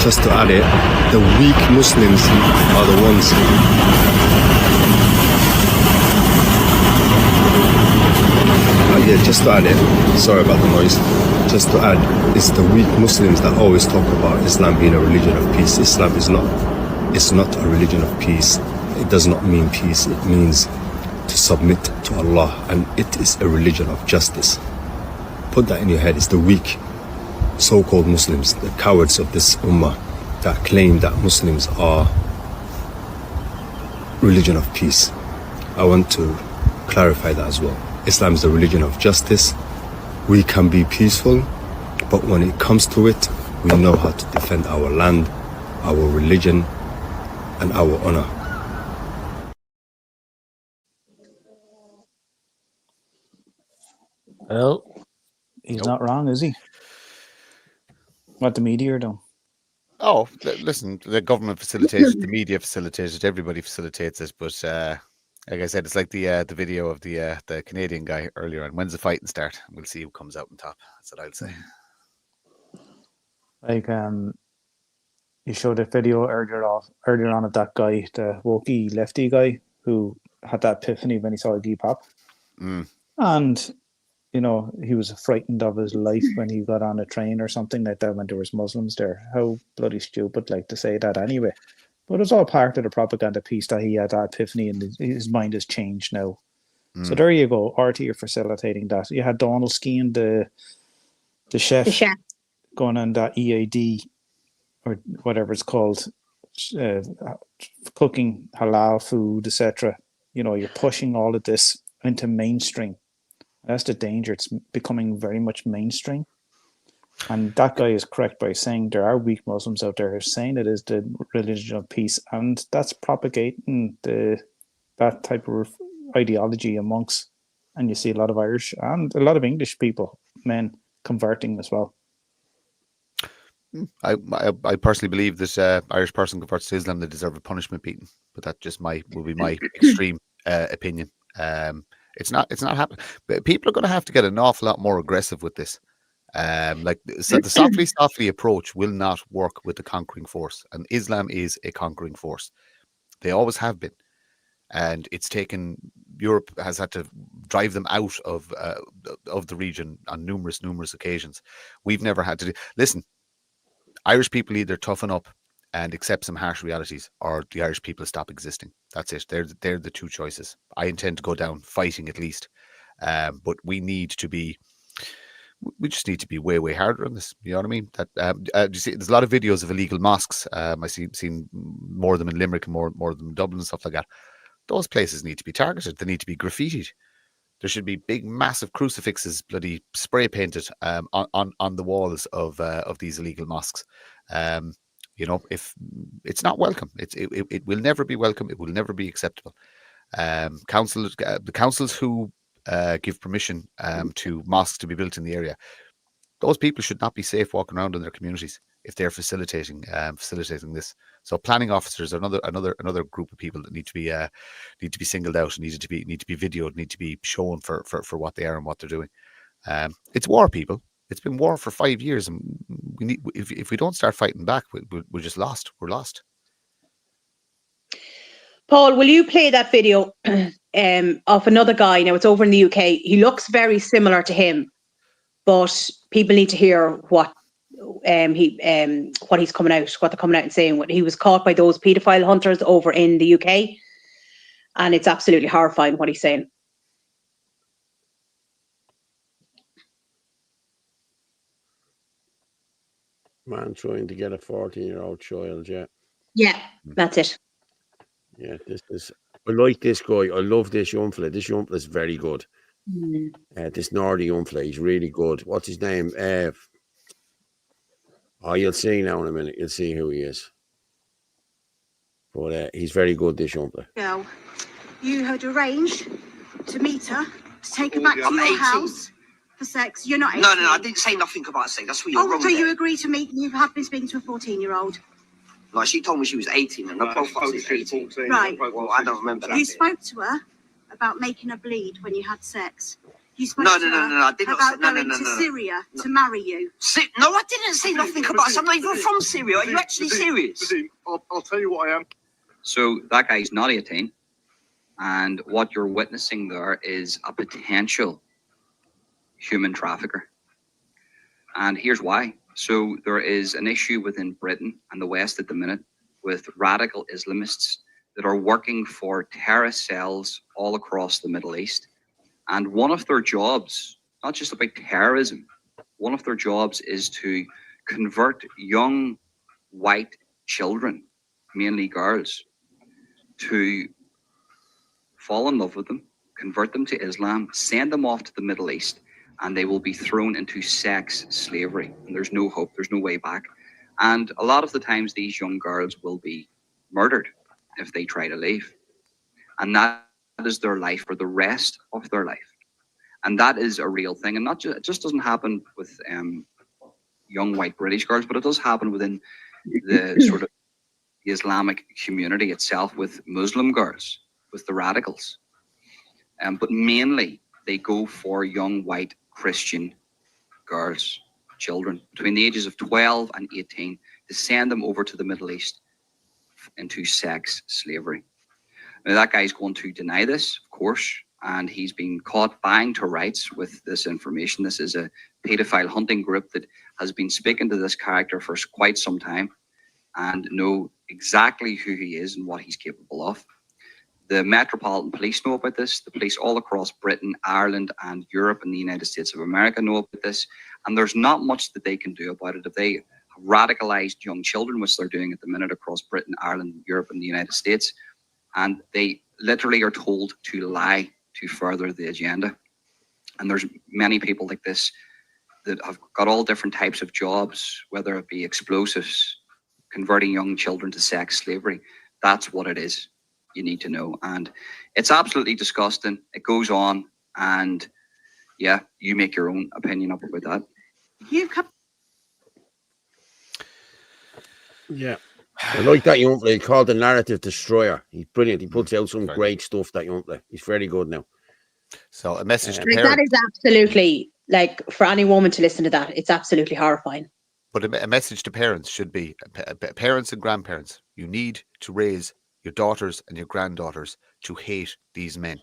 just to add it, the weak Muslims are the ones. Yeah, just to add it, sorry about the noise. Just to add, it's the weak Muslims that always talk about Islam being a religion of peace. Islam is not. It's not a religion of peace. It does not mean peace. It means to submit to Allah, and it is a religion of justice. Put that in your head. It's the weak so-called Muslims, the cowards of this ummah, that claim that Muslims are religion of peace. I want to clarify that as well. Islam is the religion of justice. We can be peaceful, but when it comes to it, we know how to defend our land, our religion, and our honor. Well, he's not wrong, is he? What the media are doing. Oh, listen, the government facilitates it, the media facilitates it, everybody facilitates it, but like I said, it's like the video of the Canadian guy earlier on. When's the fighting start? We'll see who comes out on top. That's what I'll say. Like, you showed a video earlier on of that guy, the wokey lefty guy, who had that epiphany when he saw Depop. And, you know, he was frightened of his life when he got on a train or something like that when there was Muslims there. How bloody stupid, like, to say that anyway. But it's all part of the propaganda piece that he had that epiphany and his mind has changed now. So there you go. RT are facilitating that. You had Donald Skeen, the chef, going on that EAD or whatever it's called, cooking halal food, etc. You know, you're pushing all of this into mainstream. That's the danger. It's becoming very much mainstream. And that guy is correct by saying there are weak Muslims out there who are saying it is the religion of peace, and that's propagating that type of ideology amongst, and you see a lot of Irish and a lot of English people, men, converting as well. I personally believe that Irish person converts to Islam, they deserve a punishment beating, but that just will be my extreme opinion. It's not happening. But people are going to have to get an awful lot more aggressive with this. So the softly approach will not work with the conquering force, and Islam is a conquering force. They always have been, and it's taken. Europe has had to drive them out of the region on numerous occasions. We've never had to listen. Irish people either toughen up and accept some harsh realities, or the Irish people stop existing. That's it. They're the two choices. I intend to go down fighting at least, but we just need to be way harder on this. You know what I mean? That you see, there's a lot of videos of illegal mosques. I've seen more of them in Limerick and more of them in Dublin and stuff like that. Those places need to be targeted. They need to be graffitied. There should be big, massive crucifixes, bloody spray painted on the walls of these illegal mosques. You know, if it's not welcome, it will never be welcome. It will never be acceptable. The councils who give permission to mosques to be built in the area, those people should not be safe walking around in their communities if they're facilitating this. So planning officers are another group of people that need to be singled out, need to be videoed, need to be shown for what they are and what they're doing. It's war, people. It's been war for 5 years, and we need. If we don't start fighting back, we're just lost. We're lost. Paul, will you play that video of another guy? Now it's over in the UK. He looks very similar to him, but people need to hear what he's coming out, what they're coming out and saying. He was caught by those paedophile hunters over in the UK, and it's absolutely horrifying what he's saying. Man trying to get a 14-year-old child, Yeah, that's it. Yeah, I like this guy. I love this young fella. This young fella is very good. This Nordy young fella, he's really good. What's his name? You'll see now in a minute. You'll see who he is. But he's very good, this young fella. Girl, you had arranged to meet her, to take her back to your house for sex. You're not 18. No, I didn't say nothing about sex. That's what you're wrong. So you agreed to meet, you have been speaking to a 14-year-old. Like, she told me she was 18 and her profile says 18. Right. Well, I don't remember that. You spoke to her about making her bleed when you had sex. You spoke No, to no, no, her no, I did not say, about going to Syria to marry you. No, I didn't say nothing about us. I'm not even from Syria. Are you actually serious? I'll tell you what I am. So that guy's not 18. And what you're witnessing there is a potential human trafficker. And here's why. So there is an issue within Britain and the West at the minute with radical Islamists that are working for terrorist cells all across the Middle East. And one of their jobs, not just about terrorism, one of their jobs is to convert young white children, mainly girls, to fall in love with them, convert them to Islam, send them off to the Middle East, and they will be thrown into sex slavery. And there's no hope, there's no way back. And a lot of the times these young girls will be murdered if they try to leave. And that is their life for the rest of their life. And that is a real thing. And not just, it just doesn't happen with young white British girls, but it does happen within the sort of the Islamic community itself with Muslim girls, with the radicals. But mainly they go for young white Christian girls, children between the ages of 12 and 18 to send them over to the Middle East into sex slavery. Now that guy's going to deny this, of course, and he's been caught buying to rights with this information. This is a paedophile hunting group that has been speaking to this character for quite some time and know exactly who he is and what he's capable of. The Metropolitan Police know about this. The police all across Britain, Ireland, and Europe and the United States of America know about this. And there's not much that they can do about it. If they have radicalized young children, which they're doing at the minute across Britain, Ireland, Europe, and the United States, and they literally are told to lie to further the agenda. And there's many people like this that have got all different types of jobs, whether it be explosives, converting young children to sex slavery. That's what it is. You need to know. And it's absolutely disgusting. It goes on. And yeah, you make your own opinion up about that. You've come. Yeah. I like that young fella. He's called the Narrative Destroyer. He's brilliant. He puts out some great stuff, that young fella. He's very good now. So a message to Like, parents. that is absolutely, like, for any woman to listen to that, it's absolutely horrifying. But a message to parents should be, parents and grandparents, you need to raise your daughters and your granddaughters to hate these men.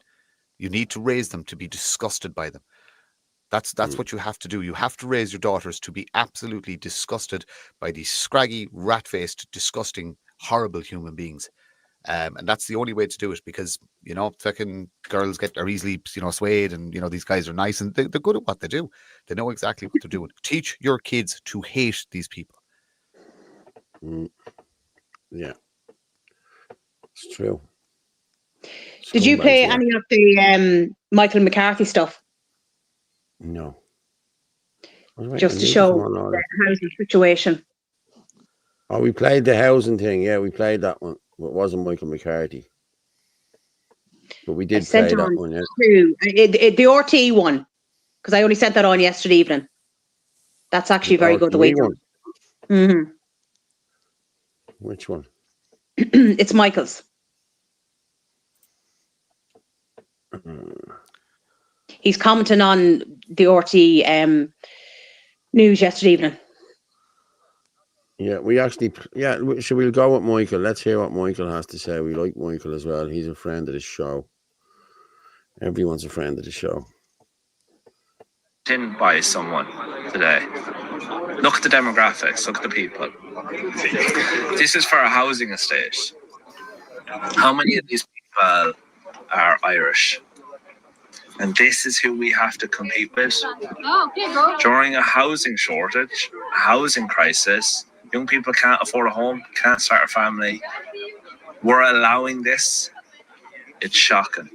You need to raise them to be disgusted by them. That's what you have to do. You have to raise your daughters to be absolutely disgusted by these scraggy, rat-faced, disgusting, horrible human beings. And that's the only way to do it, because, you know, fucking girls are easily, you know, swayed, and, you know, these guys are nice and they're good at what they do. They know exactly what they're doing. Teach your kids to hate these people. Yeah. It's true. Did you play any of the Michael McCarthy stuff? No. Just to show the housing situation. Oh, we played the housing thing. Yeah, we played that one. It wasn't Michael McCarthy. But we did play that one, yeah. The RT one, because I only sent that on yesterday evening. That's actually very good, the way one. Mm-hmm. Which one? It's Michael's. He's commenting on the RT news yesterday evening. Yeah, we actually, should we go with Michael? Let's hear what Michael has to say. We like Michael as well. He's a friend of the show. Everyone's a friend of the show. In by someone today. Look at the demographics, look at the people. This is for a housing estate. How many of these people are Irish? And this is who we have to compete with. During a housing shortage, a housing crisis, young people can't afford a home, can't start a family. We're allowing this. It's shocking.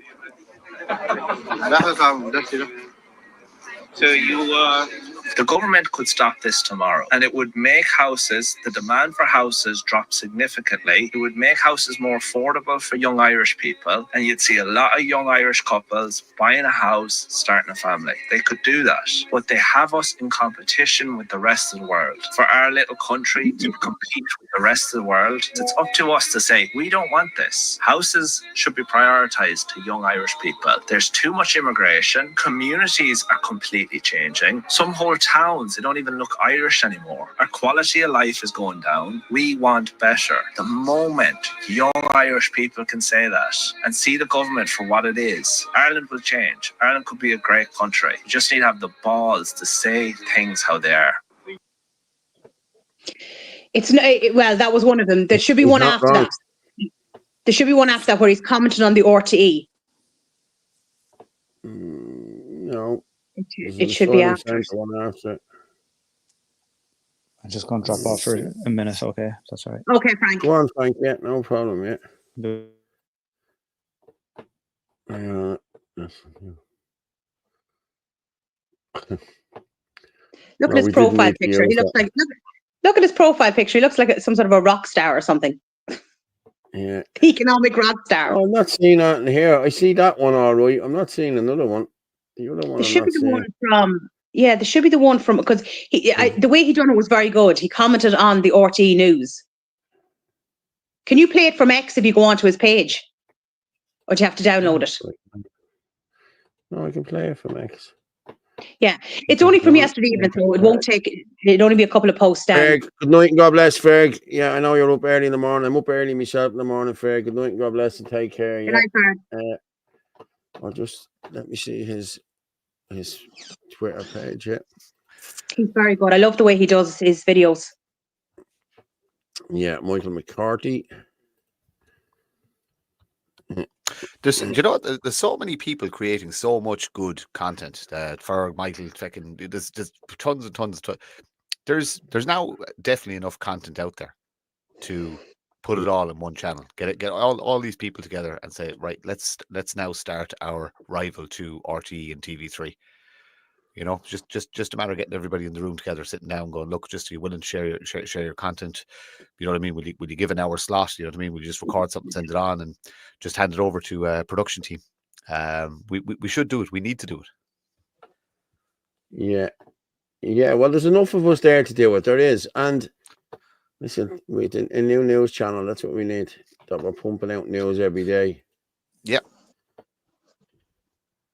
So you The government could stop this tomorrow, and it would make the demand for houses drop significantly. It would make houses more affordable for young Irish people, and you'd see a lot of young Irish couples buying a house, starting a family. They could do that, but they have us in competition with the rest of the world. For our little country to compete with the rest of the world, it's up to us to say, we don't want this. Houses should be prioritised to young Irish people. There's too much immigration. Communities are completely changing. Some whole towns, they don't even look Irish anymore. Our quality of life is going down. We want better. The moment young Irish people can say that and see the government for what it is, Ireland will change. Ireland could be a great country. You just need to have the balls to say things how they are. It's well, that was one of them. There should be one after that. There should be one after that where he's commented on the RTE. No. It should be after. One after. I'm just going to drop off for a minute, okay? That's all right. Okay, Frank. Go on, Frank. Yeah, no problem, yeah. Look at his profile picture. He looks like look at his profile picture. He looks like some sort of a rock star or something. Yeah. Economic rock star. Oh, I'm not seeing that in here. I see that one all right. I'm not seeing another one. The other one. There should be the one from. Yeah, there should be the one from because the way he done it was very good. He commented on the RTE News. Can you play it from X if you go onto his page, or do you have to download it? No, I can play it from X. Yeah, it's only from yesterday evening, so it won't take. It'll only be a couple of posts down. Ferg, good night and God bless, Ferg. Yeah, I know you're up early in the morning. I'm up early myself in the morning, Ferg. Good night and God bless and take care. Good night, Ferg. I'll just let me see his Twitter page. Yeah, he's very good. I love the way he does his videos. Yeah, Michael McCarthy. There's so many people creating so much good content for Michael. There's tons and tons. There's now definitely enough content out there to put it all in one channel. Get all these people together and say, right, let's now start our rival to RTE and TV3. You know, just a matter of getting everybody in the room together, sitting down, going, look, just are you willing to share your content? You know what I mean? Will you give an hour slot? You know what I mean? Will you just record something, send it on, and just hand it over to a production team? We should do it. We need to do it. Yeah. Well, there's enough of us there to do it. There is, and listen, with a new news channel, that's what we need. That we're pumping out news every day. Yep.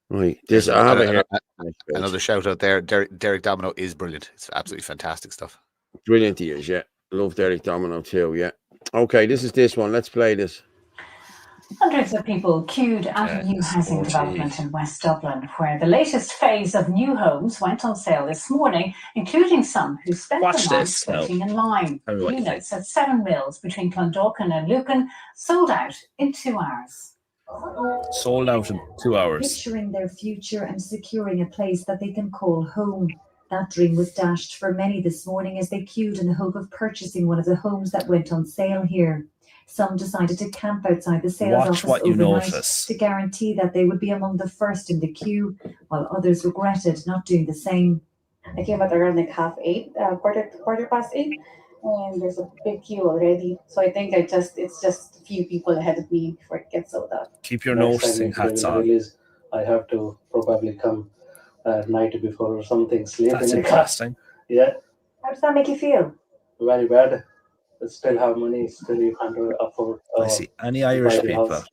Right. This I have another shout out there. Derek Domino is brilliant. It's absolutely fantastic stuff. Brilliant he is, yeah. Love Derek Domino too, yeah. Okay, this one. Let's play this. Hundreds of people queued at a new housing development in West Dublin, where the latest phase of new homes went on sale this morning, including some who spent the night waiting in line. Units at 7 Mills between Clondalkin and Lucan sold out in 2 hours. Sold out in 2 hours. Picturing their future and securing a place that they can call home. That dream was dashed for many this morning as they queued in the hope of purchasing one of the homes that went on sale here. Some decided to camp outside the sales office overnight to guarantee that they would be among the first in the queue, while others regretted not doing the same. I came out around like 8:30, quarter past 8, and there's a big queue already. So I think it's just a few people ahead of me before it gets sold out. Keep your noticing hats on. I have to probably come night before or something, sleep That's in the interesting. Yeah. How does that make you feel? Very bad. I still have money, still you can't afford. I see. Any Irish people? House.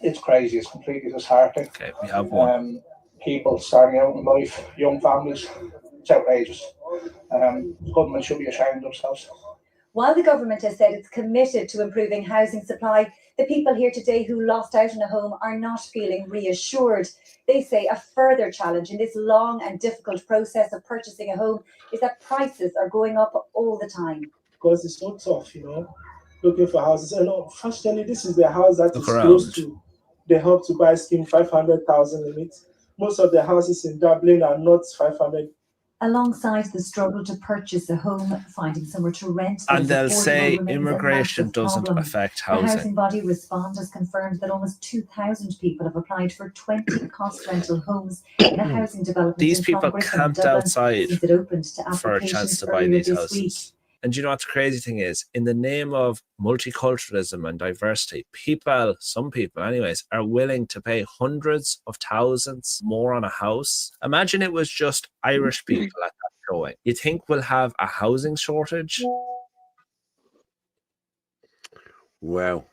It's crazy. It's completely disheartening. Okay, we have one. People starting out in life, young families, it's outrageous. The government should be ashamed of themselves. While the government has said it's committed to improving housing supply, the people here today who lost out on a home are not feeling reassured. They say a further challenge in this long and difficult process of purchasing a home is that prices are going up all the time. Because it's so tough, looking for houses. And fortunately, this is the house that is close to the Help to Buy scheme, 500,000 limit. Most of the houses in Dublin are not 500 Alongside the struggle to purchase a home, finding somewhere to rent, And they'll affordable say remains a immigration massive doesn't problem. affect The housing. housing body Respond has confirmed that almost 2,000 people have applied for 20 cost rental homes in a housing development These in people Clongriffin, camped Dublin, outside since it opened to for a chance applications to buy earlier these this week. houses. And you know what the crazy thing is? In the name of multiculturalism and diversity, some people anyways, are willing to pay hundreds of thousands more on a house. Imagine it was just Irish people at that showing. You think we'll have a housing shortage? Wow.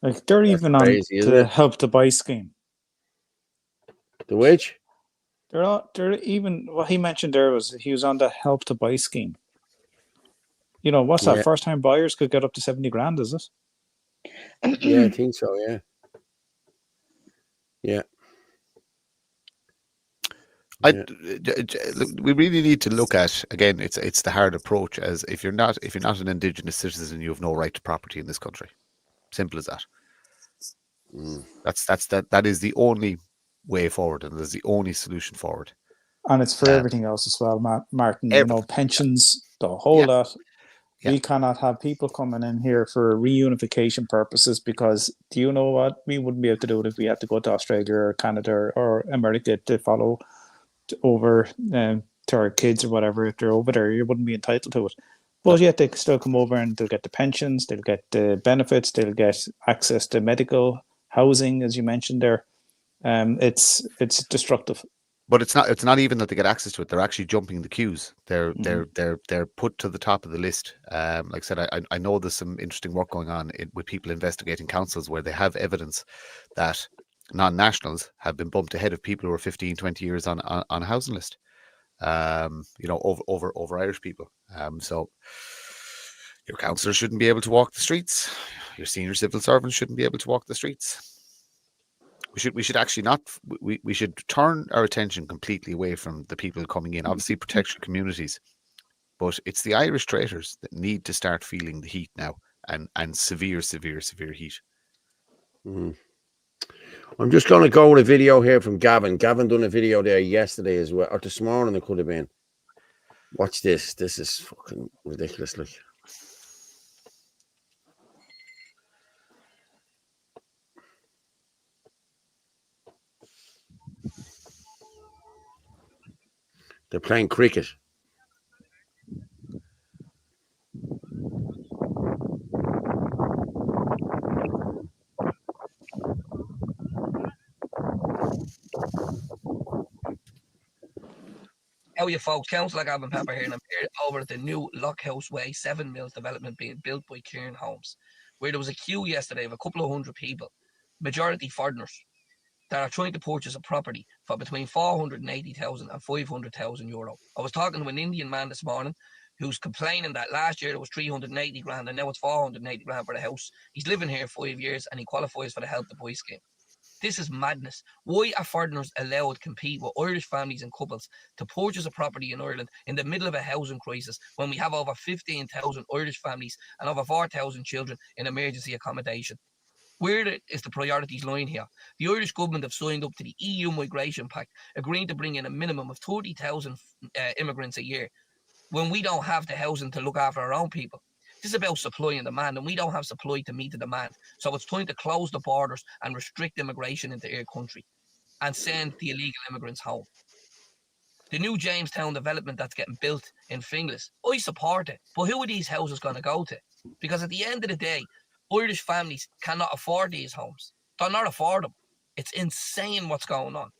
Like they're That's even crazy, on isn't the it? Help to Buy scheme. The which? They're even what he mentioned there was he was on the Help to Buy scheme. You know, what's that? Yeah. First time buyers could get up to 70 grand, is it? Yeah, I think so, yeah. Yeah. We really need to look at, again, it's the hard approach, as if you're not an indigenous citizen, you have no right to property in this country. Simple as that. That is the only way forward, and there's the only solution forward. And it's for everything else as well, Martin. You know, pensions, the whole lot. We cannot have people coming in here for reunification purposes because, do you know what? We wouldn't be able to do it if we had to go to Australia or Canada or America to follow over to our kids or whatever. If they're over there, you wouldn't be entitled to it. But yet they can still come over and they'll get the pensions, they'll get the benefits, they'll get access to medical, housing, as you mentioned there. It's destructive. But it's not even that they get access to it. They're actually jumping the queues. They're put to the top of the list. Like I said, I know there's some interesting work going on with people investigating councils where they have evidence that non-nationals have been bumped ahead of people who are 15, 20 years on a housing list. You know, over Irish people. So your councillors shouldn't be able to walk the streets. Your senior civil servants shouldn't be able to walk the streets. We should actually not. We should turn our attention completely away from the people coming in. Obviously, protect your communities, but it's the Irish traitors that need to start feeling the heat now, and severe heat. I'm just going to go with a video here from Gavin. Gavin done a video there yesterday as well, or this morning it could have been. Watch this. This is fucking ridiculous. Like. They're playing cricket. How are you folks? Councillor Gavin Pepper here, and I'm here over at the new Lockhouse Way 7 Mills development being built by Kieran Homes, where there was a queue yesterday of a couple of hundred people, majority foreigners, that are trying to purchase a property for between 480,000 and 500,000 euro. I was talking to an Indian man this morning who's complaining that last year it was 380 grand and now it's 480 grand for the house. He's living here 5 years and he qualifies for the Help to Buy scheme. This is madness. Why are foreigners allowed to compete with Irish families and couples to purchase a property in Ireland in the middle of a housing crisis when we have over 15,000 Irish families and over 4,000 children in emergency accommodation? Where is the priorities lying here? The Irish government have signed up to the EU Migration Pact, agreeing to bring in a minimum of 30,000 immigrants a year when we don't have the housing to look after our own people. This is about supply and demand, and we don't have supply to meet the demand. So it's time to close the borders and restrict immigration into our country and send the illegal immigrants home. The new Jamestown development that's getting built in Finglas, I support it. But who are these houses going to go to? Because at the end of the day, Irish families cannot afford these homes. They're not afford them. It's insane what's going on.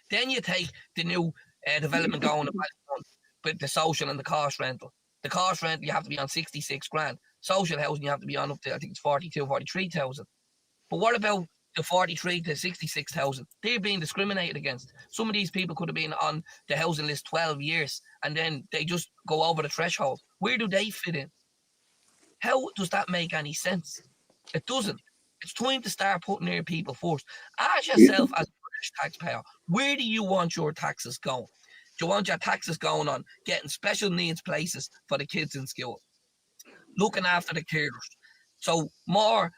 Then you take the new development going on with the social and the cost rental. The cost rental, you have to be on 66 grand. Social housing, you have to be on up to, I think it's 42, 43,000. But what about the 43 to 66,000? They're being discriminated against. Some of these people could have been on the housing list 12 years and then they just go over the threshold. Where do they fit in? How does that make any sense? It doesn't. It's time to start putting your people first. Ask yourself as a British taxpayer, where do you want your taxes going? Do you want your taxes going on getting special needs places for the kids in school? Looking after the carers. So more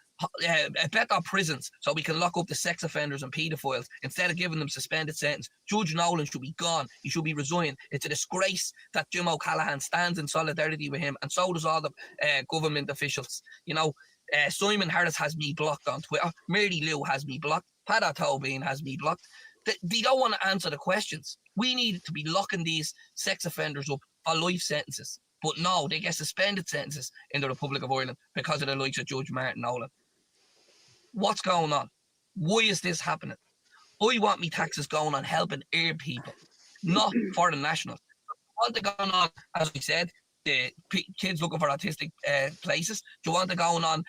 better prisons so we can lock up the sex offenders and paedophiles instead of giving them suspended sentence. Judge Nolan should be gone. He should be resigned. It's a disgrace that Jim O'Callaghan stands in solidarity with him, and so does all the government officials. You know, Simon Harris has me blocked on Twitter. Mary Lou has me blocked. Padda Tobin has me blocked. They don't want to answer the questions. We need to be locking these sex offenders up for life sentences. But no, they get suspended sentences in the Republic of Ireland because of the likes of Judge Martin Nolan. What's going on? Why is this happening? I want me taxes going on helping our people, not foreign nationals. I want it going on, as we said, the kids looking for autistic places. Do you want it going on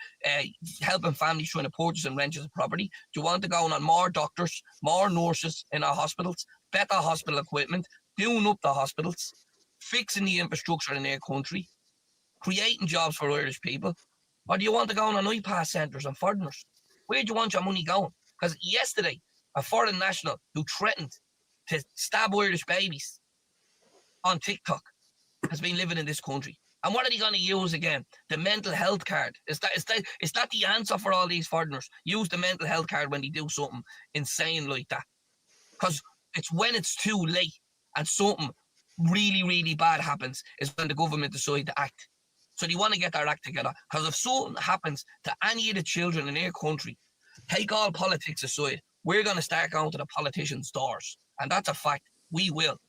helping families trying to purchase and rent a property? Do you want it going on more doctors, more nurses in our hospitals, better hospital equipment, doing up the hospitals, fixing the infrastructure in our country, creating jobs for Irish people? Or do you want to go on iPass centres and foreigners? Where do you want your money going? Because yesterday, a foreign national who threatened to stab Irish babies on TikTok has been living in this country. And what are they going to use again? The mental health card. Is that the answer for all these foreigners? Use the mental health card when they do something insane like that. Because it's when it's too late and something really, really bad happens is when the government decide to act. So they want to get their act together. Because if something happens to any of the children in our country, take all politics aside, we're going to start going to the politicians' doors. And that's a fact. We will.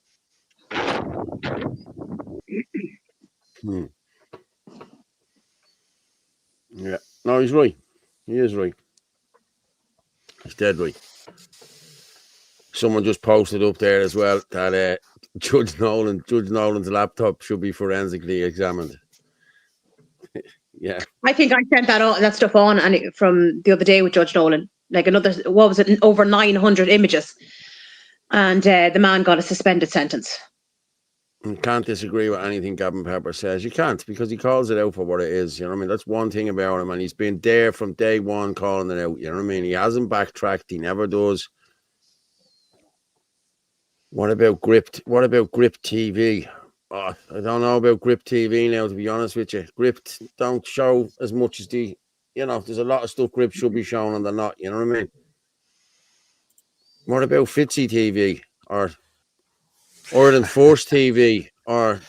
Yeah. No, he's right. He is right. He's dead right. Someone just posted up there as well that Judge Nolan's laptop should be forensically examined. Yeah. I think I sent that stuff on from the other day with Judge Nolan. Like another, what was it, over 900 images. And the man got a suspended sentence. You can't disagree with anything Gavin Pepper says. You can't, because he calls it out for what it is. You know what I mean? That's one thing about him. And he's been there from day one calling it out. You know what I mean? He hasn't backtracked. He never does. What about Grip TV? Oh, I don't know about Grip TV now, to be honest with you. Grip don't show as much as there's a lot of stuff Grip should be showing and they're not, you know what I mean? What about Fitzy TV or Ireland Force TV or,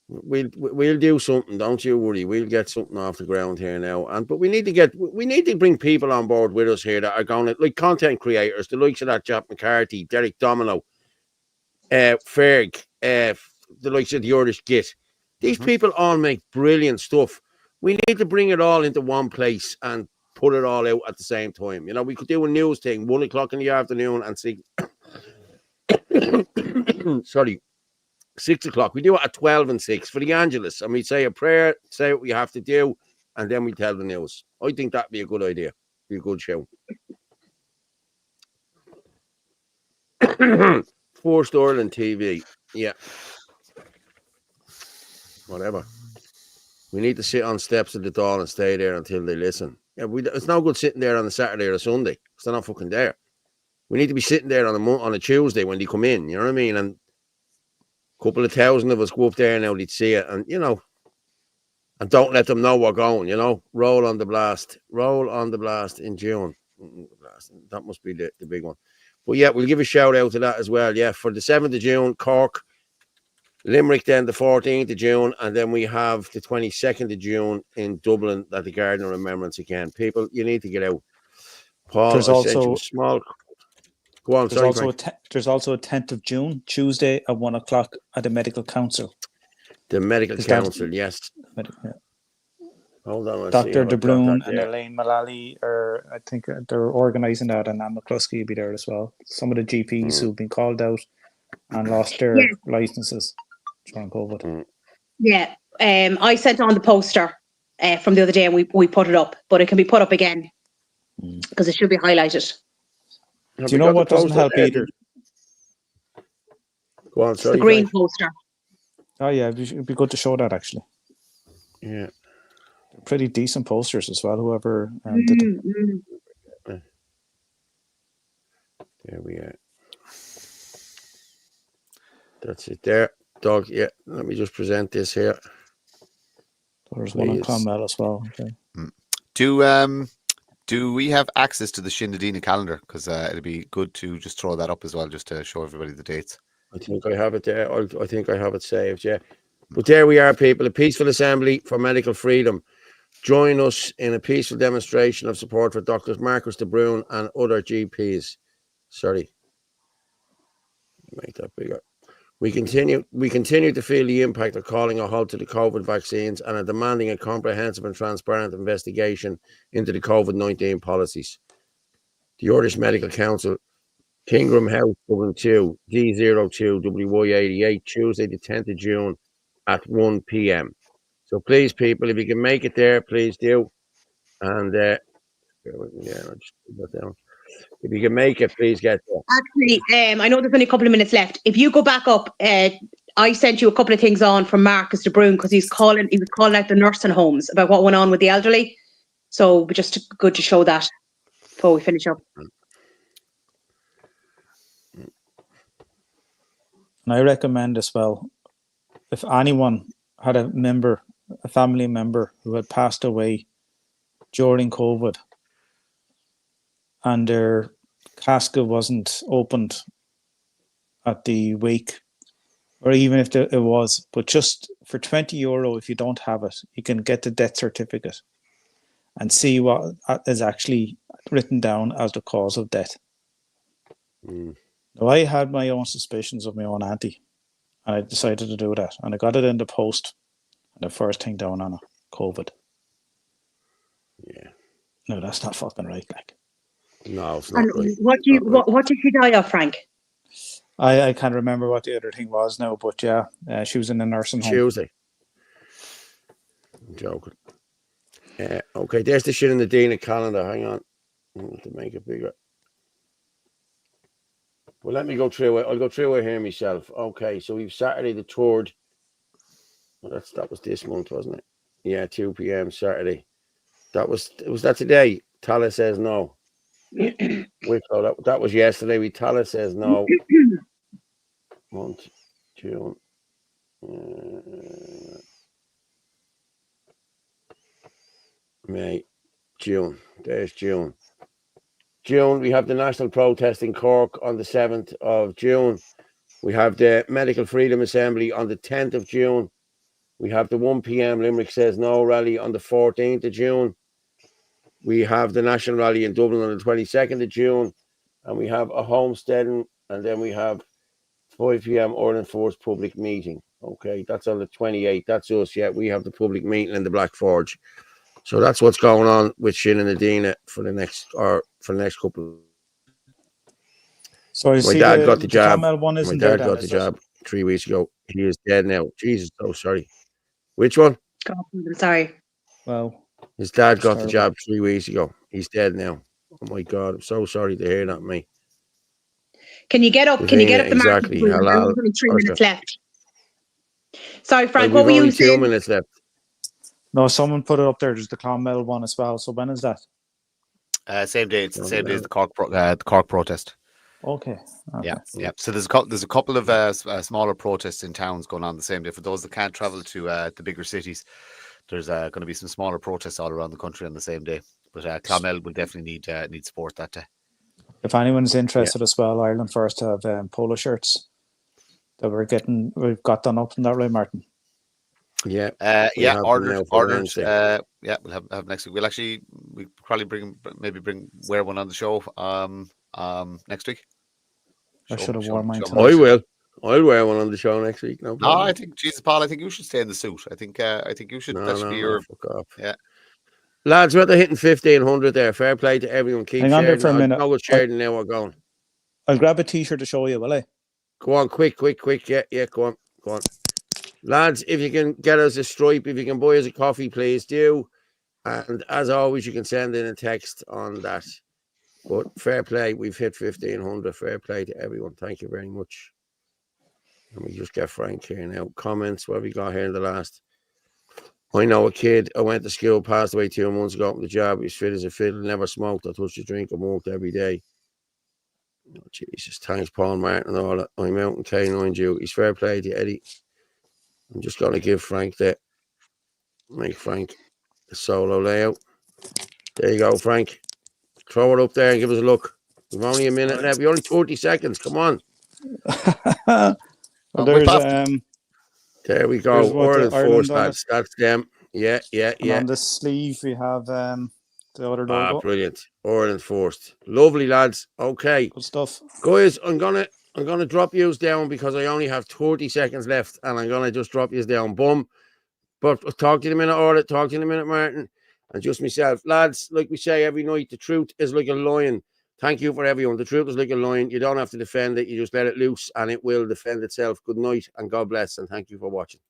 we'll do something, don't you worry. We'll get something off the ground here now. But we need to bring people on board with us here that are going to, like content creators, the likes of that Jack McCarthy, Derek Domino, Ferg, the likes of the Irish Git. These people all make brilliant stuff. We need to bring it all into one place and put it all out at the same time. We could do a news thing, 1 o'clock in the afternoon and see. Sorry. 6 o'clock. We do it at 12 and 6 for the Angelus, and we say a prayer, say what we have to do, and then we tell the news. I think that'd be a good idea. Be a good show. Forced Ireland TV. Yeah. Whatever. We need to sit on steps at the Dáil and stay there until they listen. Yeah, it's no good sitting there on a Saturday or a Sunday because they're not fucking there. We need to be sitting there on a Tuesday when they come in. You know what I mean? And couple of thousand of us go up there now, they'd see it, and and don't let them know we're going, roll on the blast in June. That must be the big one. But yeah, we'll give a shout out to that as well. Yeah, for the 7th of June, Cork, Limerick, then the 14th of June, and then we have the 22nd of June in Dublin at the Garden of Remembrance again. People, you need to get out. Paul, there's also small. Go on, there's also a 10th of June, Tuesday at 1 o'clock at the Medical Council. The Medical Council, yes. Yeah. Hold on. Dr. De Bruyne and Elaine Mullally I think they're organising that, and Anne McCluskey will be there as well. Some of the GPs who've been called out and lost their licenses during COVID. Yeah. I sent on the poster from the other day and we put it up, but it can be put up again because it should be highlighted. Do you know what doesn't help either? Go on, sorry. The green poster. Oh yeah, it'd be good to show that actually. Yeah. Pretty decent posters as well, whoever did them. There we are. That's it there. Dog, yeah. Let me just present this here. There's one on Clonmel as well. Okay. Do we have access to the Shinadina calendar? Because it'd be good to just throw that up as well, just to show everybody the dates. I think I have it there. I think I have it saved, yeah. But there we are, people. A peaceful assembly for medical freedom. Join us in a peaceful demonstration of support for Drs. Marcus de Bruin and other GPs. Sorry. Make that bigger. We continue to feel the impact of calling a halt to the COVID vaccines and are demanding a comprehensive and transparent investigation into the COVID-19 policies. The Irish Medical Council, Kingram House, Dublin 2, D02 WY88, Tuesday the 10th of June at 1 p.m. So please, people, if you can make it there, please do. And yeah, I'll just put that down. If you can make it, please get there. Actually, I know there's only a couple of minutes left. If you go back up, I sent you a couple of things on from Marcus de Bruin because he was calling out the nursing homes about what went on with the elderly. So just good to show that before we finish up. And I recommend as well, if anyone had a family member who had passed away during COVID and their casket wasn't opened at the wake, or even if it was, but just for €20, if you don't have it, you can get the death certificate and see what is actually written down as the cause of death. Now, I had my own suspicions of my own auntie, and I decided to do that, and I got it in the post, and the first thing down on it, COVID. Yeah. No, that's not fucking right, like. No, it's not right. What did she die of, Frank? I can't remember what the other thing was now, but yeah, she was in a nursing home. Tuesday. I'm joking. Okay, there's the shit in the Dina calendar. Hang on. I need to make it bigger. Well, let me go through it. I'll go through it here myself. Okay, so we've Saturday the 3rd. Well, that was this month, wasn't it? Yeah, 2 p.m. Saturday. Was that today? Tala says no. That was yesterday. Tala says no. Month, June. May, June. There's June. June, we have the national protest in Cork on the 7th of June. We have the Medical Freedom Assembly on the 10th of June. We have the 1 p.m. Limerick Says No rally on the 14th of June. We have the national rally in Dublin on the 22nd of June. And we have a homesteading. And then we have 5 p.m. Ireland Force public meeting. Okay, that's on the 28th. That's us, yeah. We have the public meeting in the Black Forge. So that's what's going on with Shin and Adina for the next couple. So my dad got the jab. One my dad got the jab 3 weeks ago. He is dead now. Jesus, so sorry. Which one? God, I'm sorry. Well, his dad got the jab 3 weeks ago. He's dead now. Oh my God, I'm so sorry to hear that, mate. Can you get up? Can you get up the exactly? There's only 3 minutes left. Sorry, Frank. What were you saying? 2 minutes left. No, someone put it up there. There's the Clonmel one as well. So when is that? Same day. It's the same day as the Cork protest. Okay. Yeah. So there's a couple of smaller protests in towns going on the same day. For those that can't travel to the bigger cities, there's going to be some smaller protests all around the country on the same day. But Clonmel will definitely need support that day. If anyone's interested as well, Ireland First have polo shirts that we've got done up. Isn't that right, Martin? Yeah. Ordered. We'll have next week. We'll probably wear one on the show next week. I should have worn mine tonight. I will. I'll wear one on the show next week. No problem. I think, Jesus, Paul, I think you should stay in the suit. I think you should. That should be your. Fuck off. Yeah. Lads, we're hitting 1,500 there. Fair play to everyone. Keep Hang on there for a minute. I'll share now. We're going. I'll grab a t-shirt to show you, will I? Go on, quick. Yeah, go on. Lads, if you can get us a stripe, if you can buy us a coffee, please do. And as always, you can send in a text on that. But fair play, we've hit 1,500. Fair play to everyone. Thank you very much. Let me just get Frank here now. Comments, what have we got here in the last? I know a kid, I went to school, passed away 2 months ago with the job. He was fit as a fiddle, never smoked. I touched a drink and walked every day. Oh, Jesus, thanks, Paul Martin and all that. I'm out in K9 duties. Fair play to Eddie. I'm just going to give Frank make Frank the solo layout. There you go, Frank. Throw it up there and give us a look. We've only a minute left. We're only 30 seconds. Come on. Well, there's there we go. Ireland force, lads. That's them. Yeah. And on the sleeve we have the other logo. Brilliant. Ireland forced. Lovely, lads. Okay. Good stuff. Guys, I'm gonna drop yous down because I only have 30 seconds left, and I'm gonna just drop yous down. Boom. But talk to you in a minute, Orla. Talk to you in a minute, Martin. And just myself. Lads, like we say every night, the truth is like a lion. Thank you for everyone. The truth is like a lion. You don't have to defend it. You just let it loose and it will defend itself. Good night and God bless. And thank you for watching.